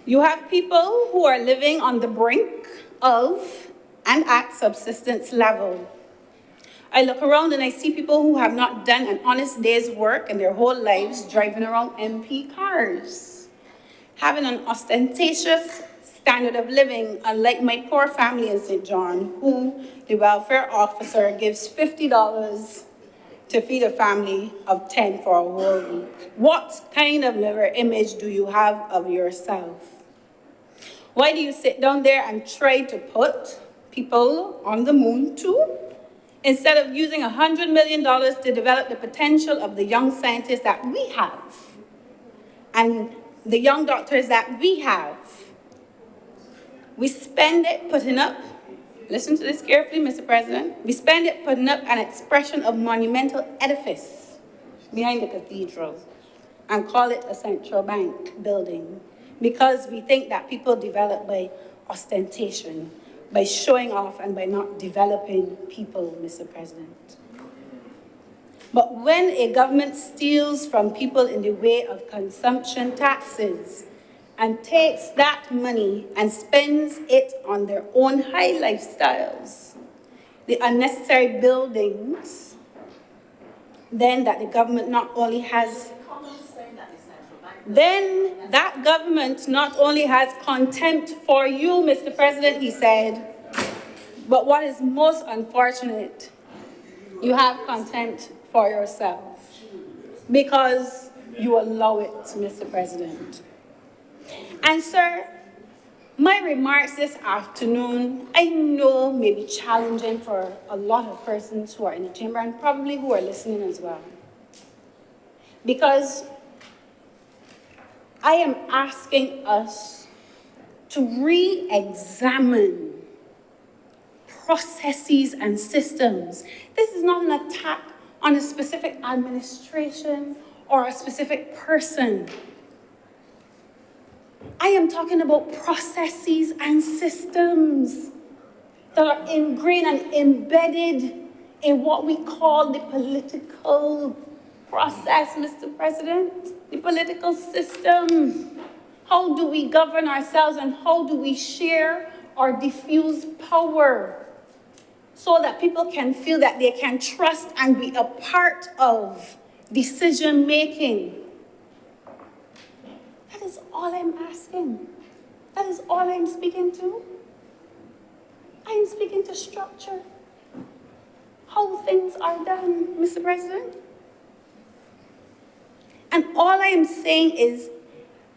You have people who are living on the brink of and at subsistence level. I look around and I see people who have not done an honest day's work in their whole lives driving around MP cars, having an ostentatious standard of living, unlike my poor family in St. John, who the welfare officer gives $50 to feed a family of 10 for a whole week. What kind of mirror image do you have of yourself? Why do you sit down there and try to put people on the moon too? Instead of using $100 million to develop the potential of the young scientists that we have and the young doctors that we have. We spend it putting up, listen to this carefully, Mr. President, we spend it putting up an expression of monumental edifice behind the cathedral and call it a central bank building because we think that people develop by ostentation, by showing off and by not developing people, Mr. President. But when a government steals from people in the way of consumption taxes and takes that money and spends it on their own high lifestyles, the unnecessary buildings, then that the government not only has then that government not only has contempt for you, Mr. President, he said, but what is most unfortunate, you have contempt for yourself because you allow it, Mr. President. And sir, my remarks this afternoon, I know may be challenging for a lot of persons who are in the chamber and probably who are listening as well. Because I am asking us to re-examine processes and systems. This is not an attack on a specific administration or a specific person. I am talking about processes and systems that are ingrained and embedded in what we call the political process, Mr. President, the political system. How do we govern ourselves and how do we share or diffuse power so that people can feel that they can trust and be a part of decision making? That is all I'm asking. That is all I'm speaking to. I'm speaking to structure. How things are done, Mr. President. And all I am saying is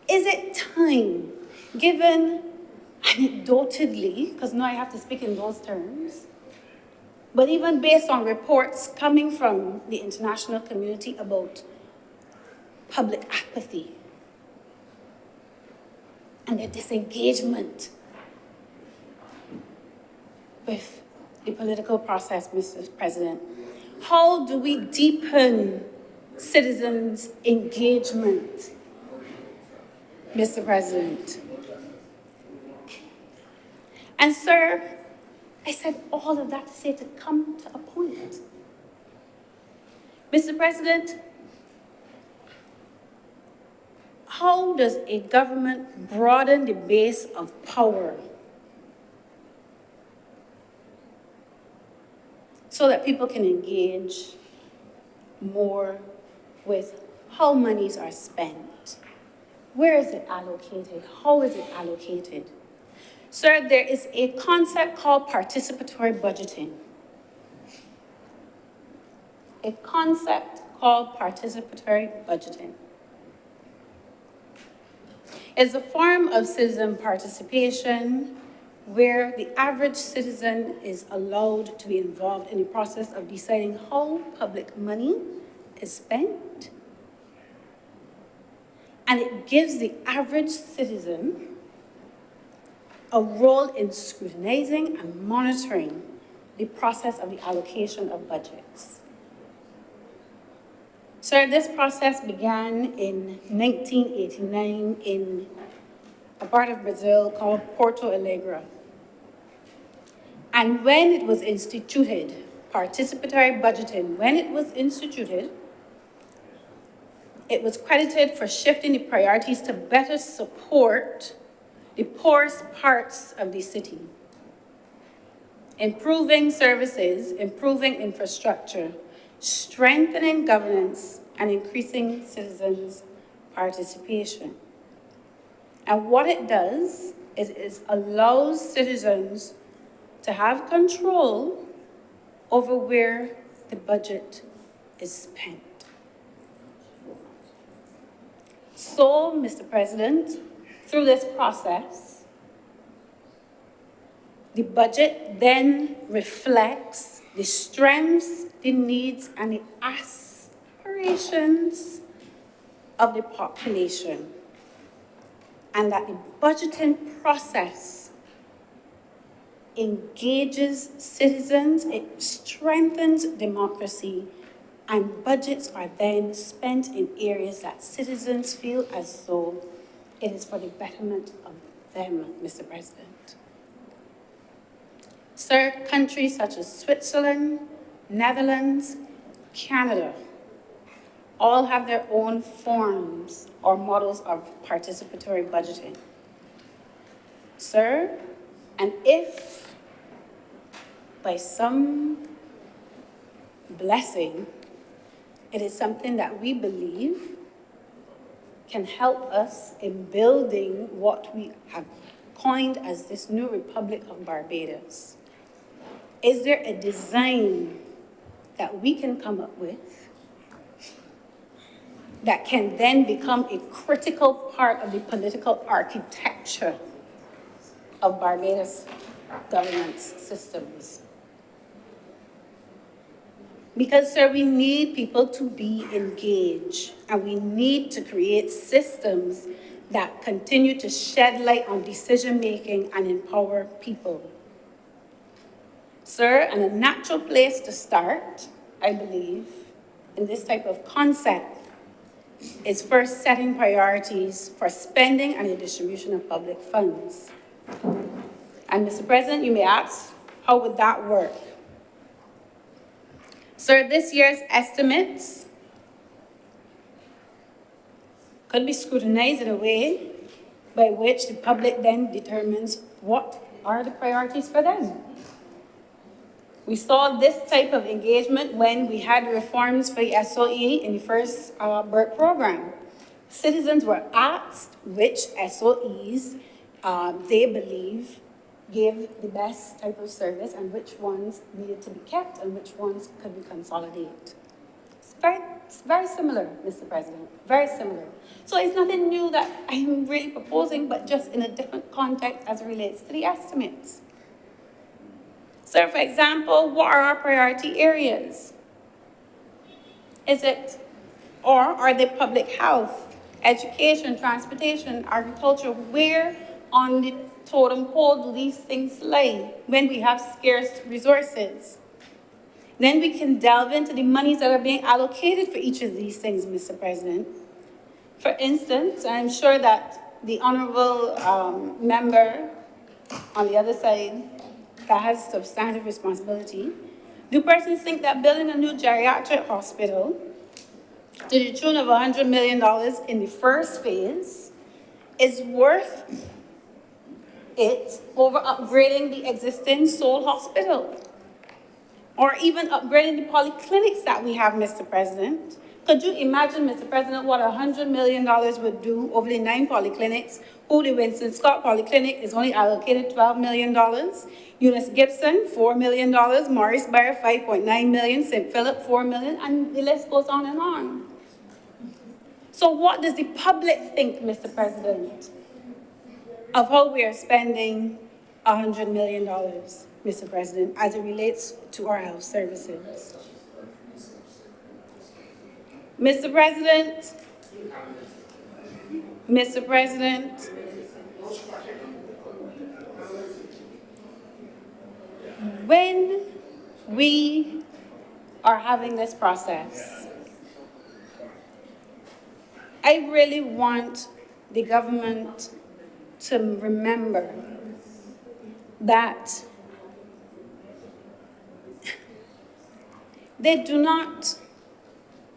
it time, given anecdotally, because now I have to speak in those terms, but even based on reports coming from the international community about public apathy and their disengagement with the political process, Mr. President, how do we deepen citizens' engagement, Mr. President? And sir, I said all of that to say to come to a point. Mr. President, how does a government broaden the base of power so that people can engage more with how monies are spent? Where is it allocated? How is it allocated? Sir, there is a concept called participatory budgeting. A concept called participatory budgeting. It's a form of citizen participation where the average citizen is allowed to be involved in the process of deciding how public money is spent. And it gives the average citizen a role in scrutinizing and monitoring the process of the allocation of budgets. Sir, this process began in 1989 in a part of Brazil called Porto Alegre. And when it was instituted, participatory budgeting, when it was instituted, it was credited for shifting the priorities to better support the poorest parts of the city, improving services, improving infrastructure, strengthening governance, and increasing citizens' participation. And what it does is it allows citizens to have control over where the budget is spent. So, Mr. President, through this process, the budget then reflects the strengths, the needs, and the aspirations of the population, and that the budgeting process engages citizens, it strengthens democracy, and budgets are then spent in areas that citizens feel as though it is for the betterment of them, Mr. President. Sir, countries such as Switzerland, Netherlands, Canada, all have their own forms or models of participatory budgeting. Sir, and if by some blessing, it is something that we believe can help us in building what we have coined as this new Republic of Barbados. Is there a design that we can come up with that can then become a critical part of the political architecture of Barbados governance systems? Because, sir, we need people to be engaged, and we need to create systems that continue to shed light on decision-making and empower people. Sir, and a natural place to start, I believe, in this type of concept is first setting priorities for spending and the distribution of public funds. And Mr. President, you may ask, how would that work? Sir, this year's estimates could be scrutinized in a way by which the public then determines what are the priorities for them. We saw this type of engagement when we had reforms for the SOE in the first BERT program. Citizens were asked which SOEs they believe gave the best type of service and which ones needed to be kept and which ones could we consolidate. It's very similar, Mr. President, very similar. So it's nothing new that I'm really proposing, but just in a different context as it relates to the estimates. So, for example, what are our priority areas? Are they public health, education, transportation, agriculture? Where on the totem pole do these things lie when we have scarce resources? Then we can delve into the monies that are being allocated for each of these things, Mr. President. For instance, I'm sure that the honourable member on the other side that has substantive responsibility, do persons think that building a new geriatric hospital to the tune of $100 million in the first phase is worth it over upgrading the existing Seoul hospital? Or even upgrading the polyclinics that we have, Mr. President? Could you imagine, Mr. President, what $100 million would do over the 9 polyclinics? The Winston Scott Polyclinic is only allocated $12 million. Eunice Gibson, $4 million. Maurice Bayer, $5.9 million. St. Philip, $4 million. And the list goes on and on. So what does the public think, Mr. President, of how we are spending $100 million, Mr. President, as it relates to our health services? Mr. President, when we are having this process, I really want the government to remember that they do not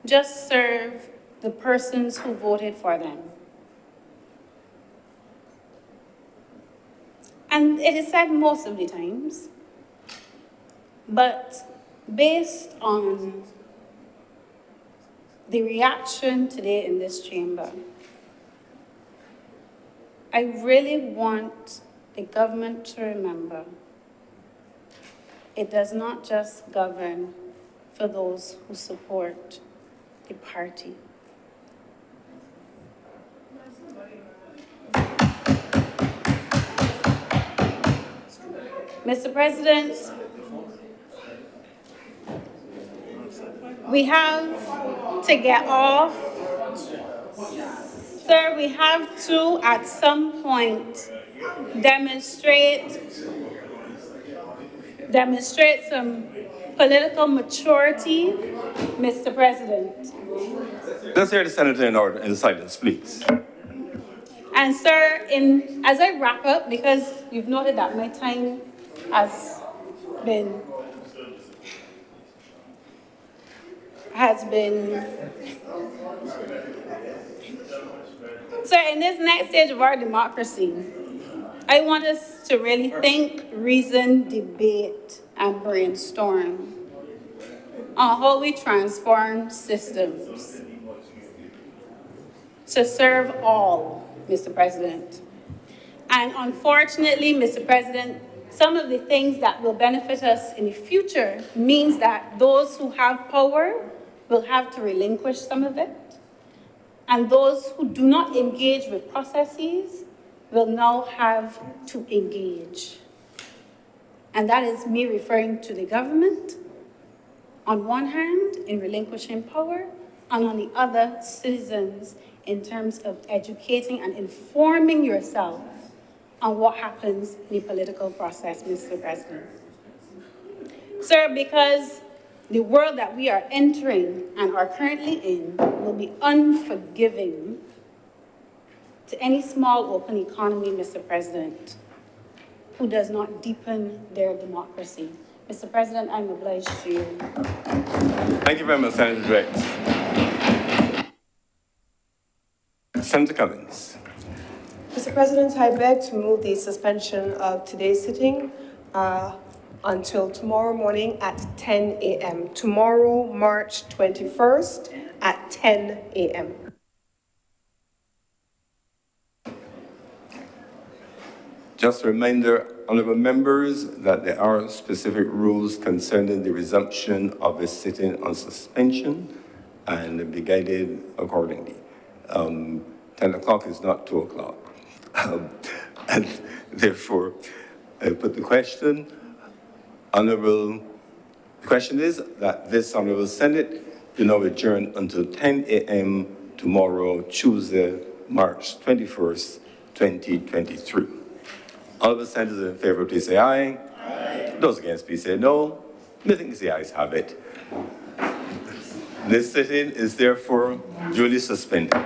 just serve the persons who voted for them. And it is said most of the times, but based on the reaction today in this chamber, I really want the government to remember it does not just govern for those who support the party. Mr. President, we have to get off. Sir, we have to, at some point, demonstrate some political maturity, Mr. President. Let's hear the senator in order, in silence, please. And sir, as I wrap up, because you've noted that my time has been so in this next stage of our democracy, I want us to really think, reason, debate, and brainstorm on how we transform systems to serve all, Mr. President. And unfortunately, Mr. President, some of the things that will benefit us in the future means that those who have power will have to relinquish some of it. And those who do not engage with processes will now have to engage. And that is me referring to the government, on one hand, in relinquishing power, and on the other, citizens, in terms of educating and informing yourself on what happens in the political process, Mr. President. Sir, because the world that we are entering and are currently in will be unforgiving to any small open economy, Mr. President, who does not deepen their democracy. Mr. President, I'm obliged to you. Thank you very much, Senator Drake. Senator Cummins. Mr. President, I beg to move the suspension of today's sitting until tomorrow morning at 10 a.m. Tomorrow, March 21st at 10 a.m. Just a reminder, honourable members, that there are specific rules concerning the resumption of a sitting on suspension and be guided accordingly. 10 o'clock is not 2 o'clock. And therefore, I put the question. Honourable, the question is that this Honourable Senate will now adjourn until 10 a.m. tomorrow, Tuesday, March 21st, 2023. All the senators in favor, please say aye. Aye. Those against, please say no. I think the ayes have it. This sitting is therefore duly suspended.